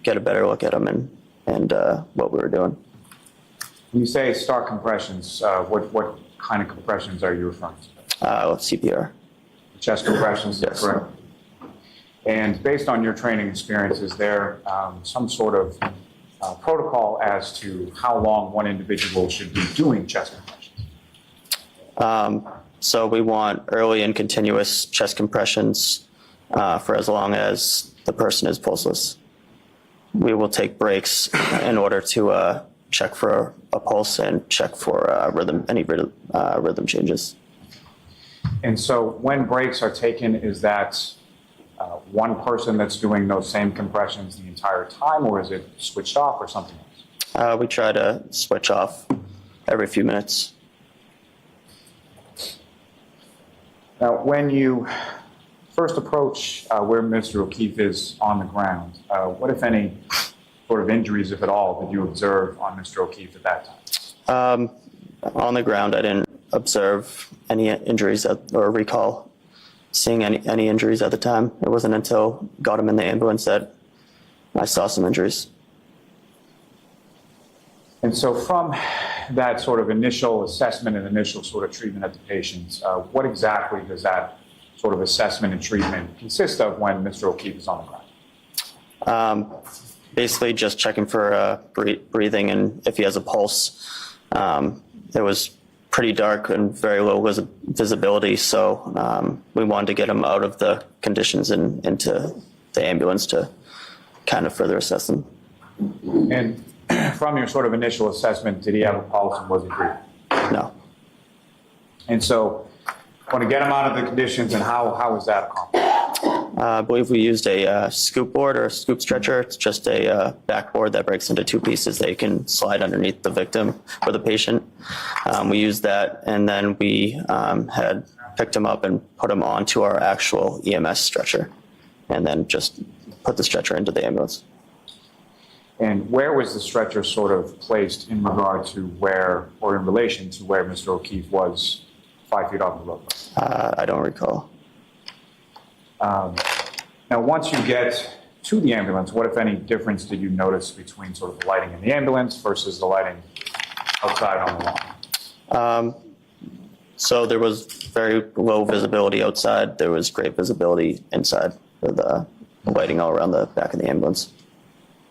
get a better look at them and what we were doing. When you say start compressions, what kind of compressions are you referring to? CPR. Chest compressions, yes. Correct? And based on your training experience, is there some sort of protocol as to how long one individual should be doing chest compressions? So we want early and continuous chest compressions for as long as the person is pulseless. We will take breaks in order to check for a pulse and check for rhythm changes. And so when breaks are taken, is that one person that's doing those same compressions the entire time, or is it switched off or something else? We try to switch off every few minutes. Now, when you first approach where Mr. O'Keefe is on the ground, what, if any, sort of injuries, if at all, did you observe on Mr. O'Keefe at that time? On the ground, I didn't observe any injuries or recall seeing any injuries at the time. It wasn't until got him in the ambulance that I saw some injuries. And so from that sort of initial assessment and initial sort of treatment of the patients, what exactly does that sort of assessment and treatment consist of when Mr. O'Keefe is on the ground? Basically just checking for breathing and if he has a pulse. It was pretty dark and very low visibility, so we wanted to get him out of the conditions and into the ambulance to kind of further assess him. And from your sort of initial assessment, did he have a pulse and was he breathing? No. And so want to get him out of the conditions, and how was that accomplished? I believe we used a scoop board or a scoop stretcher. It's just a backboard that breaks into two pieces that you can slide underneath the victim or the patient. We used that, and then we had picked him up and put him onto our actual EMS stretcher, and then just put the stretcher into the ambulance. And where was the stretcher sort of placed in regard to where, or in relation to where Mr. O'Keefe was 5 feet off the roadway? I don't recall. Now, once you get to the ambulance, what, if any, difference did you notice between sort of the lighting in the ambulance versus the lighting outside on the lawn? So there was very low visibility outside. There was great visibility inside with the lighting all around the back of the ambulance.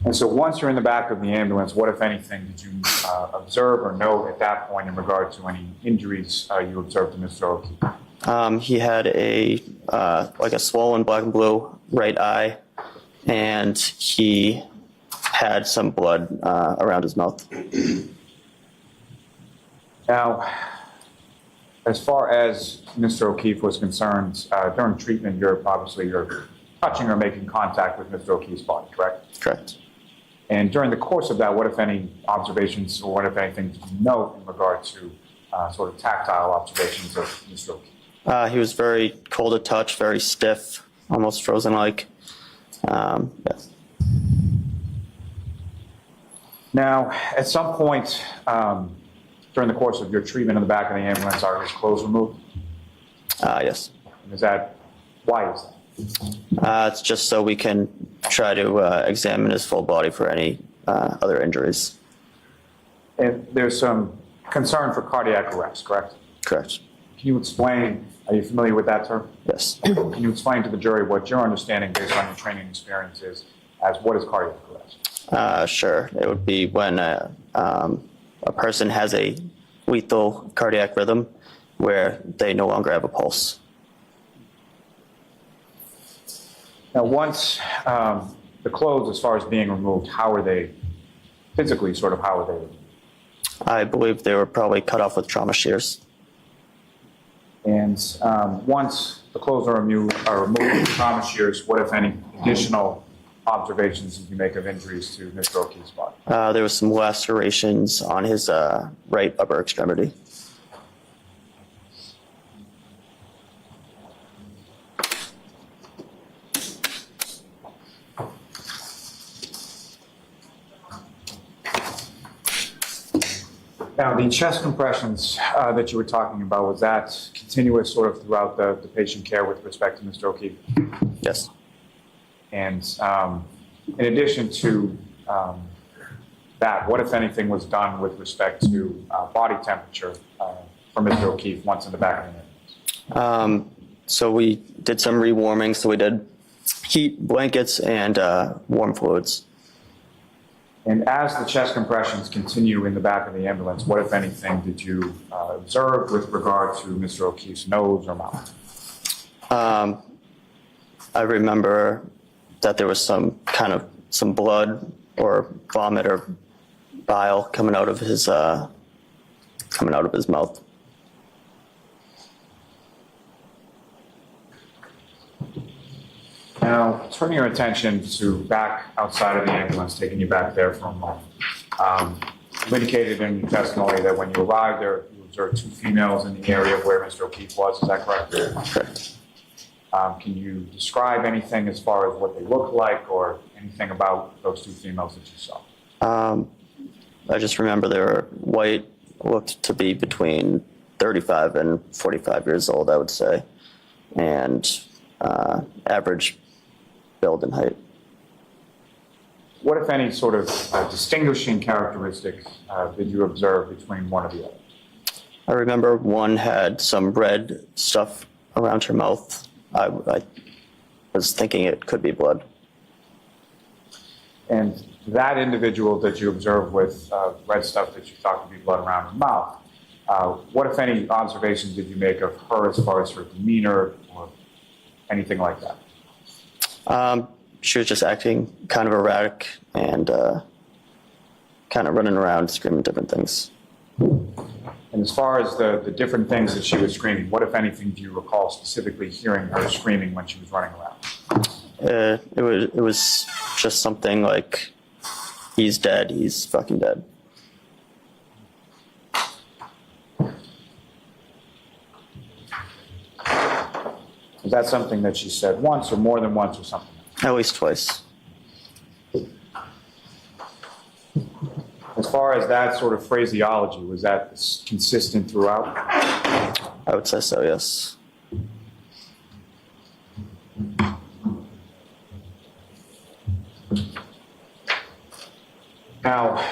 And so once you're in the back of the ambulance, what, if anything, did you observe or note at that point in regard to any injuries you observed to Mr. O'Keefe? He had like a swollen black and blue right eye, and he had some blood around his mouth. Now, as far as Mr. O'Keefe was concerned, during treatment, you're touching or making contact with Mr. O'Keefe's body, correct? Correct. And during the course of that, what, if any, observations or what, if anything, did you note in regard to sort of tactile observations of Mr. O'Keefe? He was very cold to touch, very stiff, almost frozen-like. Yes. Now, at some point during the course of your treatment in the back of the ambulance, are his clothes removed? Yes. And why is that? It's just so we can try to examine his full body for any other injuries. And there's some concern for cardiac arrest, correct? Correct. Can you explain, are you familiar with that term? Yes. Can you explain to the jury what your understanding based on your training experience is as what is cardiac arrest? Sure. It would be when a person has a lethal cardiac rhythm where they no longer have a pulse. Now, once the clothes, as far as being removed, how are they physically, how are they removed? I believe they were probably cut off with trauma shears. And once the clothes are removed with trauma shears, what, if any, additional observations did you make of injuries to Mr. O'Keefe's body? There was some lacerations on his right upper extremity. Now, the chest compressions that you were talking about, was that continuous throughout the patient care with respect to Mr. O'Keefe? Yes. And in addition to that, what, if anything, was done with respect to body temperature for Mr. O'Keefe once in the back of the ambulance? So we did some rewarming. So we did heat blankets and warm fluids. And as the chest compressions continue in the back of the ambulance, what, if anything, did you observe with regard to Mr. O'Keefe's nose or mouth? I remember that there was some blood or vomit or bile coming out of his mouth. Now, turning your attention to back outside of the ambulance, taking you back there for a moment. You indicated in your testimony that when you arrived there, you observed 2 females in the area where Mr. O'Keefe was. Is that correct? Correct. Can you describe anything as far as what they look like or anything about those 2 females that you saw? I just remember they were white, looked to be between 35 and 45 years old, I would say, and average build and height. What, if any, sort of distinguishing characteristics did you observe between one or the other? I remember one had some red stuff around her mouth. I was thinking it could be blood. And that individual that you observed with red stuff that you thought could be blood around her mouth, what, if any, observations did you make of her as far as her demeanor or anything like that? She was just acting kind of erratic and kind of running around screaming different things. And as far as the different things that she was screaming, what, if anything, do you recall specifically hearing her screaming when she was running around? It was just something like, "He's dead, he's fucking dead." Is that something that she said once or more than once or something? At least twice. As far as that sort of phraseology, was that consistent throughout? I would say so, yes. Now,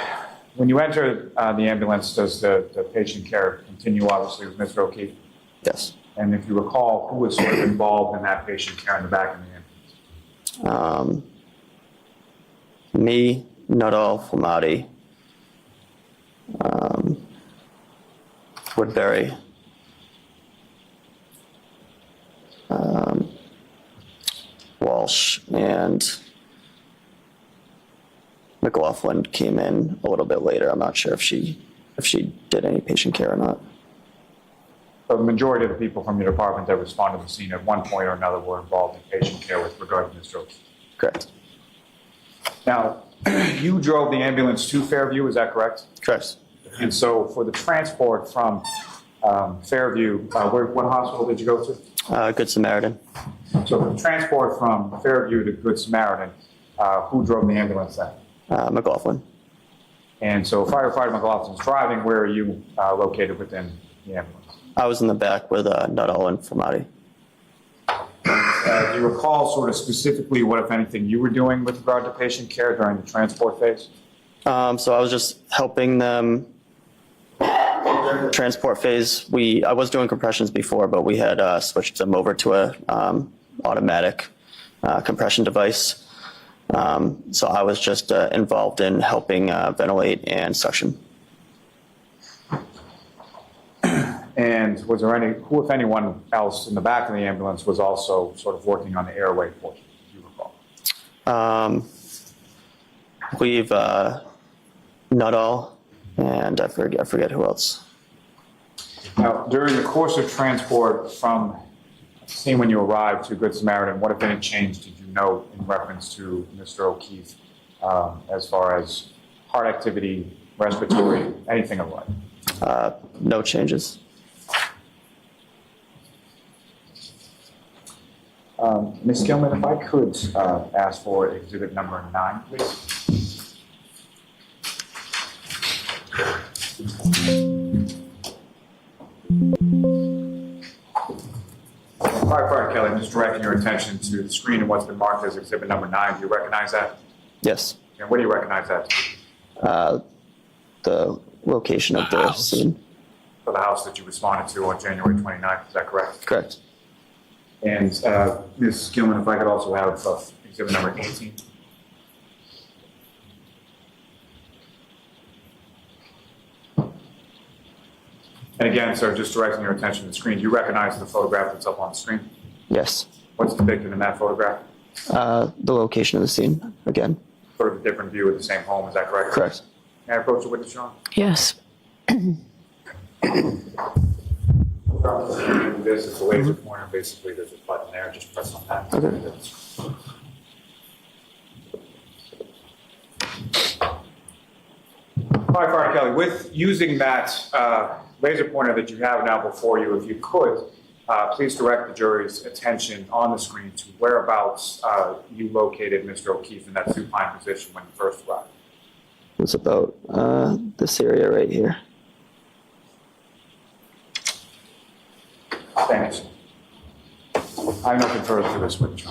when you enter the ambulance, does the patient care continue, obviously, with Mr. O'Keefe? Yes. And if you recall, who was sort of involved in that patient care in the back of the ambulance? Me, Nuttall, Flamati, Woodbury, Walsh, and McLaughlin came in a little bit later. I'm not sure if she did any patient care or not. So the majority of the people from your department that responded to the scene at one point or another were involved in patient care with regard to Mr. O'Keefe. Correct. Now, you drove the ambulance to Fairview, is that correct? Correct. And so for the transport from Fairview, what hospital did you go to? Good Samaritan. So the transport from Fairview to Good Samaritan, who drove the ambulance then? McLaughlin. And so firefighter McLaughlin's driving, where are you located within the ambulance? I was in the back with Nuttall and Flamati. Do you recall sort of specifically what, if anything, you were doing with regard to patient care during the transport phase? So I was just helping them transport phase. I was doing compressions before, but we had switched them over to a automatic compression device. So I was just involved in helping ventilate and suction. And was there who, if anyone else in the back of the ambulance was also sort of working on the airway portion, do you recall? We've Nuttall, and I forget who else. Now, during the course of transport from the scene when you arrived to Good Samaritan, what, if any, change did you note in reference to Mr. O'Keefe as far as heart activity, respiratory, anything of like? No changes. Ms. Gilman, if I could ask for exhibit number 9, please. Firefighter Kelly, I'm just directing your attention to the screen and what's been marked as exhibit number 9. Do you recognize that? Yes. And what do you recognize that? The location of the scene. For the house that you responded to on January 29th, is that correct? Correct. And Ms. Gilman, if I could also have exhibit number 18. And again, sir, just directing your attention to the screen, you recognize the photograph that's up on the screen? Yes. What's depicted in that photograph? The location of the scene, again. Sort of a different view of the same home, is that correct? Correct. May I approach the witness, John? Yes. This is the laser pointer. Basically, there's a button there. Just press on that. Okay. Firefighter Kelly, with using that laser pointer that you have now before you, if you could, please direct the jury's attention on the screen to whereabouts you located Mr. O'Keefe in that supine position when you first arrived. It's about this area right here. Thanks. I have nothing further for this witness.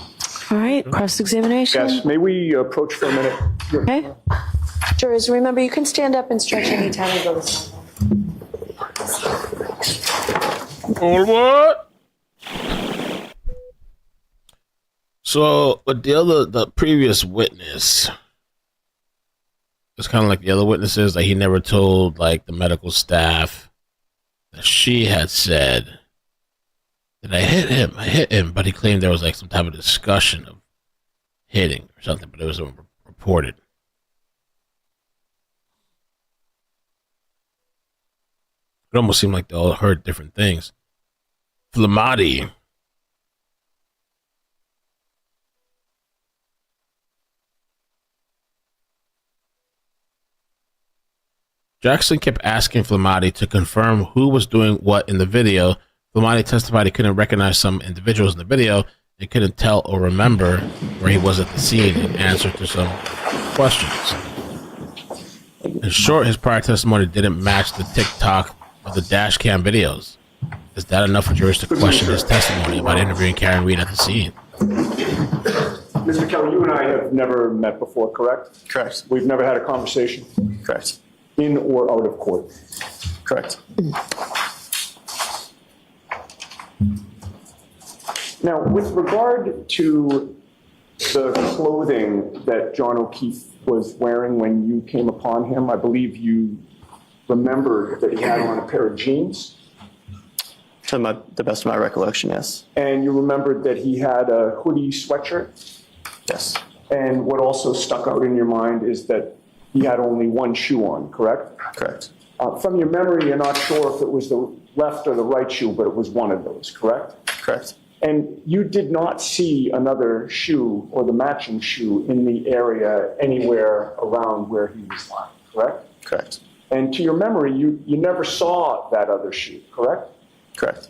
All right, cross-examination. Yes, may we approach for a minute? Okay. Jurors, remember, you can stand up and stretch anytime you go to side. Hold what? So, but the previous witness, it's kind of like the other witnesses, like he never told like the medical staff that she had said that I hit him, but he claimed there was like some type of discussion of hitting or something, but it was reported. It almost seemed like they all heard different things. Flamati. Jackson kept asking Flamati to confirm who was doing what in the video. Flamati testified he couldn't recognize some individuals in the video and couldn't tell or remember where he was at the scene in answer to some questions. In short, his prior testimony didn't match the TikTok of the Dashcam videos. Is that enough for jurors to question his testimony about interviewing Karen Reed at the scene? Mr. Kelly, you and I have never met before, correct? Correct. We've never had a conversation? Correct. In or out of court? Correct. Now, with regard to the clothing that John O'Keefe was wearing when you came upon him, I believe you remember that he had on a pair of jeans. To the best of my recollection, yes. And you remembered that he had a hoodie sweatshirt. Yes. And what also stuck out in your mind is that he had only one shoe on, correct? Correct. From your memory, you're not sure if it was the left or the right shoe, but it was one of those, correct? Correct. And you did not see another shoe or the matching shoe in the area anywhere around where he was lying, correct? Correct. And to your memory, you never saw that other shoe, correct? Correct.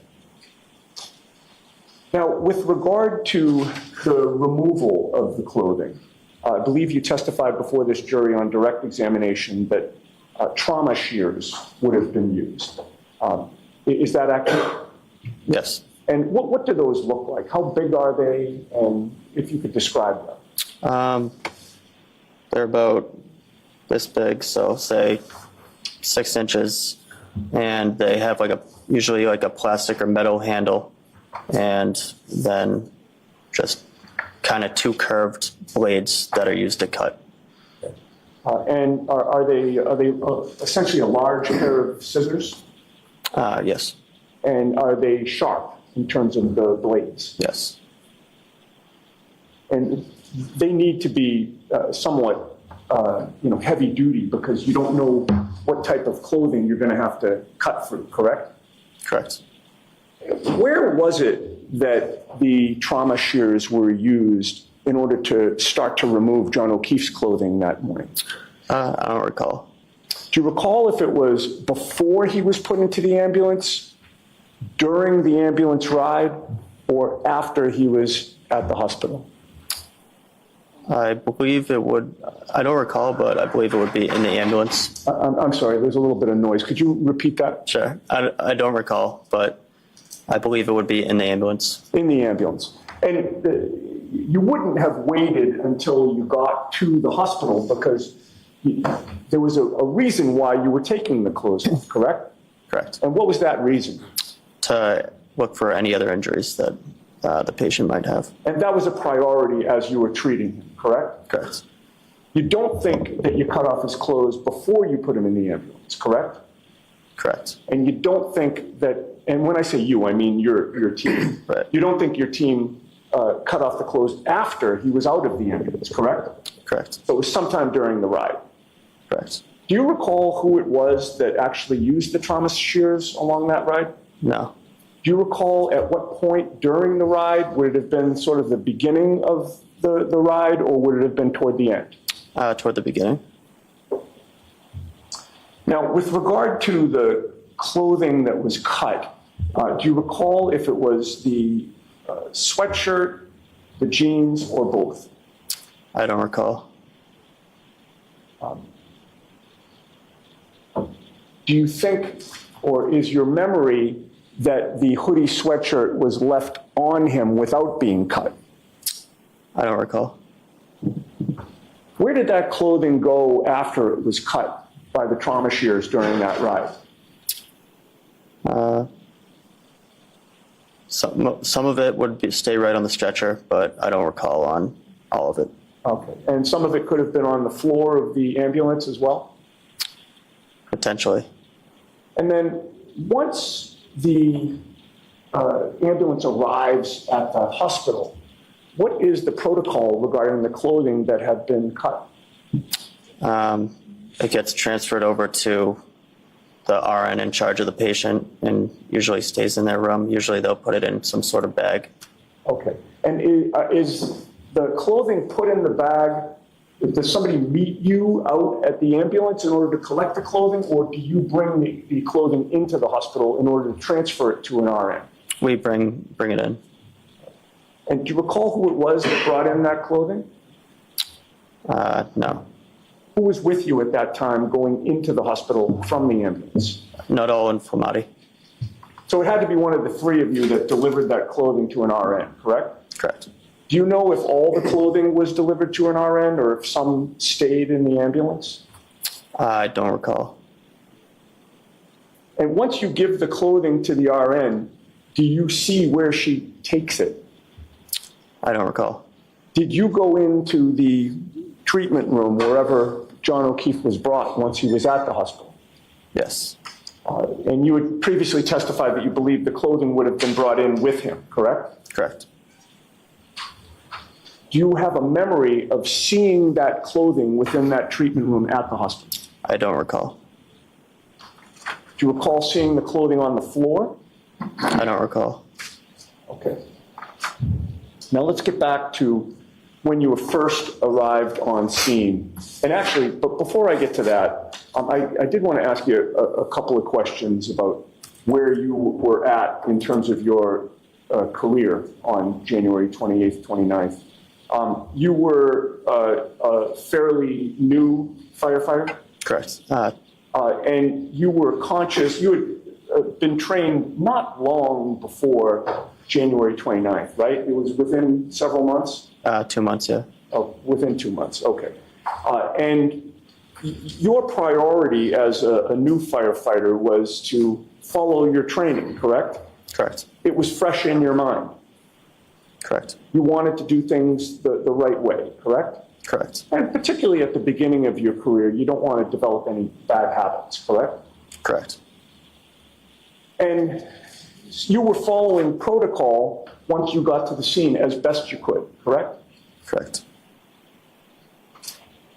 Now, with regard to the removal of the clothing, I believe you testified before this jury on direct examination that trauma shears would have been used. Is that accurate? Yes. And what do those look like? How big are they? And if you could describe them. They're about this big, so say 6 inches, and they have usually like a plastic or metal handle, and then just kind of 2 curved blades that are used to cut. And are they essentially a large pair of scissors? Yes. And are they sharp in terms of the blades? Yes. And they need to be somewhat heavy duty because you don't know what type of clothing you're going to have to cut through, correct? Correct. Where was it that the trauma shears were used in order to start to remove John O'Keefe's clothing that morning? I don't recall. Do you recall if it was before he was put into the ambulance, during the ambulance ride, or after he was at the hospital? I believe it would, I don't recall, but I believe it would be in the ambulance. I'm sorry, there's a little bit of noise. Could you repeat that? Sure. I don't recall, but I believe it would be in the ambulance. In the ambulance. And you wouldn't have waited until you got to the hospital because there was a reason why you were taking the clothes off, correct? Correct. And what was that reason? To look for any other injuries that the patient might have. And that was a priority as you were treating him, correct? Correct. You don't think that you cut off his clothes before you put him in the ambulance, correct? Correct. And you don't think that, and when I say you, I mean your team. Right. You don't think your team cut off the clothes after he was out of the ambulance, correct? Correct. So it was sometime during the ride. Correct. Do you recall who it was that actually used the trauma shears along that ride? No. Do you recall at what point during the ride, would it have been sort of the beginning of the ride, or would it have been toward the end? Toward the beginning. Now, with regard to the clothing that was cut, do you recall if it was the sweatshirt, the jeans, or both? I don't recall. Do you think, or is your memory that the hoodie sweatshirt was left on him without being cut? I don't recall. Where did that clothing go after it was cut by the trauma shears during that ride? Some of it would stay right on the stretcher, but I don't recall on all of it. Okay, and some of it could have been on the floor of the ambulance as well? Potentially. And then once the ambulance arrives at the hospital, what is the protocol regarding the clothing that had been cut? It gets transferred over to the RN in charge of the patient and usually stays in their room. Usually they'll put it in some sort of bag. Okay, and is the clothing put in the bag? Does somebody meet you out at the ambulance in order to collect the clothing, or do you bring the clothing into the hospital in order to transfer it to an RN? We bring it in. And do you recall who it was that brought in that clothing? No. Who was with you at that time going into the hospital from the ambulance? Nuttall and Flamati. So it had to be one of the three of you that delivered that clothing to an RN, correct? Correct. Do you know if all the clothing was delivered to an RN or if some stayed in the ambulance? I don't recall. And once you give the clothing to the RN, do you see where she takes it? I don't recall. Did you go into the treatment room wherever John O'Keefe was brought once he was at the hospital? Yes. And you had previously testified that you believed the clothing would have been brought in with him, correct? Correct. Do you have a memory of seeing that clothing within that treatment room at the hospital? I don't recall. Do you recall seeing the clothing on the floor? I don't recall. Okay. Now let's get back to when you were first arrived on scene. And actually, but before I get to that, I did want to ask you a couple of questions about where you were at in terms of your career on January 28th, 29th. You were a fairly new firefighter? Correct. And you were conscious, you had been trained not long before January 29th, right? It was within several months? 2 months, yeah. Oh, within 2 months, okay. And your priority as a new firefighter was to follow your training, correct? Correct. It was fresh in your mind. Correct. You wanted to do things the right way, correct? Correct. And particularly at the beginning of your career, you don't want to develop any bad habits, correct? Correct. And you were following protocol once you got to the scene as best you could, correct? Correct.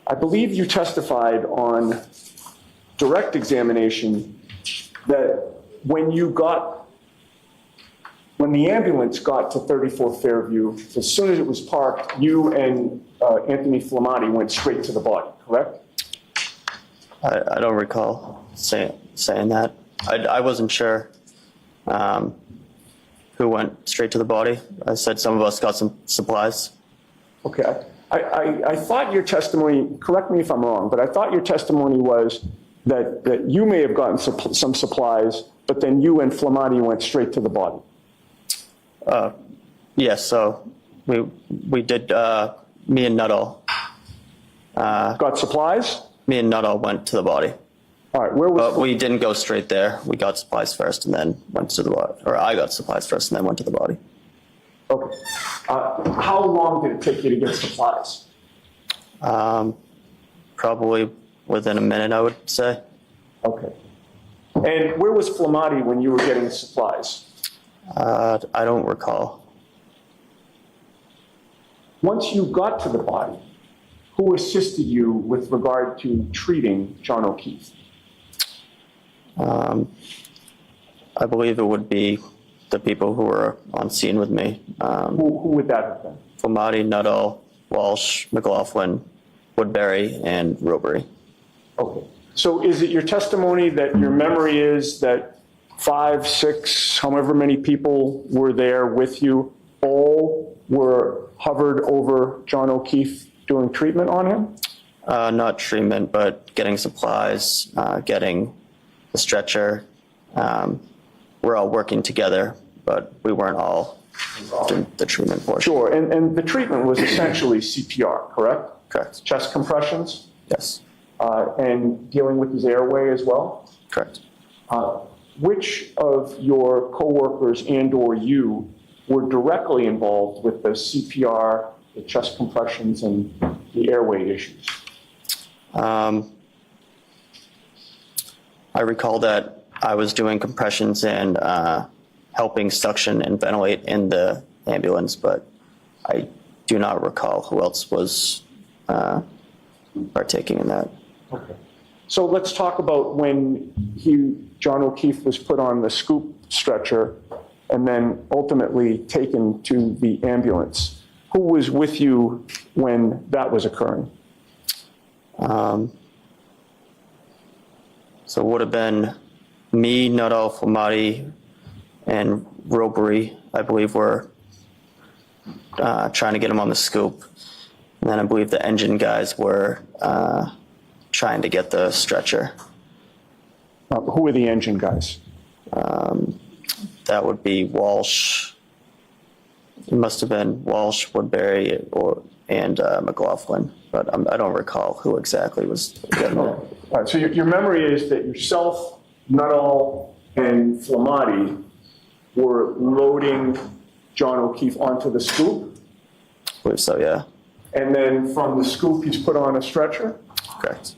I believe you testified on direct examination that when the ambulance got to 34 Fairview, as soon as it was parked, you and Anthony Flamati went straight to the body, correct? I don't recall saying that. I wasn't sure who went straight to the body. I said some of us got some supplies. Okay. I thought your testimony, correct me if I'm wrong, but I thought your testimony was that you may have gotten some supplies, but then you and Flamati went straight to the body. Yes, so we did, me and Nuttall. Got supplies? Me and Nuttall went to the body. All right, where was... But we didn't go straight there. We got supplies first and then went to the body. Or I got supplies first and then went to the body. Okay. How long did it take you to get supplies? Probably within a minute, I would say. Okay. And where was Flamati when you were getting supplies? I don't recall. Once you got to the body, who assisted you with regard to treating John O'Keefe? I believe it would be the people who were on scene with me. Who would that have been? Flamati, Nuttall, Walsh, McLaughlin, Woodbury, and Robery. Okay. So is it your testimony that your memory is that 5, 6, however many people were there with you, all were hovered over John O'Keefe doing treatment on him? Not treatment, but getting supplies, getting the stretcher. We're all working together, but we weren't all involved in the treatment portion. Sure, and the treatment was essentially CPR, correct? Correct. Chest compressions? Yes. And dealing with his airway as well? Correct. Which of your coworkers and/or you were directly involved with the CPR, the chest compressions, and the airway issues? I recall that I was doing compressions and helping suction and ventilate in the ambulance, but I do not recall who else was partaking in that. Okay. So let's talk about when John O'Keefe was put on the scoop stretcher and then ultimately taken to the ambulance. Who was with you when that was occurring? So it would have been me, Nuttall, Flamati, and Robery, I believe, were trying to get him on the scoop. And then I believe the engine guys were trying to get the stretcher. Who were the engine guys? That would be Walsh. It must have been Walsh, Woodbury, and McLaughlin, but I don't recall who exactly was getting there. All right, so your memory is that yourself, Nuttall, and Flamati were loading John O'Keefe onto the scoop? I believe so, yeah. And then from the scoop, he's put on a stretcher? Correct.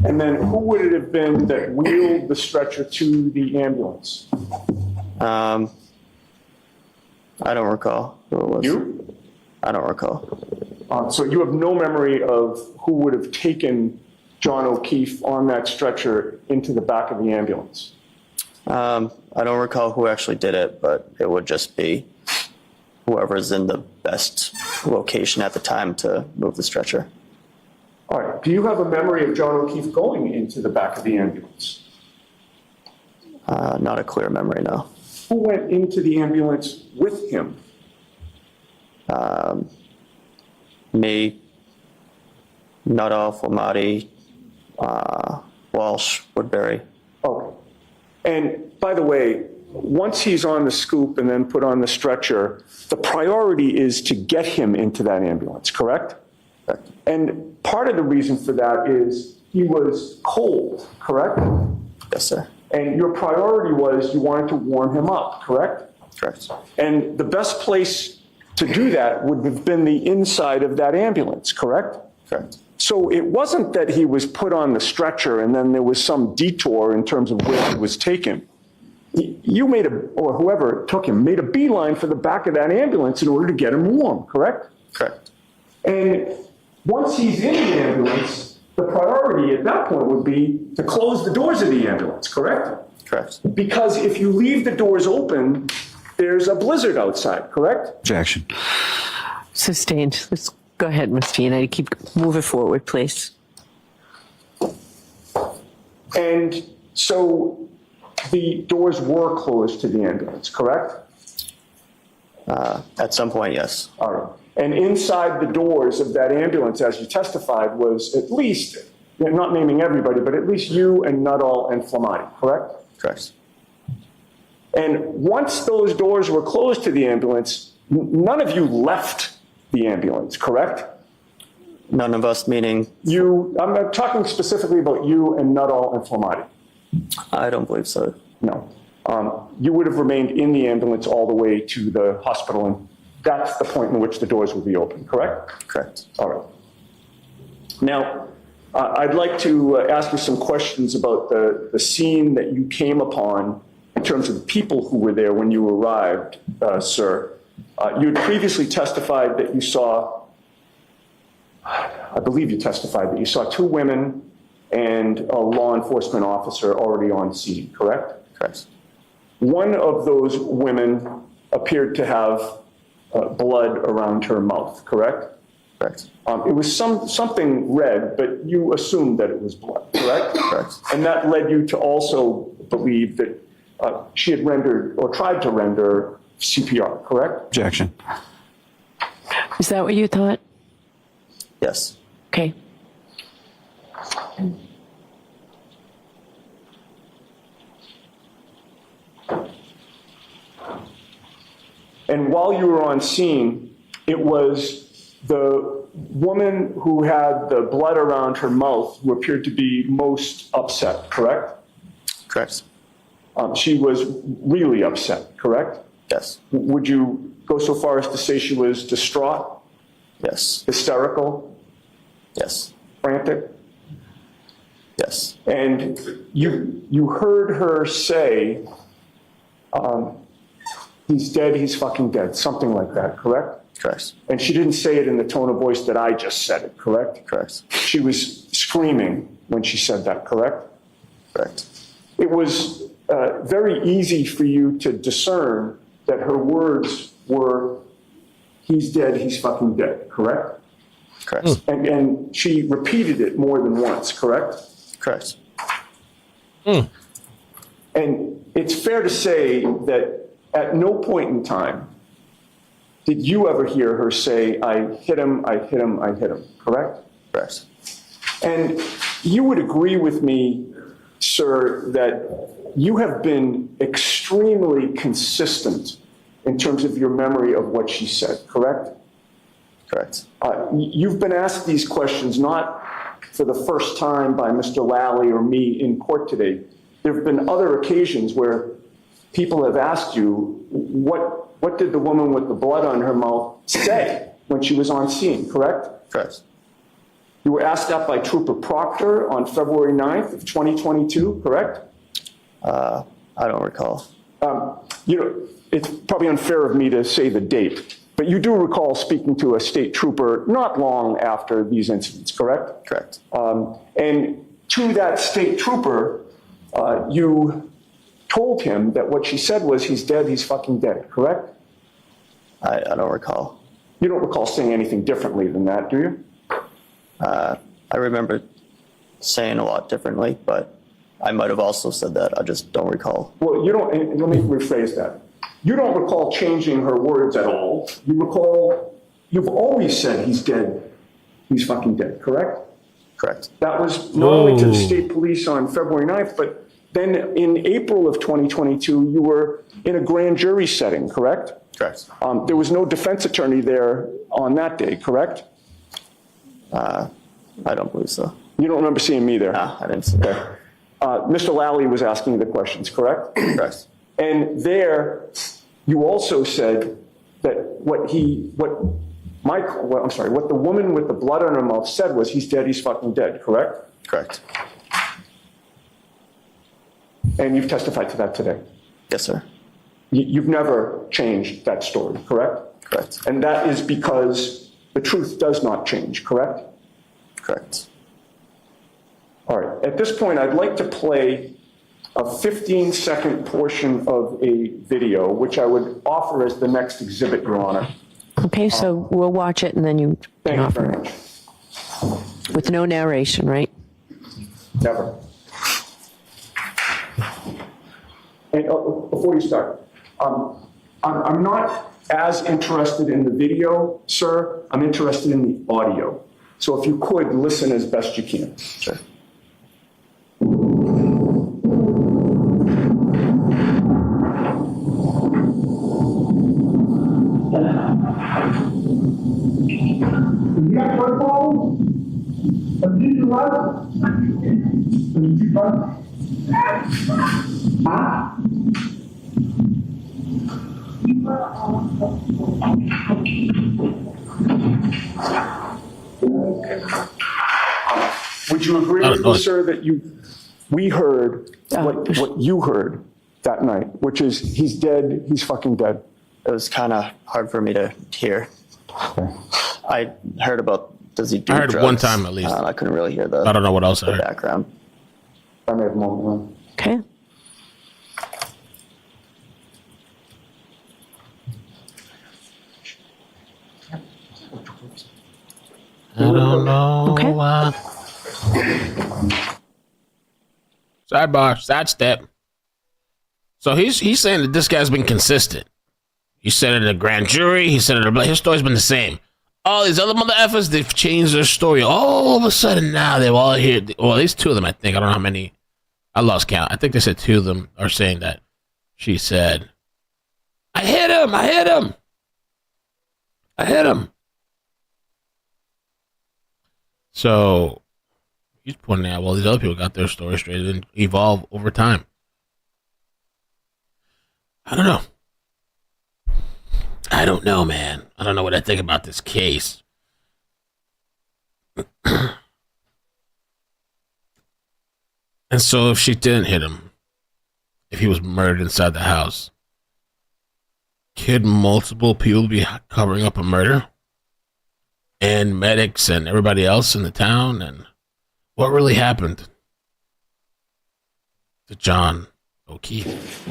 And then who would it have been that wheeled the stretcher to the ambulance? I don't recall who it was. You? I don't recall. So you have no memory of who would have taken John O'Keefe on that stretcher into the back of the ambulance? I don't recall who actually did it, but it would just be whoever's in the best location at the time to move the stretcher. All right. Do you have a memory of John O'Keefe going into the back of the ambulance? Not a clear memory, no. Who went into the ambulance with him? Me, Nuttall, Flamati, Walsh, Woodbury. Okay. And by the way, once he's on the scoop and then put on the stretcher, the priority is to get him into that ambulance, correct? Correct. And part of the reason for that is he was cold, correct? Yes, sir. And your priority was you wanted to warm him up, correct? Correct. And the best place to do that would have been the inside of that ambulance, correct? Correct. So it wasn't that he was put on the stretcher and then there was some detour in terms of where he was taken. You made or whoever took him, made a beeline for the back of that ambulance in order to get him warm, correct? Correct. And once he's in the ambulance, the priority at that point would be to close the doors of the ambulance, correct? Correct. Because if you leave the doors open, there's a blizzard outside, correct? Objection. Sustained. Let's go ahead, Ms. Fiona. Keep moving forward, please. And so the doors were closed to the ambulance, correct? At some point, yes. All right. And inside the doors of that ambulance, as you testified, was at least, not naming everybody, but at least you and Nuttall and Flamati, correct? Correct. And once those doors were closed to the ambulance, none of you left the ambulance, correct? None of us, meaning? You, I'm not talking specifically about you and Nuttall and Flamati. I don't believe so. No. You would have remained in the ambulance all the way to the hospital, and that's the point in which the doors would be open, correct? Correct. All right. Now, I'd like to ask you some questions about the scene that you came upon in terms of the people who were there when you arrived, sir. You had previously testified that you saw, I believe you testified that you saw 2 women and a law enforcement officer already on scene, correct? Correct. One of those women appeared to have blood around her mouth, correct? Correct. It was something red, but you assumed that it was blood, correct? Correct. And that led you to also believe that she had rendered or tried to render CPR, correct? Objection. Is that what you thought? Yes. Okay. And while you were on scene, it was the woman who had the blood around her mouth who appeared to be most upset, correct? Correct. She was really upset, correct? Yes. Would you go so far as to say she was distraught, Yes. hysterical, Yes. frantic? Yes. And you heard her say, he's dead, he's fucking dead, something like that, correct? Correct. And she didn't say it in the tone of voice that I just said it, correct? Correct. She was screaming when she said that, correct? Correct. It was very easy for you to discern that her words were, he's dead, he's fucking dead, correct? Correct. And she repeated it more than once, correct? Correct. And it's fair to say that at no point in time did you ever hear her say, I hit him, I hit him, I hit him, correct? Correct. And you would agree with me, sir, that you have been extremely consistent in terms of your memory of what she said, correct? Correct. You've been asked these questions not for the first time by Mr. Lally or me in court today. There have been other occasions where people have asked you, what did the woman with the blood on her mouth say when she was on scene, correct? Correct. You were asked that by Trooper Proctor on February 9th of 2022, correct? I don't recall. It's probably unfair of me to say the date, but you do recall speaking to a state trooper not long after these incidents, correct? Correct. And to that state trooper, you told him that what she said was, he's dead, he's fucking dead, correct? I don't recall. You don't recall saying anything differently than that, do you? I remember saying a lot differently, but I might have also said that. I just don't recall. Well, you don't, and let me rephrase that. You don't recall changing her words at all. You recall, you've always said he's dead, he's fucking dead, correct? Correct. That was not only to the state police on February 9th, but then in April of 2022, you were in a grand jury setting, correct? Correct. There was no defense attorney there on that day, correct? I don't believe so. You don't remember seeing me there? No, I didn't see that. Mr. Lally was asking you the questions, correct? Correct. And there, you also said that what the woman with the blood on her mouth said was, he's dead, he's fucking dead, correct? Correct. And you've testified to that today. Yes, sir. You've never changed that story, correct? Correct. And that is because the truth does not change, correct? Correct. All right, at this point, I'd like to play a 15-second portion of a video, which I would offer as the next exhibit, Your Honor. Okay, so we'll watch it and then you Thank can you offer very it. much. With no narration, right? Never. And before you start, I'm not as interested in the video, sir. I'm interested in the audio. So if you could, listen as best you can. Sure. Would you agree I with don't know. me, sir, that we heard what you heard that night, which is he's dead, he's fucking dead? It was kind of hard for me to hear. I heard about, does he do I heard drugs? one time at least. I couldn't really hear the I don't know what else I the heard. background. I may have moment. Okay. I don't know Okay. why. Sidebar, sidestep. So he's saying that this guy's been consistent. He said it in a grand jury. He said it in his story's been the same. All these other mother effers, they've changed their story. All of a sudden now they've all here. Well, at least two of them, I think. I don't know how many. I lost count. I think they said two of them are saying that she said, I hit him. I hit him. I hit him. So he's pointing out, well, these other people got their story straight and evolve over time. I don't know. I don't know, man. I don't know what I think about this case. And so if she didn't hit him, if he was murdered inside the house, could multiple people be covering up a murder? And medics and everybody else in the town? And what really happened to John O'Keefe?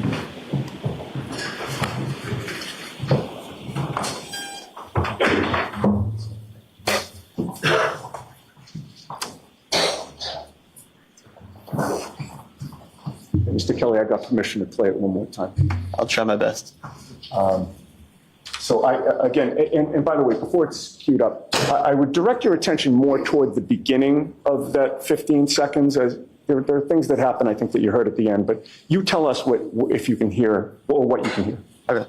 Mr. Kelly, I got permission to play it one more time. I'll try my best. So again, and by the way, before it's queued up, I would direct your attention more toward the beginning of that 15 seconds. As there are things that happen, I think, that you heard at the end, but you tell us if you can hear, or what you can hear. Okay.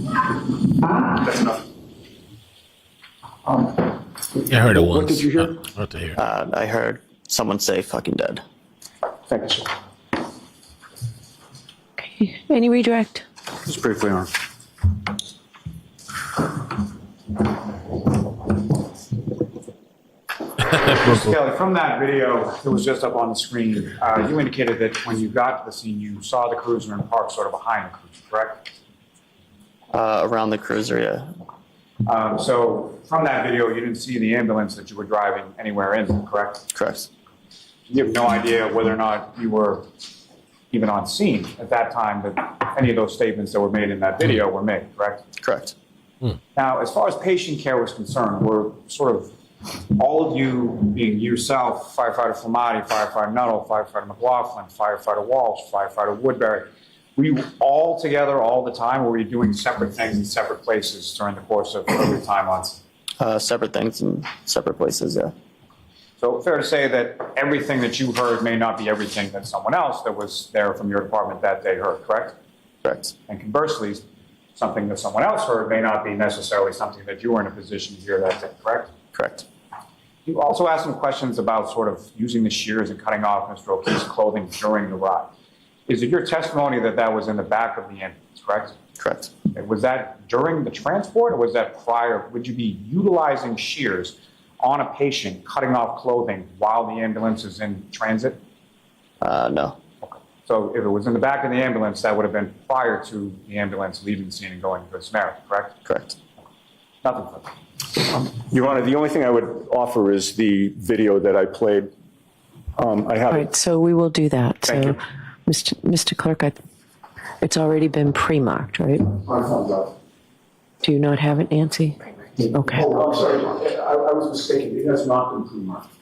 That's enough. Yeah, I heard it once. What did you hear? What to hear? I heard someone say fucking dead. Thank you, sir. Okay. Any redirect? Just briefly on. Kelly, from that video that was just up on the screen, you indicated that when you got to the scene, you saw the cruiser and parked sort of behind the cruiser, correct? Around the cruiser, yeah. So from that video, you didn't see the ambulance that you were driving anywhere in, correct? Correct. You have no idea whether or not you were even on scene at that time that any of those statements that were made in that video were made, correct? Correct. Now, as far as patient care was concerned, were sort of all of you, being yourself, firefighter Flamati, firefighter Nuttall, firefighter McLaughlin, firefighter Walsh, firefighter Woodbury, were you all together all the time, or were you doing separate things in separate places during the course of your time on scene? Separate things in separate places, yeah. So fair to say that everything that you heard may not be everything that someone else that was there from your department that day heard, correct? Correct. And conversely, something that someone else heard may not be necessarily something that you were in a position to hear that day, correct? Correct. You also asked some questions about sort of using the shears and cutting off Mr. O'Keefe's clothing during the ride. Is it your testimony that that was in the back of the ambulance, correct? Correct. Was that during the transport, or was that prior? Would you be utilizing shears on a patient, cutting off clothing while the ambulance is in transit? No. Okay. So if it was in the back of the ambulance, that would have been prior to the ambulance leaving the scene and going to Good Samaritan, correct? Correct. Nothing further. Your Honor, the only thing I would offer is the video that I played. I have All it. right, so we will do that. Thank So, you. Mr. Clerk, it's already been pre-marked, right? Do you not have it, Nancy? Okay. Oh, I'm sorry, I was mistaken, it has not been pre-marked.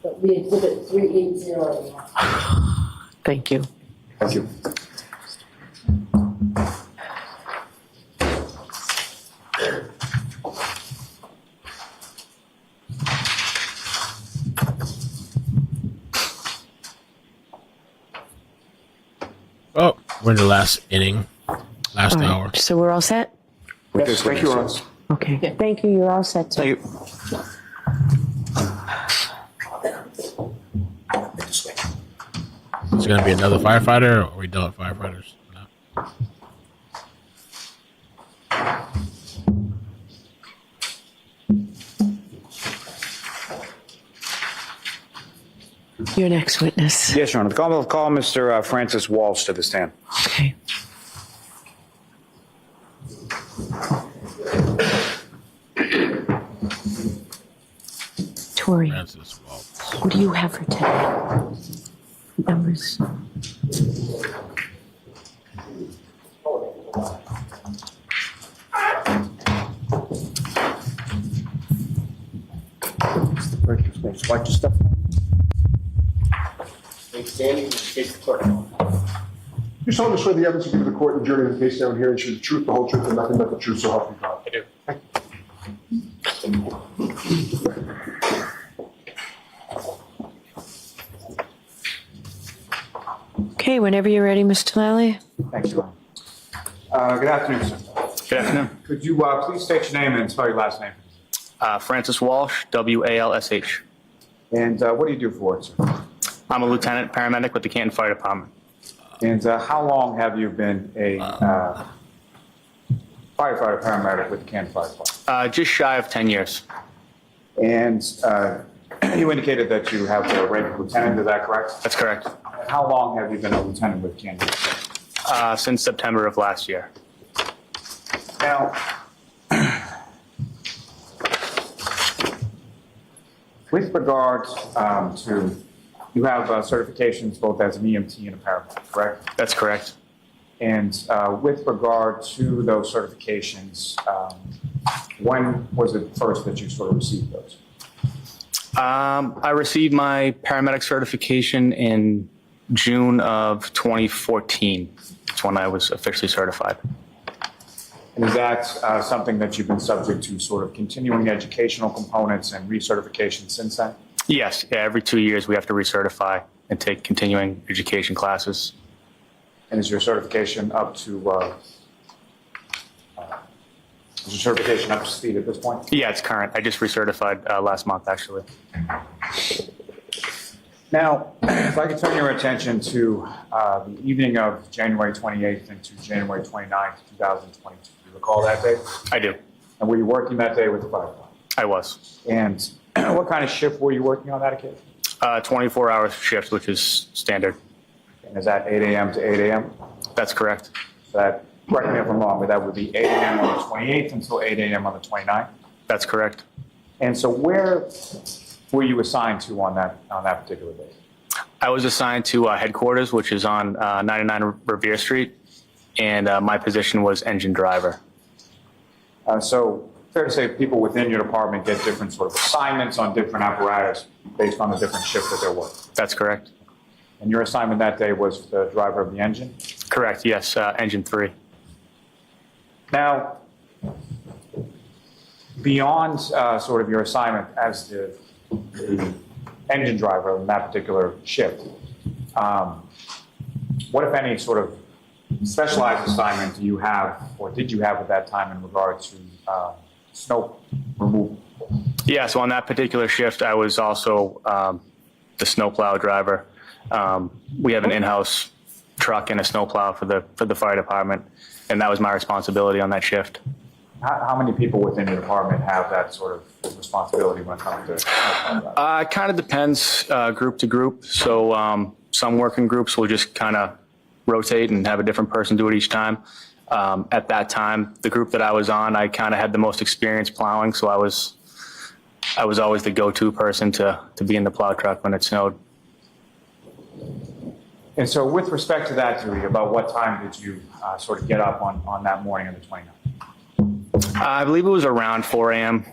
But we exhibit 380. Thank you. Thank you. Oh, we're in the last inning, last All right, hour. so we're all set? Yes, thank you, Your Honor. Okay, thank you, you're all set, sir. Thank you. Is it going to be another firefighter, or are we done with firefighters? No. Your next witness. Yes, Your Honor. I'll call Mr. Francis Walsh to the stand. Okay. Tori, Francis Waltz. what do you have for today? Numbers. Watch your stuff. Standing, case clerk. You solemnly swear the evidence you give to the court and jury in the case down here and should the truth, the whole truth, and nothing but the truth, so help you God. I do. Okay, whenever you're ready, Mr. Lally. Thanks, Your Honor. Good afternoon, sir. Good afternoon. Could you please state your name and spell your last name? Francis Walsh, WALSH. And what do you do for work, sir? I'm a lieutenant paramedic with the Canton Fire Department. And how long have you been a firefighter paramedic with the Canton Fire Department? Just shy of 10 years. And you indicated that you have the rank of lieutenant, is that correct? That's correct. How long have you been a lieutenant with Canton? Since September of last year. Now, with regard to, you have certifications both as an EMT and a paramedic, correct? That's correct. And with regard to those certifications, when was it first that you sort of received those? I received my paramedic certification in June of 2014. That's when I was officially certified. And is that something that you've been subject to sort of continuing educational components and recertification since then? Yes, yeah, every 2 years we have to recertify and take continuing education classes. And is your certification up to speed at this point? Yeah, it's current. I just recertified last month, actually. Now, if I could turn your attention to the evening of January 28th into January 29th, 2022. Do you recall that day? I do. And were you working that day with the fire department? I was. And what kind of shift were you working on that occasion? 24-hour shift, which is standard. And is that 8 a.m. to 8 a.m.? That's correct. So that, correct me if I'm wrong, but that would be 8 a.m. on the 28th until 8 a.m. on the 29th? That's correct. And so where were you assigned to on that particular day? I was assigned to headquarters, which is on 99 Revere Street, and my position was engine driver. So fair to say people within your department get different sort of assignments on different apparatus based on the different shift that they're working? That's correct. And your assignment that day was the driver of the engine? Correct, yes, engine 3. Now, beyond sort of your assignment as the engine driver in that particular shift, what, if any, sort of specialized assignment do you have, or did you have at that time in regard to snow removal? Yeah, so on that particular shift, I was also the snowplow driver. We have an in-house truck and a snowplow for the fire department, and that was my responsibility on that shift. How many people within your department have that sort of responsibility when it comes to snowplow driving? It kind of depends group to group. So some working groups will just kind of rotate and have a different person do it each time. At that time, the group that I was on, I kind of had the most experience plowing, so I was always the go-to person to be in the plow truck when it snowed. And so with respect to that, Dewey, about what time did you sort of get up on that morning of the 29th? I believe it was around 4 a.m.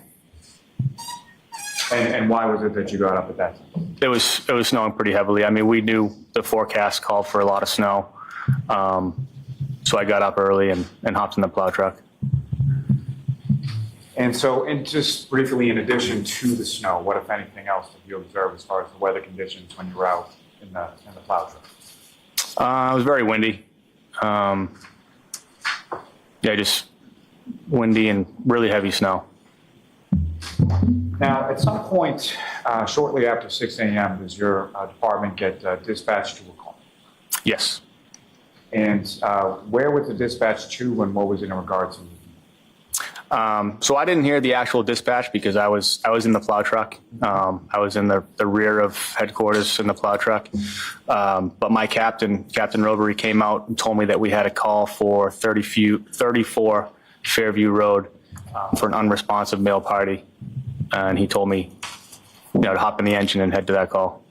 And why was it that you got up at that time? It was snowing pretty heavily. I mean, we knew the forecast called for a lot of snow. So I got up early and hopped in the plow truck. And so, and just briefly, in addition to the snow, what, if anything else, did you observe as far as the weather conditions when you were out in the plow truck? It was very windy. Yeah, just windy, and really heavy snow. Now, at some point, shortly after 6 a.m., does your department get dispatched to a call? Yes. And where was the dispatch to, and what was it in regard to? So I didn't hear the actual dispatch because I was in the plow truck. I was in the rear of headquarters in the plow truck. But my Captain Robery, came out and told me that we had a call for 34 Fairview Road for an unresponsive male party. And he told me, to hop in the engine and head to that call.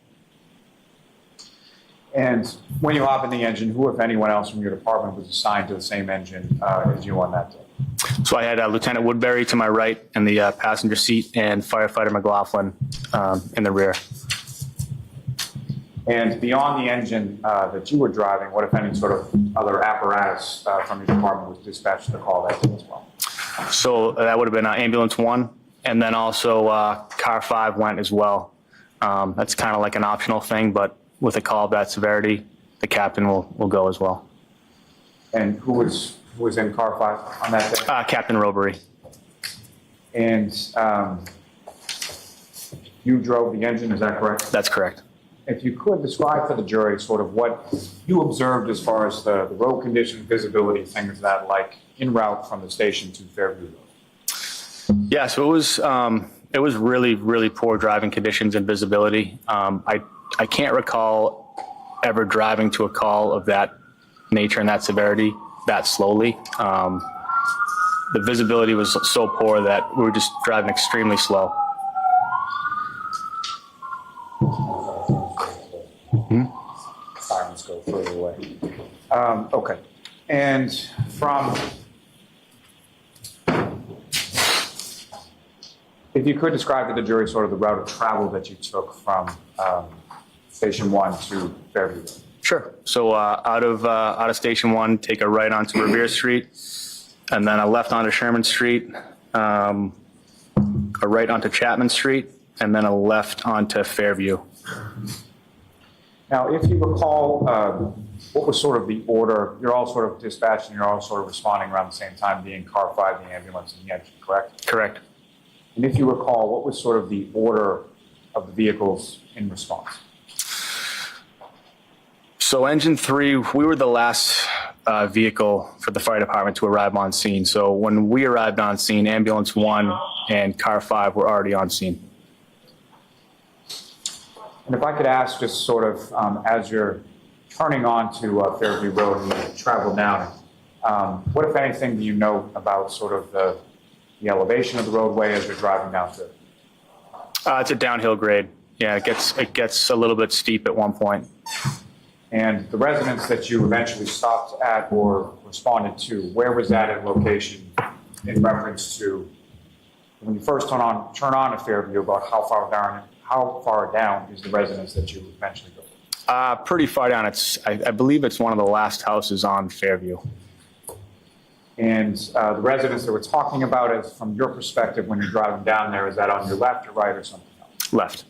And when you hop in the engine, who, if anyone else from your department, was assigned to the same engine as you on that day? So I had Lieutenant Woodbury to my right in the passenger seat and Firefighter McLaughlin in the rear. And beyond the engine that you were driving, what, if any, sort of other apparatus from your department was dispatched to the call that day as well? So that would have been Ambulance 1, and then also Car 5 went as well. That's kind of like an optional thing, but with a call of that severity, the captain will go as well. And who was in Car 5 on that day? Captain Robery. And you drove the engine, is that correct? That's correct. If you could describe for the jury sort of what you observed as far as the road condition, visibility, things that like en route from the station to Fairview Road. Yeah, so it was really, really poor driving conditions and visibility. I can't recall ever driving to a call of that nature and that severity that slowly. The visibility was so poor that we were just driving extremely slow. Sirens go further away. Okay. And if you could describe to the jury sort of the route of travel that you took from Station 1 to Fairview Road. Sure. So out of Station 1, take a right onto Revere Street, and then a left onto Sherman Street, a right onto Chapman Street, and then a left onto Fairview. Now, if you recall, what was sort of the order? You're all sort of dispatched and you're all sort of responding around the same time, being Car 5, the ambulance, and the engine, correct? Correct. And if you recall, what was sort of the order of the vehicles in response? So Engine 3, we were the last vehicle for the fire department to arrive on scene. So when we arrived on scene, Ambulance 1 and Car 5 were already on scene. And if I could ask, just sort of as you're turning on to Fairview Road and you travel down, what, if anything, do you know about sort of the elevation of the roadway as you're driving down to it? It's a downhill grade. Yeah, it gets a little bit steep at one point. And the residence that you eventually stopped at or responded to, where was that in location in reference to when you first turn on to Fairview, about how far down is the residence that you eventually go to? Pretty far down. I believe it's one of the last houses on Fairview. And the residence that we're talking about, is from your perspective when you're driving down there, is that on your left or right or something else? Left.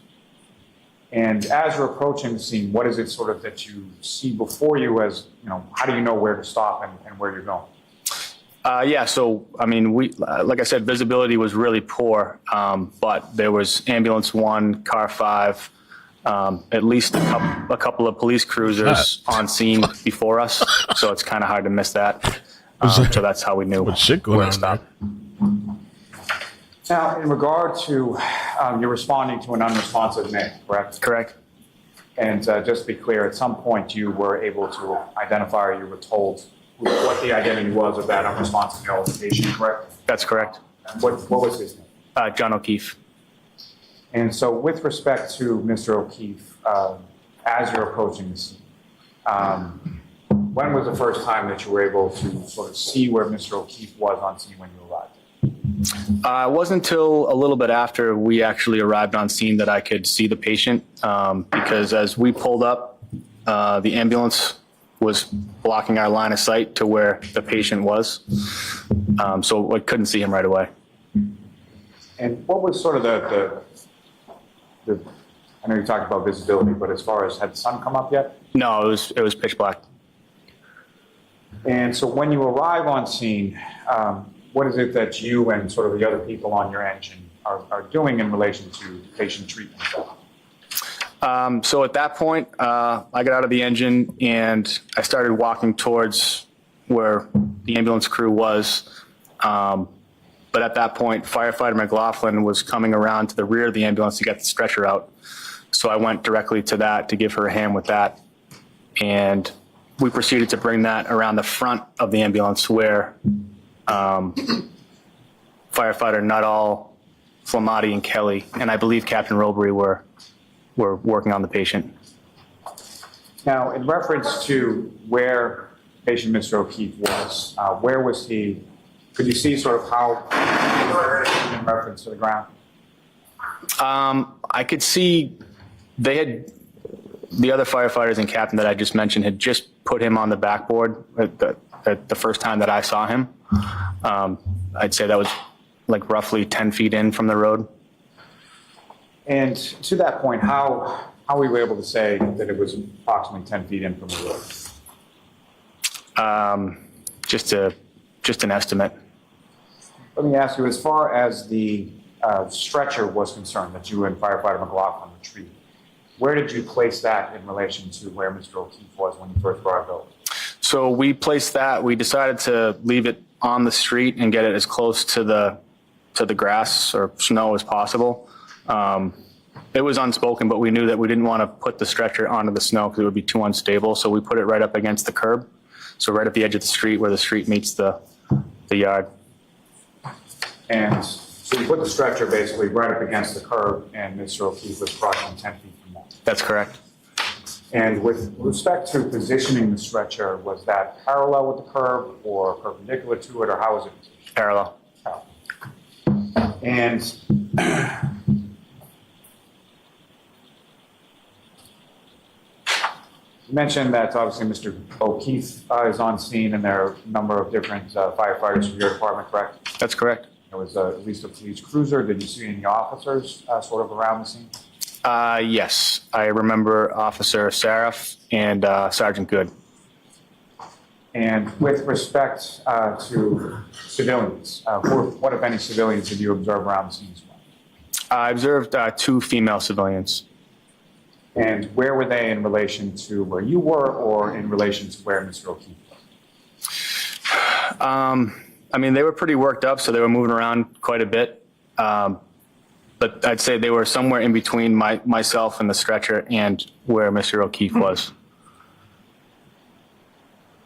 And as you're approaching the scene, what is it sort of that you see before you as, how do you know where to stop and where you're going? Yeah, so, I mean, like I said, visibility was really poor, but there was Ambulance 1, Car 5, at least a couple of police cruisers on scene before us, so it's kind of hard to miss that. So that's how we knew What shit going on there? Now, in regard to, you're responding to an unresponsive male, correct? Correct. And just to be clear, at some point you were able to identify, or you were told what the identity was of that unresponsive male patient, correct? That's correct. What was his name? John O'Keefe. And so with respect to Mr. O'Keefe, as you're approaching the scene, when was the first time that you were able to sort of see where Mr. O'Keefe was on scene when you arrived? It wasn't until a little bit after we actually arrived on scene that I could see the patient, because as we pulled up, the ambulance was blocking our line of sight to where the patient was, so I couldn't see him right away. And what was sort of the I know you talked about visibility, but as far as, had the sun come up yet? No, it was pitch black. And so when you arrive on scene, what is it that you and sort of the other people on your engine are doing in relation to patient treatment? So at that point, I got out of the engine and I started walking towards where the ambulance crew was. But at that point, firefighter McLaughlin was coming around to the rear of the ambulance to get the stretcher out. So I went directly to that to give her a hand with that. And we proceeded to bring that around the front of the ambulance where firefighter Nuttall, Flamati, and Kelly, and I believe Captain Robery were working on the patient. Now, in reference to where patient Mr. O'Keefe was, where was he? Could you see sort of how in reference to the ground? I could see the other firefighters and captain that I just mentioned had just put him on the backboard at the first time that I saw him. I'd say that was like roughly 10 feet in from the road. And to that point, how were you able to say that it was approximately 10 feet in from the road? Just an estimate. Let me ask you, as far as the stretcher was concerned that you and firefighter McLaughlin retrieved, where did you place that in relation to where Mr. O'Keefe was when you first arrived over? So we placed that. We decided to leave it on the street and get it as close to the grass or snow as possible. It was unspoken, but we knew that we didn't want to put the stretcher onto the snow because it would be too unstable. So we put it right up against the curb. So right at the edge of the street where the street meets the yard. And so you put the stretcher basically right up against the curb, and Mr. O'Keefe was approximately 10 feet from that. That's correct. And with respect to positioning the stretcher, was that parallel with the curb or perpendicular to it, or how was it positioned? Parallel. And you mentioned that obviously Mr. O'Keefe is on scene, and there are a number of different firefighters from your department, correct? That's correct. There was at least a police cruiser. Did you see any officers sort of around the scene? Yes, I remember Officer Saraf and Sergeant Good. And with respect to civilians, what, if any, civilians did you observe around the scene as well? I observed 2 female civilians. And where were they in relation to where you were, or in relation to where Mr. O'Keefe was? I mean, they were pretty worked up, so they were moving around quite a bit. But I'd say they were somewhere in between myself and the stretcher and where Mr. O'Keefe was.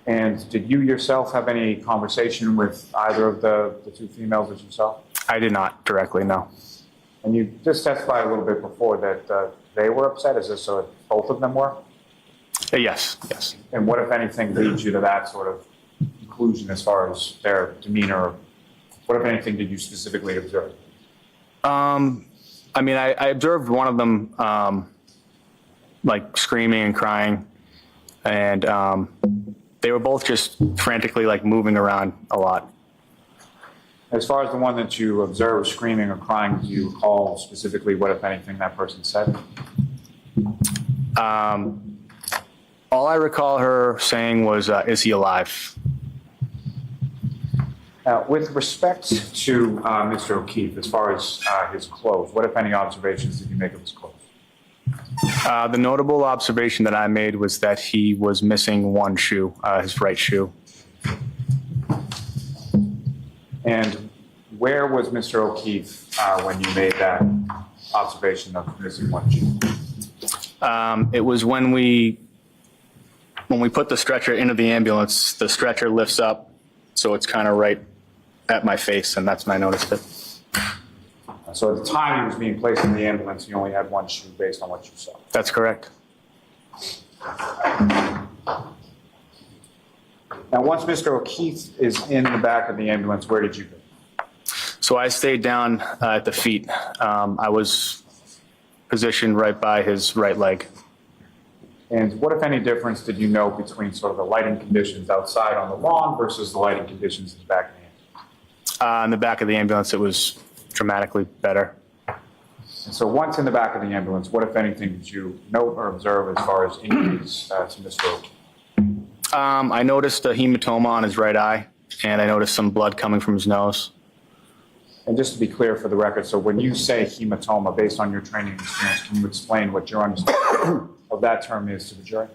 And did you yourself have any conversation with either of the 2 females that you saw? I did not directly, no. And you just testified a little bit before that they were upset. Is this so both of them were? Yes. And what, if anything, leads you to that sort of conclusion as far as their demeanor? What, if anything, did you specifically observe? I mean, I observed one of them like screaming and crying, and they were both just frantically like moving around a lot. As far as the one that you observed screaming or crying, do you recall specifically what, if anything, that person said? All I recall her saying was, "Is he alive?" Now, with respect to Mr. O'Keefe, as far as his clothes, what, if any, observations did you make of his clothes? The notable observation that I made was that he was missing one shoe, his right shoe. And where was Mr. O'Keefe when you made that observation of missing one shoe? It was when we put the stretcher into the ambulance, the stretcher lifts up, so it's kind of right at my face, and that's when I noticed it. So at the time he was being placed in the ambulance, he only had one shoe based on what you saw? That's correct. Now, once Mr. O'Keefe is in the back of the ambulance, where did you go? So I stayed down at the feet. I was positioned right by his right leg. And what, if any, difference did you know between sort of the lighting conditions outside on the lawn versus the lighting conditions in the back of the ambulance? In the back of the ambulance, it was dramatically better. And so once in the back of the ambulance, what, if anything, did you note or observe as far as injuries to Mr. O'Keefe? I noticed a hematoma on his right eye, and I noticed some blood coming from his nose. And just to be clear for the record, so when you say hematoma, based on your training and experience, can you explain what your understanding of that term is to the jury?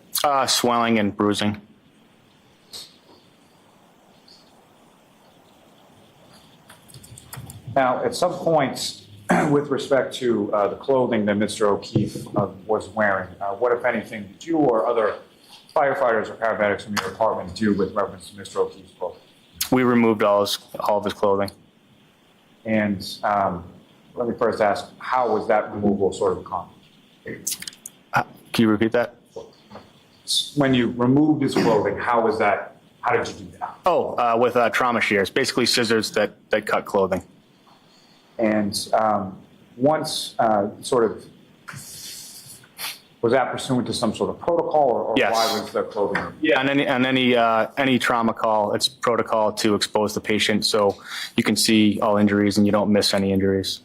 Swelling and bruising. Now, at some point, with respect to the clothing that Mr. O'Keefe was wearing, what, if anything, did you or other firefighters or paramedics from your department do with reference to Mr. O'Keefe's clothing? We removed all of his clothing. And let me first ask, how was that removal sort of accomplished? Can you repeat that? When you removed his clothing, how did you do that? Oh, with trauma shears, basically scissors that cut clothing. And once was that pursuant to some sort of protocol, or Yes. why was the clothing? Yeah, on any trauma call, it's protocol to expose the patient so you can see all injuries and you don't miss any injuries.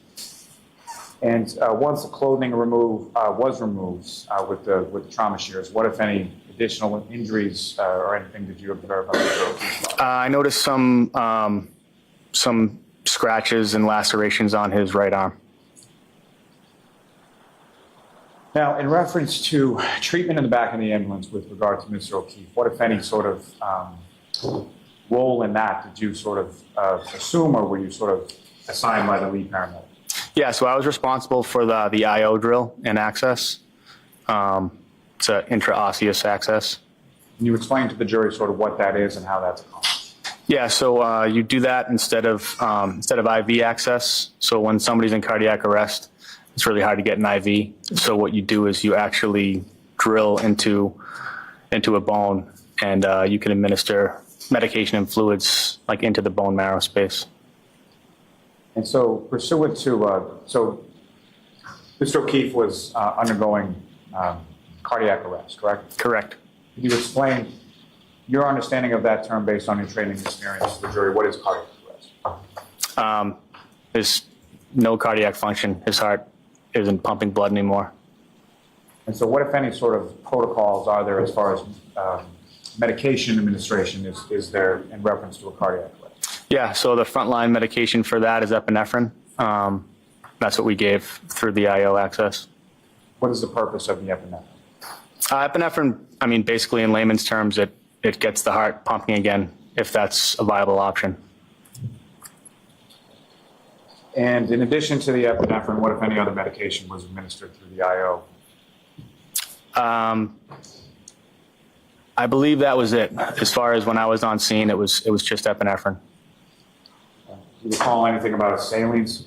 And once the clothing was removed with the trauma shears, what, if any, additional injuries or anything did you observe? I noticed some scratches and lacerations on his right arm. Now, in reference to treatment in the back of the ambulance with regard to Mr. O'Keefe, what, if any, sort of role in that did you sort of assume, or were you sort of assigned by the lead paramedic? Yeah, so I was responsible for the IO drill and access. It's an intraosseous access. Can you explain to the jury sort of what that is and how that's accomplished? Yeah, so you do that instead of IV access. So when somebody's in cardiac arrest, it's really hard to get an IV. So what you do is you actually drill into a bone, and you can administer medication and fluids like into the bone marrow space. And so pursuant to, so Mr. O'Keefe was undergoing cardiac arrest, correct? Correct. Can you explain your understanding of that term based on your training experience to the jury? What is cardiac arrest? There's no cardiac function. His heart isn't pumping blood anymore. And so what, if any, sort of protocols are there as far as medication administration is there in reference to a cardiac arrest? Yeah, so the frontline medication for that is epinephrine. That's what we gave through the IO access. What is the purpose of the epinephrine? Epinephrine, I mean, basically in layman's terms, it gets the heart pumping again, if that's a viable option. And in addition to the epinephrine, what, if any, other medication was administered through the IO? I believe that was it. As far as when I was on scene, it was just epinephrine. Do you recall anything about salines?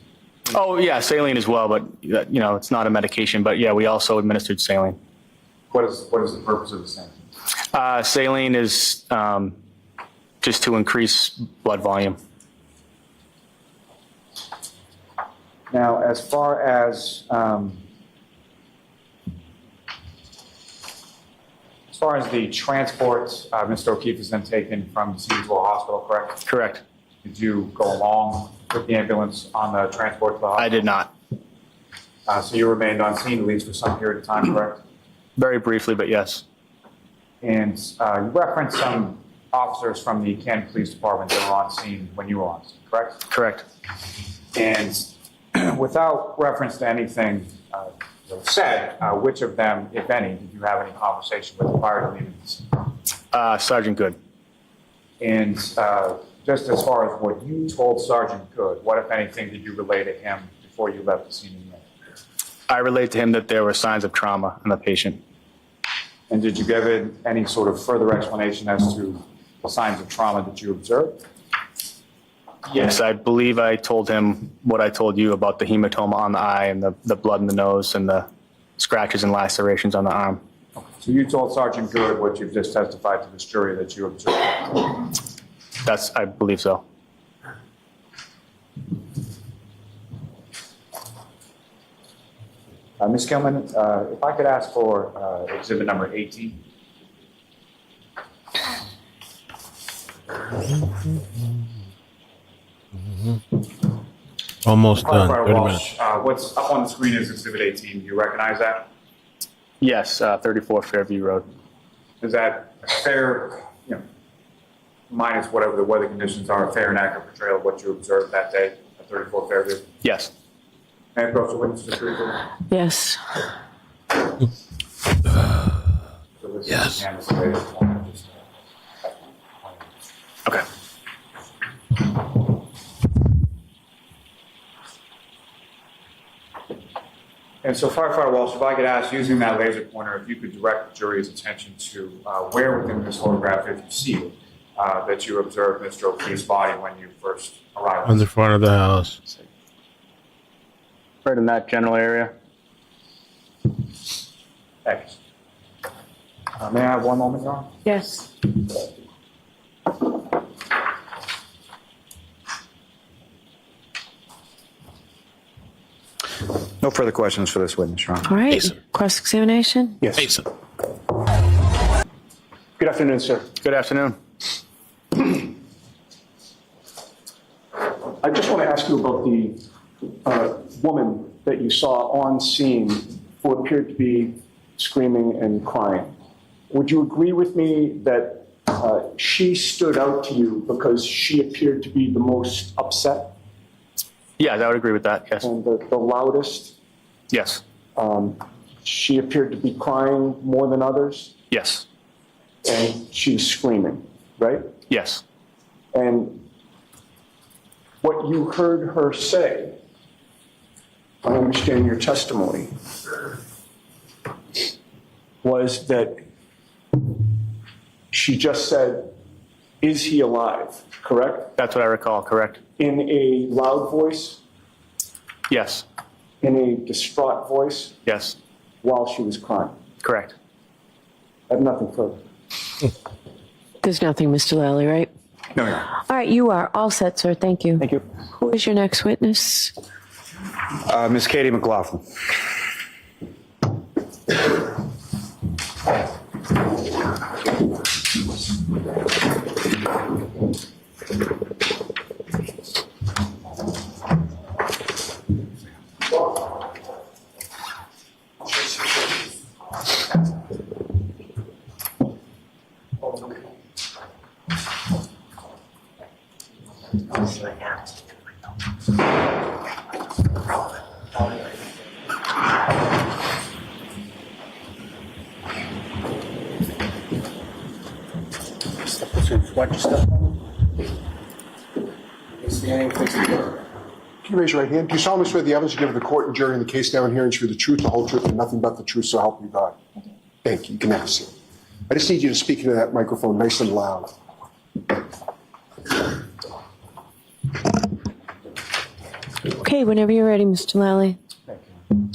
Oh yeah, saline as well, but it's not a medication. But yeah, we also administered saline. What is the purpose of the saline? Saline is just to increase blood volume. Now, as far as the transport, Mr. O'Keefe is then taken from the scene to a hospital, correct? Correct. Did you go along with the ambulance on the transport to the hospital? I did not. So you remained on scene at least for some period of time, correct? Very briefly, but yes. And you referenced some officers from the Canton Police Department that were on scene when you were on scene, correct? Correct. And without reference to anything said, which of them, if any, did you have any conversation with prior to leaving the scene? Sergeant Good. And just as far as what you told Sergeant Good, what, if anything, did you relay to him before you left the scene? I relayed to him that there were signs of trauma in the patient. And did you give any sort of further explanation as to the signs of trauma that you observed? Yes, I believe I told him what I told you about the hematoma on the eye and the blood in the nose and the scratches and lacerations on the arm. Okay. So you told Sergeant Good what you've just testified to this jury that you observed? I believe so. Ms. Gilman, if I could ask for exhibit number 18. Almost done. 30 Walsh, minutes. what's up on the screen is exhibit 18. Do you recognize that? Yes, 34 Fairview Road. Is that a fair minus whatever the weather conditions are, a fair and accurate portrayal of what you observed that day at 34 Fairview? Yes. May I approach the witness to truthfully? Yes. Yes. Okay. And so Firefighter Walsh, if I could ask, using that laser pointer, if you could direct the jury's attention to where within this photograph, if you see it, that you observed Mr. O'Keefe's body when you first arrived. On the front of the house. Right in that general area. Thank you. May I have one moment, Your Honor? Yes. No further questions for this witness, Your Honor. All right. Mason. Cross-examination? Yes. Mason. Good afternoon, sir. Good afternoon. I just want to ask you about the woman that you saw on scene who appeared to be screaming and crying. Would you agree with me that she stood out to you because she appeared to be the most upset Yeah, I would agree with that. Yes. and the loudest? Yes. She appeared to be crying more than others, Yes. and she's screaming, right? Yes. And what you heard her say, I understand your testimony, was that she just said, "Is he alive?" Correct? That's what I recall. Correct. In a loud voice, Yes. in a distraught voice, Yes. while she was crying. Correct. I have nothing further. There's nothing, Mr. Lally, right? No, Your Honor. All right, you are all set, sir. Thank you. Thank you. Who is your next witness? Ms. Katie McLaughlin. Can you raise your right hand? Do you solemnly swear the evidence you give to the court and jury in the case down here and true the truth, the whole truth, and nothing but the truth, so help you God? Thank you. You can have a seat. I just need you to speak into that microphone nice and loud. Okay, whenever you're ready, Mr. Lally. Thank you.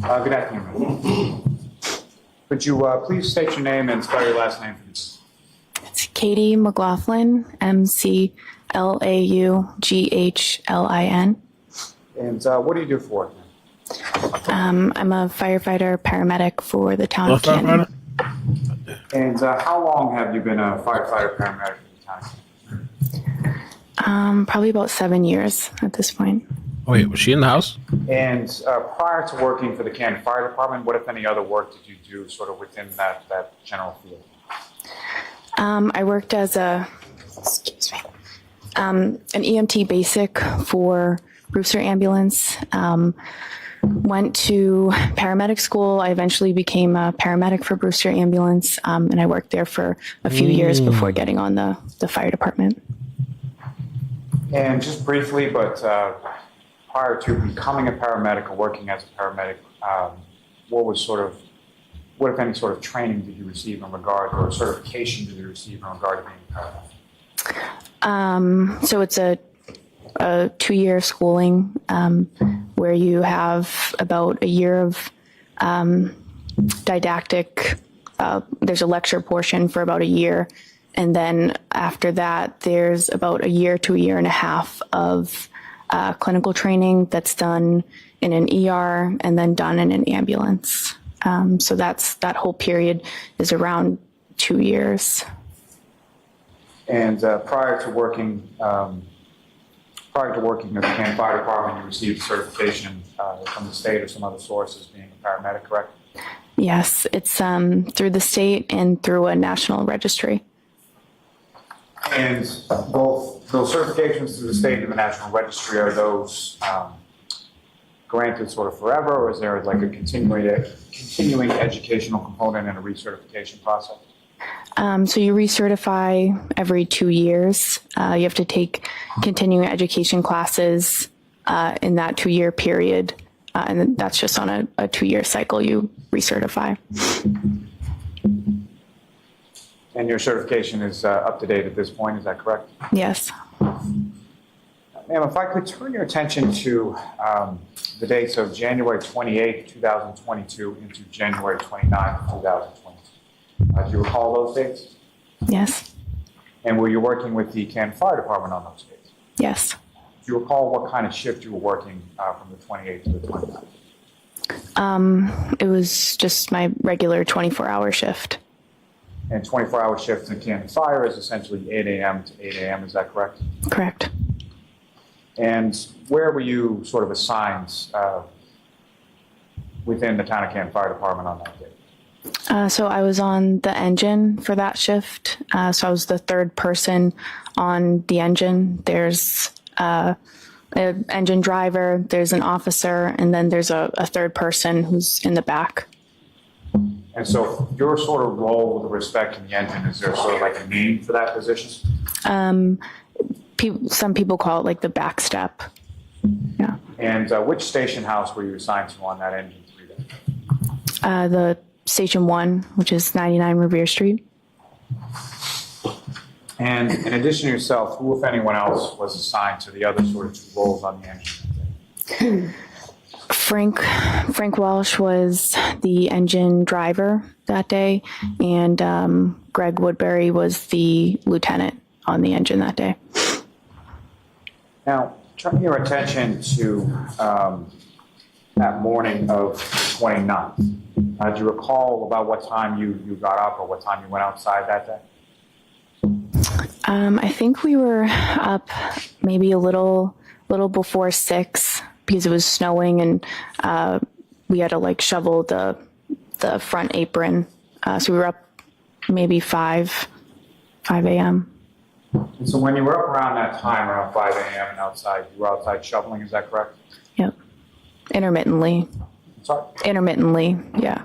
Good afternoon. Could you please state your name and spell your last name, please? It's Katie McLaughlin, McLaughlin. And what do you do for work? I'm a firefighter paramedic for the town of Canton. And how long have you been a firefighter paramedic in the town? Probably about 7 years at this point. Oh, wait, was she in the house? And prior to working for the Canton Fire Department, what, if any, other work did you do sort of within that general field? I worked as an EMT basic for Brewster Ambulance. Went to paramedic school. I eventually became a paramedic for Brewster Ambulance, and I worked there for a few years before getting on the fire department. And just briefly, but prior to becoming a paramedic or working as a paramedic, what if any sort of training did you receive in regard, or certification did you receive in regard to being a paramedic? So it's a 2-year schooling where you have about a year of didactic. There's a lecture portion for about a year. And then after that, there's about a year to a year and a half of clinical training that's done in an ER and then done in an ambulance. So that whole period is around 2 years. And prior to working at the Canton Fire Department, you received certification from the state or some other source as being a paramedic, correct? Yes, it's through the state and through a national registry. And both those certifications to the state and the National Registry, are those granted sort of forever, or is there like a continuing educational component and a recertification process? So you recertify every 2 years. You have to take continuing education classes in that 2-year period. And that's just on a 2-year cycle you recertify. And your certification is up to date at this point, is that correct? Yes. Ma'am, if I could turn your attention to the dates of January 28, 2022 into January 29, 2022. Do you recall those dates? Yes. And were you working with the Canton Fire Department on those dates? Yes. Do you recall what kind of shift you were working from the 28th to the 29th? It was just my regular 24-hour shift. And 24-hour shift in Canton Fire is essentially 8 a.m. to 8 a.m., is that correct? Correct. And where were you sort of assigned within the Town of Canton Fire Department on that day? So I was on the engine for that shift. So I was the third person on the engine. There's an engine driver, there's an officer, and then there's a third person who's in the back. And so your sort of role with respect to the engine, is there sort of like a name for that position? Some people call it like the back step. Yeah. And which station house were you assigned to on that engine 3 day? The Station 1, which is 99 Revere Street. And in addition to yourself, who, if anyone else, was assigned to the other sort of 2 roles on the engine? Frank Walsh was the engine driver that day, and Greg Woodbury was the lieutenant on the engine that day. Now, turning your attention to that morning of the 29th, do you recall about what time you got up or what time you went outside that day? I think we were up maybe a little before 6 because it was snowing, and we had to like shovel the front apron. So we were up maybe 5 a.m. And so when you were up around that time, around 5 a.m. and outside, you were outside shoveling, is that correct? Yep. Intermittently. Sorry? Intermittently, yeah.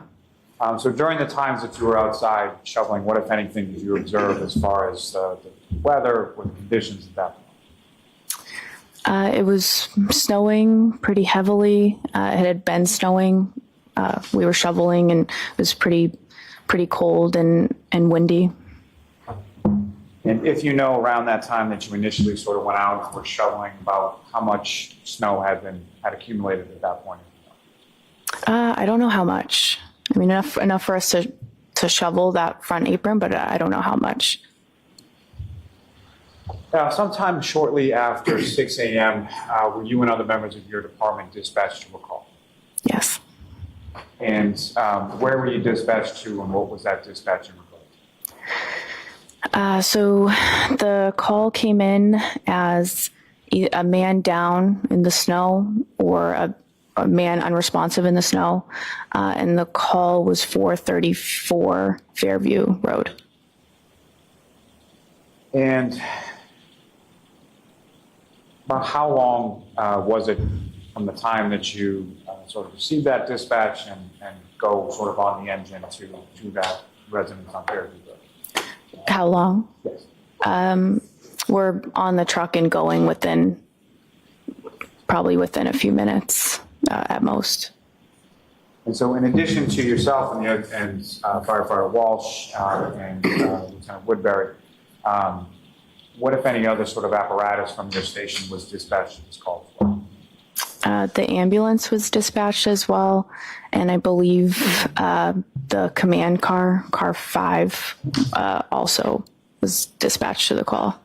So during the times that you were outside shoveling, what, if anything, did you observe as far as the weather or the conditions at that point? It was snowing pretty heavily. It had been snowing. We were shoveling, and it was pretty cold and windy. And if you know around that time that you initially sort of went out and were shoveling, about how much snow had accumulated at that point? I don't know how much. I mean, enough for us to shovel that front apron, but I don't know how much. Sometime shortly after 6 a.m., were you and other members of your department dispatched to a call? Yes. And where were you dispatched to, and what was that dispatch in regard to? So the call came in as a man down in the snow or a man unresponsive in the snow, and the call was 434 Fairview Road. And about how long was it from the time that you sort of received that dispatch and go sort of on the engine to that residence on Fairview Road? How long? Yes. We're on the truck and going probably within a few minutes at most. And so in addition to yourself and Firefighter Walsh and Lieutenant Woodbury, what, if any, other sort of apparatus from your station was dispatched to this call for? The ambulance was dispatched as well, and I believe the command car 5, also was dispatched to the call.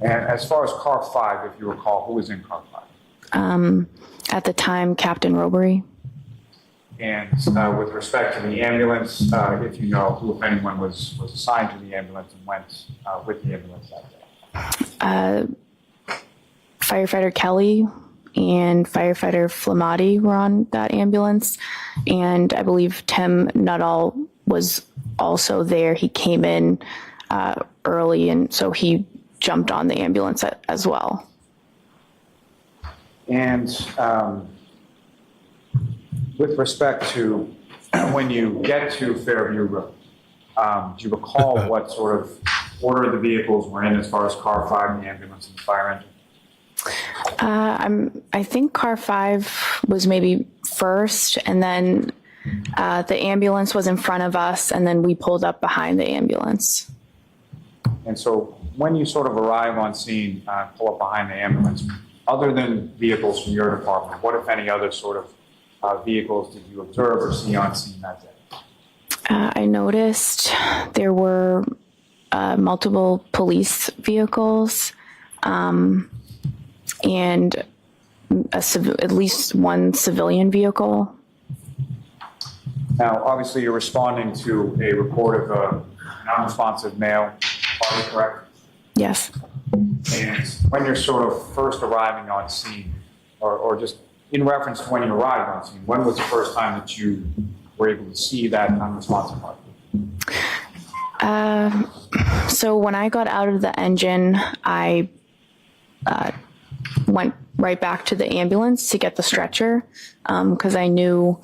And as far as car 5, if you recall, who was in car 5? At the time, Captain Robery. And with respect to the ambulance, if you know who, if anyone, was assigned to the ambulance and went with the ambulance that day? Firefighter Kelly and Firefighter Flamati were on that ambulance, and I believe Tim Nuttall was also there. He came in early, and so he jumped on the ambulance as well. And with respect to when you get to Fairview Road, do you recall what sort of order the vehicles were in as far as car 5, the ambulance, and the fire engine? I think car 5 was maybe first, and then the ambulance was in front of us, and then we pulled up behind the ambulance. And so when you sort of arrive on scene, pull up behind the ambulance, other than vehicles from your department, what, if any, other sort of vehicles did you observe or see on scene that day? I noticed there were multiple police vehicles and at least one civilian vehicle. Now, obviously, you're responding to a report of a non-responsive male party, correct? Yes. And when you're sort of first arriving on scene, or just in reference to when you arrived on scene, when was the first time that you were able to see that non-responsive party? So when I got out of the engine, I went right back to the ambulance to get the stretcher because I knew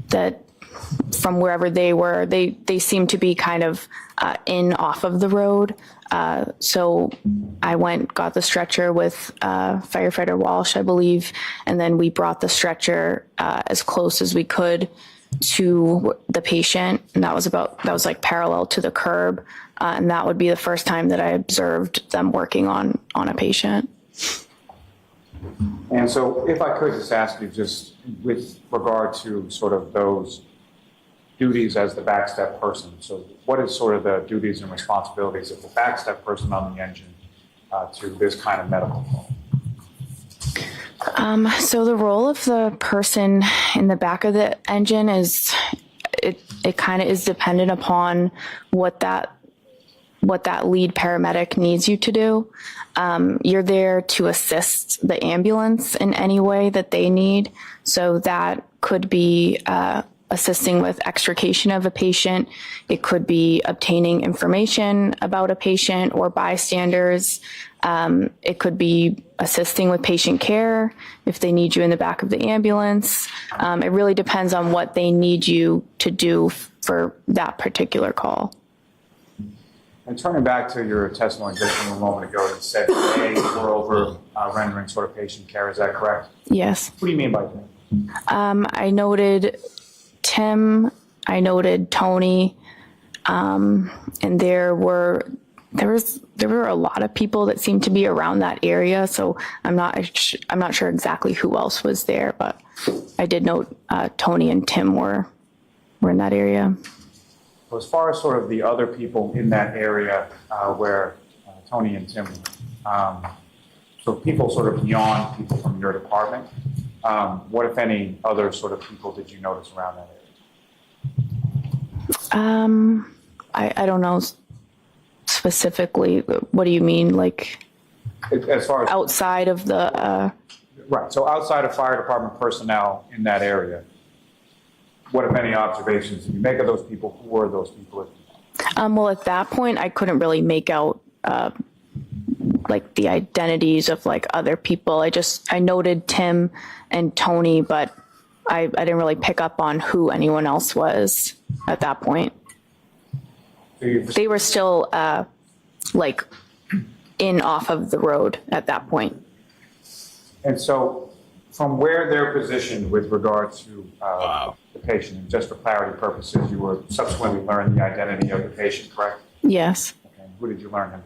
that from wherever they were, they seemed to be kind of off of the road. So I got the stretcher with firefighter Walsh, I believe, and then we brought the stretcher as close as we could to the patient, and that was like parallel to the curb, and that would be the first time that I observed them working on a patient. And so if I could just ask you, just with regard to sort of those duties as the backstep person, so what is sort of the duties and responsibilities of the backstep person on the engine to this kind of medical call? So the role of the person in the back of the engine is, it kind of is dependent upon what that lead paramedic needs you to do. You're there to assist the ambulance in any way that they need. So that could be assisting with extrication of a patient. It could be obtaining information about a patient or bystanders. It could be assisting with patient care if they need you in the back of the ambulance. It really depends on what they need you to do for that particular call. And turning back to your testimony just from a moment ago, you said they were over rendering sort of patient care. Is that correct? Yes. What do you mean by that? I noted Tim, I noted Tony, and there were a lot of people that seemed to be around that area. So I'm not sure exactly who else was there, but I did note Tony and Tim were in that area. So as far as sort of the other people in that area where Tony and Tim, so people sort of beyond people from your department, what, if any, other sort of people did you notice around that area? I don't know specifically. What do you mean? Like as far as outside of the... Right. So outside of fire department personnel in that area, what, if any, observations did you make of those people? Who were those people? Well, at that point, I couldn't really make out like the identities of like other people. I noted Tim and Tony, but I didn't really pick up on who anyone else was at that point. They were still like off of the road at that point. And so from where they're positioned with regard to the patient, and just for clarity purposes, you were subsequently learned the identity of the patient, correct? Yes. Okay. Who did you learn him?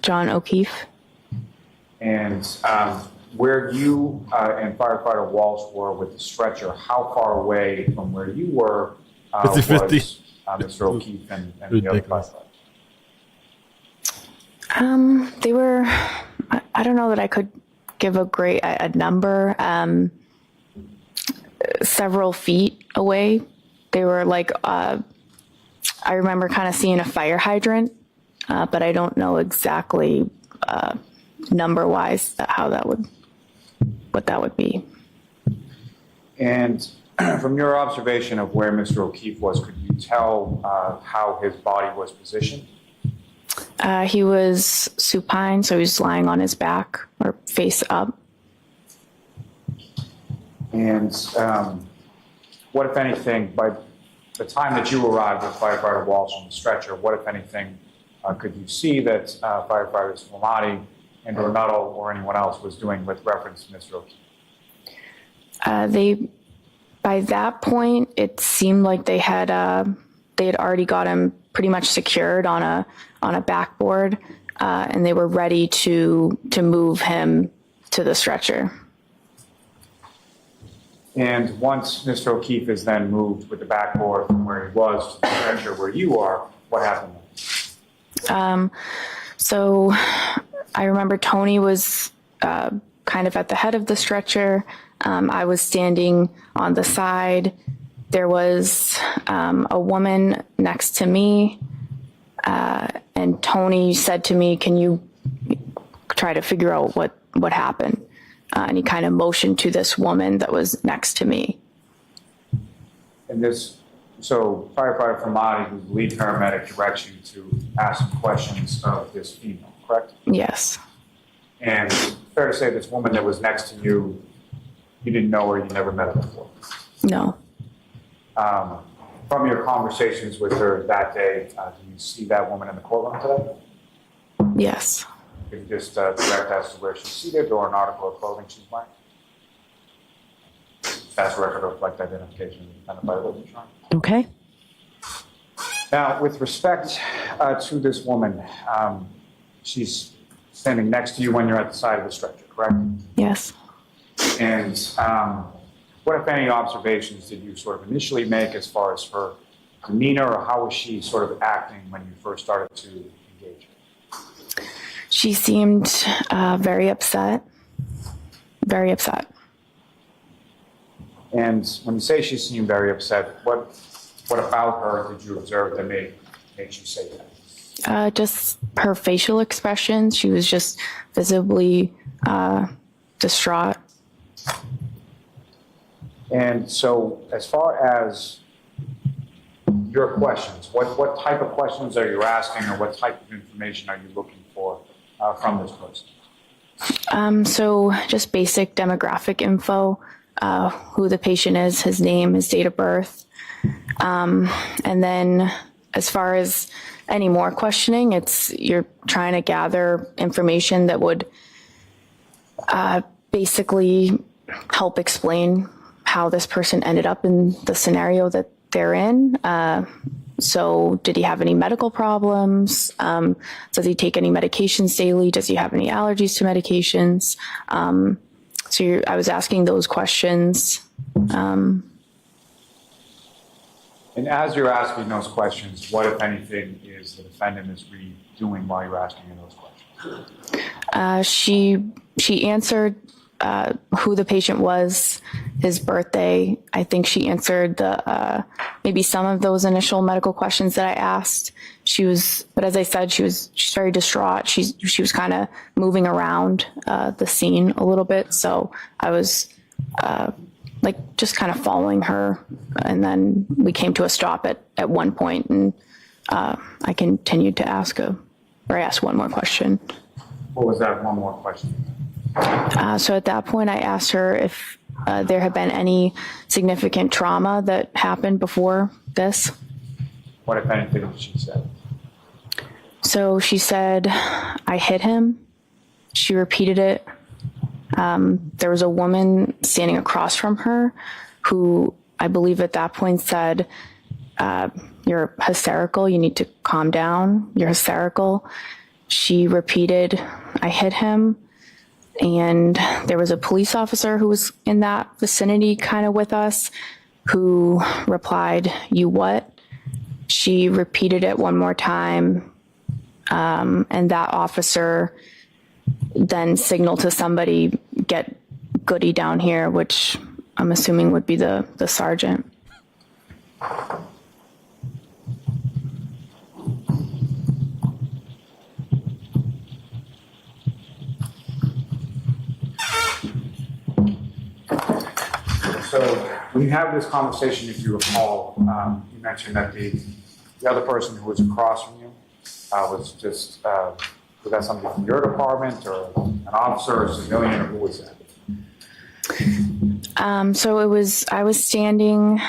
John O'Keefe. And where you and firefighter Walsh were with the stretcher, how far away from where you were was Mr. O'Keefe and the other firefighter? They were, I don't know that I could give a number, several feet away. They were like, I remember kind of seeing a fire hydrant, but I don't know exactly number-wise what that would be. And from your observation of where Mr. O'Keefe was, could you tell how his body was positioned? He was supine, so he was lying on his back or face up. And what, if anything, by the time that you arrived with firefighter Walsh on the stretcher, what, if anything, could you see that firefighters Flamati and or Nuttall or anyone else was doing with reference to Mr. O'Keefe? By that point, it seemed like they had already got him pretty much secured on a backboard, and they were ready to move him to the stretcher. And once Mr. O'Keefe is then moved with the backboard from where he was to the stretcher where you are, what happened then? So I remember Tony was kind of at the head of the stretcher. I was standing on the side. There was a woman next to me, and Tony said to me, "Can you try to figure out what happened?" And he kind of motioned to this woman that was next to me. And so firefighter Flamati, who's the lead paramedic, directs you to ask some questions of this female, correct? Yes. And fair to say this woman that was next to you, you didn't know her, you never met her before? No. From your conversations with her that day, do you see that woman in the courtroom today? Yes. Can you just direct us to where she's seated or an article of clothing she's wearing? As a record to reflect identification independent by the witness. Okay. Now, with respect to this woman, she's standing next to you when you're at the side of the stretcher, correct? Yes. And what, if any, observations did you sort of initially make as far as her demeanor, or how was she sort of acting when you first started to engage her? She seemed very upset. Very upset. And when you say she seemed very upset, what about her did you observe that made you say that? Just her facial expressions. She was just visibly distraught. And so as far as your questions, what type of questions are you asking, or what type of information are you looking for from this person? So just basic demographic info, who the patient is, his name, his date of birth. And then as far as any more questioning, you're trying to gather information that would basically help explain how this person ended up in the scenario that they're in. So did he have any medical problems? Does he take any medications daily? Does he have any allergies to medications? I was asking those questions. And as you're asking those questions, what, if anything, is the defendant Ms. Reed doing while you're asking her those questions? She answered who the patient was, his birthday. I think she answered maybe some of those initial medical questions that I asked. But as I said, she's very distraught. She was kind of moving around the scene a little bit. So I was just kind of following her, and then we came to a stop at one point, and I continued to ask one more question. What was that one more question? So at that point, I asked her if there had been any significant trauma that happened before this. What, if anything, did she say? So she said, "I hit him." She repeated it. There was a woman standing across from her who I believe at that point said, "You're hysterical. You need to calm down. You're hysterical." She repeated, "I hit him." And there was a police officer who was in that vicinity kind of with us who replied, "You what?" She repeated it one more time. And that officer then signaled to somebody, "Get Goody down here," which I'm assuming would be the sergeant. So when you have this conversation, if you recall, you mentioned that the other person who was across from you was that somebody from your department or an officer or civilian, or who was that? So I was standing,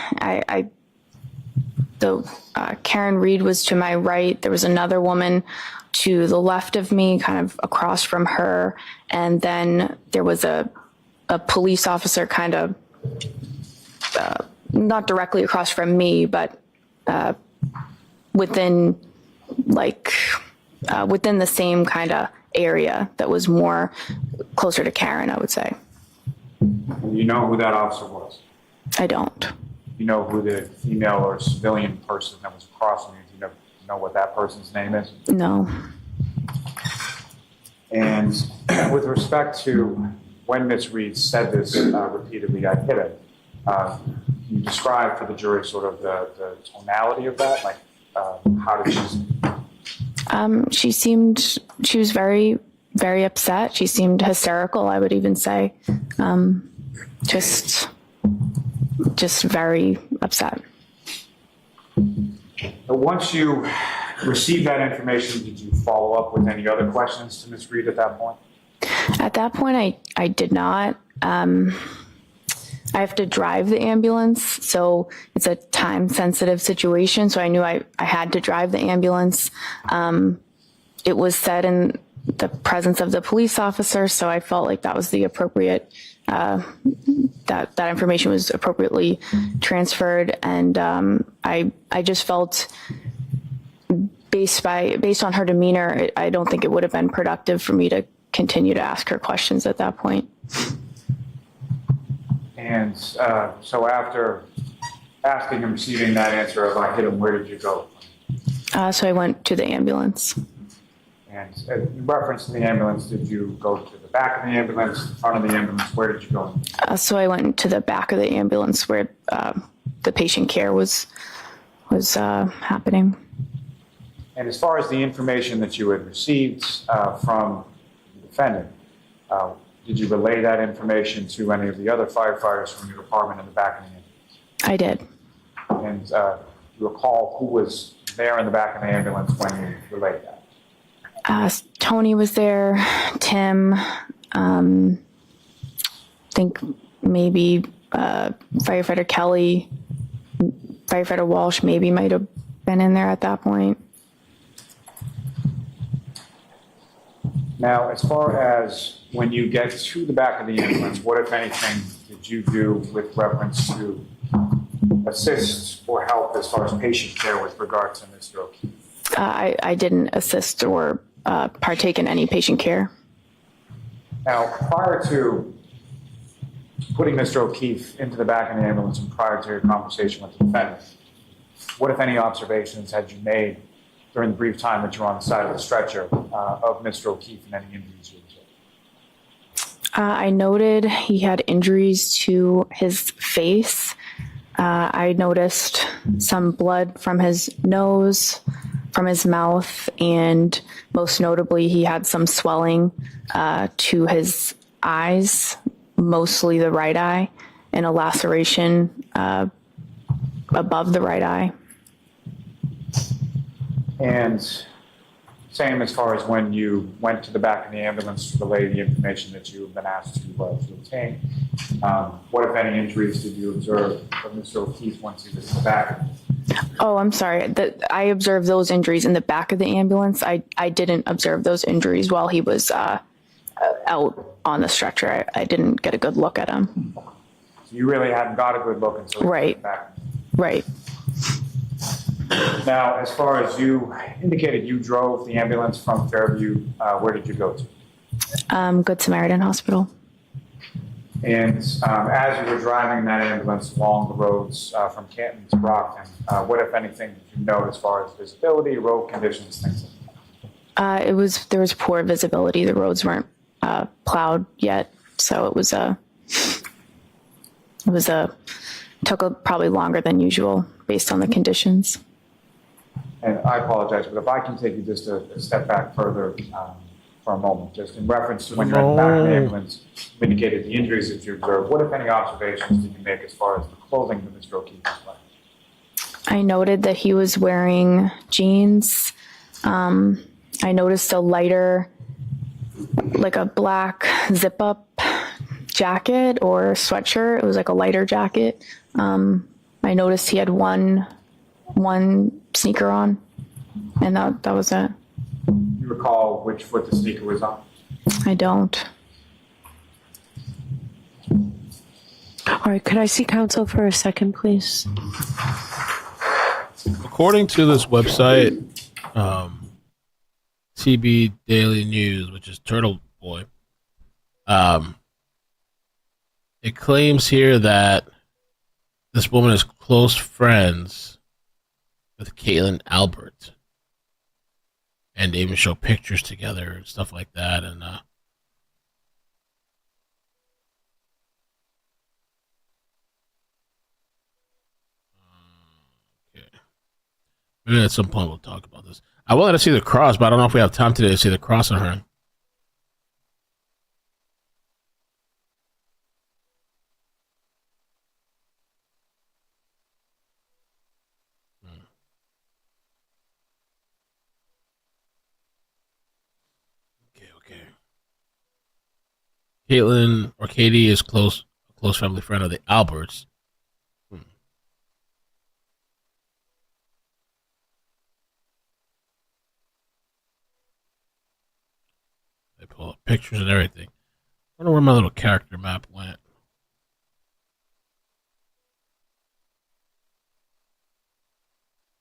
Karen Reed was to my right. There was another woman to the left of me, kind of across from her. And then there was a police officer kind of, not directly across from me, but within the same kind of area that was more closer to Karen, I would say. You know who that officer was? I don't. You know who the female or civilian person that was crossing you? Do you know what that person's name is? No. And with respect to when Ms. Reed said this repeatedly, I hit it. You described for the jury sort of the tonality of that, like how did she? She was very, very upset. She seemed hysterical, I would even say. Just very upset. Once you received that information, did you follow up with any other questions to Ms. Reed at that point? At that point, I did not. I have to drive the ambulance, so it's a time-sensitive situation, so I knew I had to drive the ambulance. It was said in the presence of the police officer, so I felt like that was the appropriate, that information was appropriately transferred, and I just felt, based on her demeanor, I don't think it would have been productive for me to continue to ask her questions at that point. And so after asking and receiving that answer of I hit him, where did you go? So I went to the ambulance. And in reference to the ambulance, did you go to the back of the ambulance, the front of the ambulance? Where did you go? So I went to the back of the ambulance where the patient care was happening. And as far as the information that you had received from the defendant, did you relay that information to any of the other firefighters from your department in the back of the ambulance? I did. And you recall who was there in the back of the ambulance when you relayed that? Tony was there, Tim, I think maybe firefighter Kelly, firefighter Walsh maybe might have been in there at that point. Now, as far as when you get to the back of the ambulance, what, if anything, did you do with reference to assist or help as far as patient care with regard to Mr. O'Keefe? I didn't assist or partake in any patient care. Now, prior to putting Mr. O'Keefe into the back of the ambulance and prior to your conversation with the defendant, what, if any, observations had you made during the brief time that you were on the side of the stretcher of Mr. O'Keefe and any injuries you observed? I noted he had injuries to his face. I noticed some blood from his nose, from his mouth, and most notably, he had some swelling to his eyes, mostly the right eye, and a laceration above the right eye. And same as far as when you went to the back of the ambulance to relay the information that you have been asked to obtain. What, if any, injuries did you observe from Mr. O'Keefe once he was in the back? Oh, I'm sorry. I observed those injuries in the back of the ambulance. I didn't observe those injuries while he was out on the stretcher. I didn't get a good look at him. So you really hadn't got a good look until he was in the back? Right. Now, as far as you indicated, you drove the ambulance from Fairview. Where did you go to? Good Samaritan Hospital. And as you were driving that ambulance along the roads from Canton to Brockton, what, if anything, did you note as far as visibility, road conditions, things like that? There was poor visibility. The roads weren't plowed yet, so it took probably longer than usual based on the conditions. And I apologize, but if I can take you just a step back further for a moment, just in reference to when you're in the back of the ambulance, you indicated the injuries that you observed. What, if any, observations did you make as far as the clothing that Mr. O'Keefe was wearing? I noted that he was wearing jeans, I noticed a lighter, like a black zip up jacket or sweatshirt. It was like a lighter jacket. I noticed he had one sneaker on, and that was it. You recall which foot the sneaker was on? I don't. All right, could I see counsel for a second, please? According to this website, TB Daily News, which is Turtle Boy, it claims here that this woman is close friends with Caitlin Albert, and they even show pictures together and stuff like that. And okay. Maybe at some point we'll talk about this. I wanted to see the cross, but I don't know if we have time today to see the cross on her. Okay. Caitlin or Katie is a close family friend of the Alberts. They pull up pictures and everything. I don't know where my little character map went.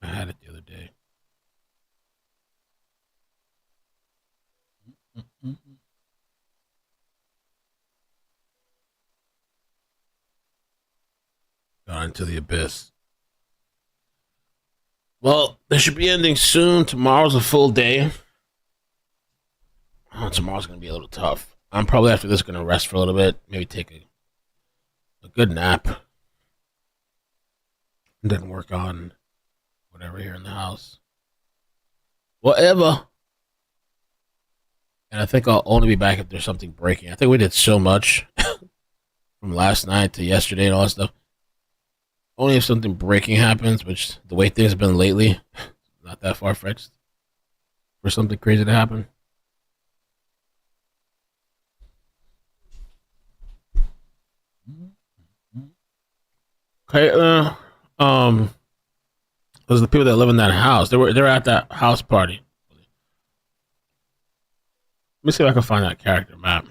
I had it the other day. Gone into the abyss. Well, they should be ending soon. Tomorrow's a full day. Oh, tomorrow's going to be a little tough. I'm probably after this going to rest for a little bit. Maybe take a good nap. And then work on whatever here in the house. Whatever. And I think I'll only be back if there's something breaking. I think we did so much from last night to yesterday and all that stuff. Only if something breaking happens, which the way things have been lately, not that far-fetched for something crazy to happen. Okay, those are the people that live in that house. They were at that house party. Let me see if I can find that character map.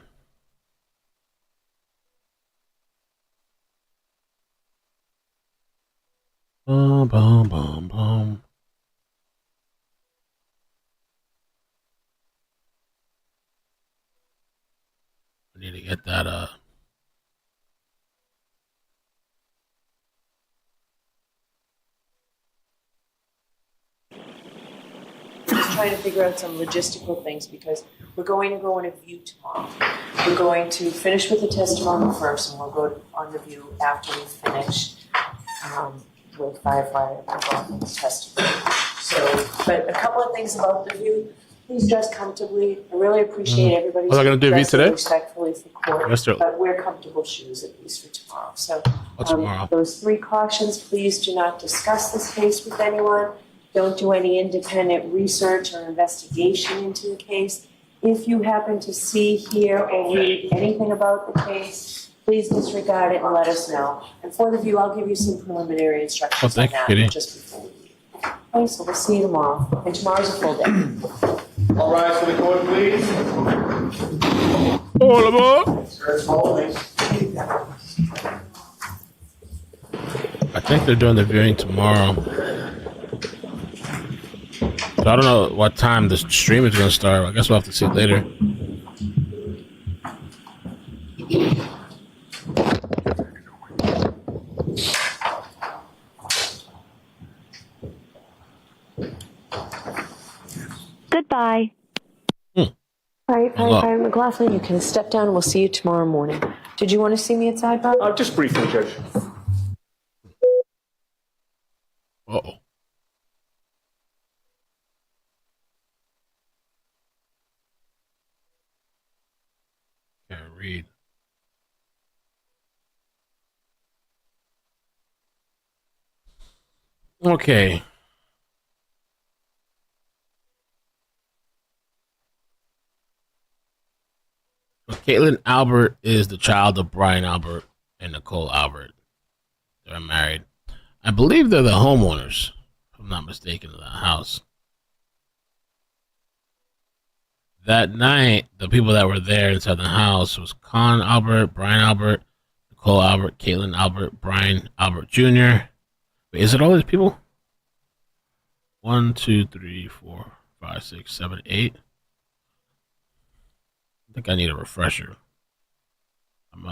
Boom, boom, boom, boom. I need to get that, Just trying to figure out some logistical things because we're going to go on a view tomorrow. We're going to finish with the testimony first, and we'll go on the view after we finish with firefighter Bob's testimony. So, but a couple of things about the view. Please dress comfortably. I really appreciate everybody's Was I going to do V today? respectfully for court, Yes, sir. but wear comfortable shoes at least for tomorrow. So, tomorrow? those three cautions: please do not discuss this case with anyone. Don't do any independent research or investigation into the case. If you happen to see, hear, or read anything about the case, please disregard it and let us know. And for the view, I'll give you some preliminary instructions on thank you, that Kitty. just before we leave. Okay, so we'll see you tomorrow. And tomorrow's a full day. All rise for the court, please. All aboard. Skirts holding. I think they're doing the viewing tomorrow. So I don't know what time the stream is going to start. I guess we'll have to see it later. Goodbye. All right, Hello. Firefighter McLaughlin, you can step down. We'll see you tomorrow morning. Did you want to see me at sidebar? Just briefly, Judge. Uh-oh. Can't read. Okay. Caitlin Albert is the child of Brian Albert and Nicole Albert. They're married. I believe they're the homeowners, if I'm not mistaken, of the house. That night, the people that were there inside the house was Con Albert, Brian Albert, Nicole Albert, Caitlin Albert, Brian Albert Jr. Wait, is it all these people? 1, 2, 3, 4, 5, 6, 7, 8. I think I need a refresher. I'm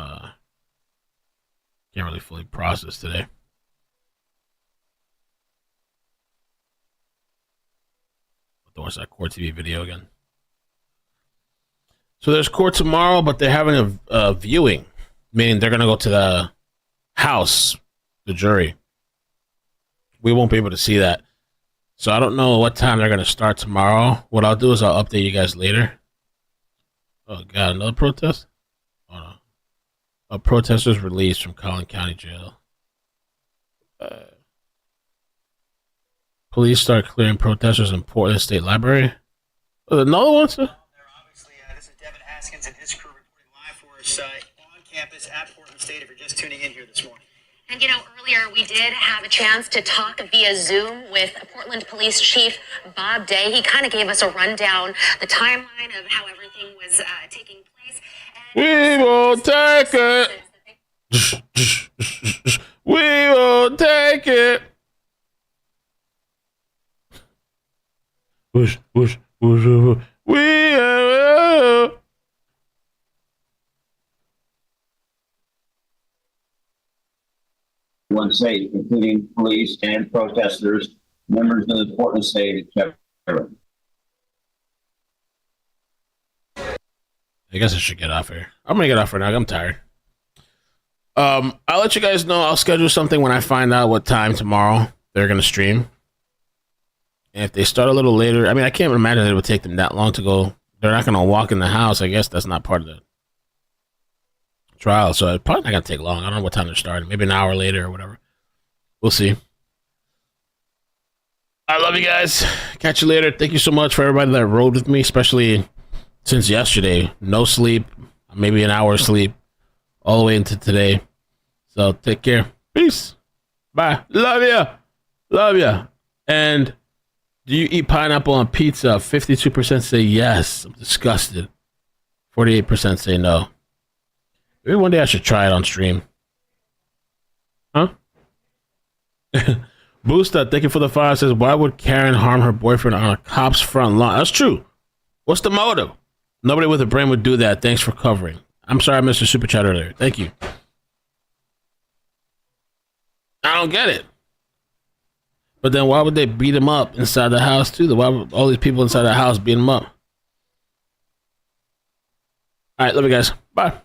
can't really fully process today. Don't watch that court TV video again. So there's court tomorrow, but they're having a viewing, meaning they're gonna go to the house, the jury. We won't be able to see that. So I don't know what time they're gonna start tomorrow. What I'll do is I'll update you guys later. Oh God, another protest? Oh no. A protesters released from Collin County Jail. Police start clearing protesters in Portland State Library. Oh, another one, sir? This is Devin Haskins and his crew reporting live for us on campus at Portland State if you're just tuning in here this morning. And you know, earlier we did have a chance to talk via Zoom with Portland Police Chief Bob Day. He kind of gave us a rundown, the timeline of how everything was taking place. We will take it. We will take it. Whoosh, whoosh, whoosh, whoosh. We are. One state, including police and protesters, members of the Portland State, etc. I guess I should get off here. I'm gonna get off for now. I'm tired. I'll let you guys know. I'll schedule something when I find out what time tomorrow they're gonna stream. And if they start a little later, I mean, I can't imagine it would take them that long to go. They're not gonna walk in the house. I guess that's not part of the trial, so it's probably not gonna take long. I don't know what time they're starting. Maybe an hour later or whatever. We'll see. I love you guys. Catch you later. Thank you so much for everybody that rode with me, especially since yesterday. No sleep, maybe an hour of sleep, all the way into today. So take care. Peace. Bye. Love ya. Love ya. And do you eat pineapple on pizza? 52% say yes. I'm disgusted. 48% say no. Maybe one day I should try it on stream. Huh? Boosta, thank you for the fire. Says, why would Karen harm her boyfriend on a cop's front lawn? That's true. What's the motive? Nobody with a brain would do that. Thanks for covering. I'm sorry I missed your super chat earlier. Thank you. I don't get it. But then why would they beat him up inside the house too? Why would all these people inside the house beat him up? All right, love you guys. Bye.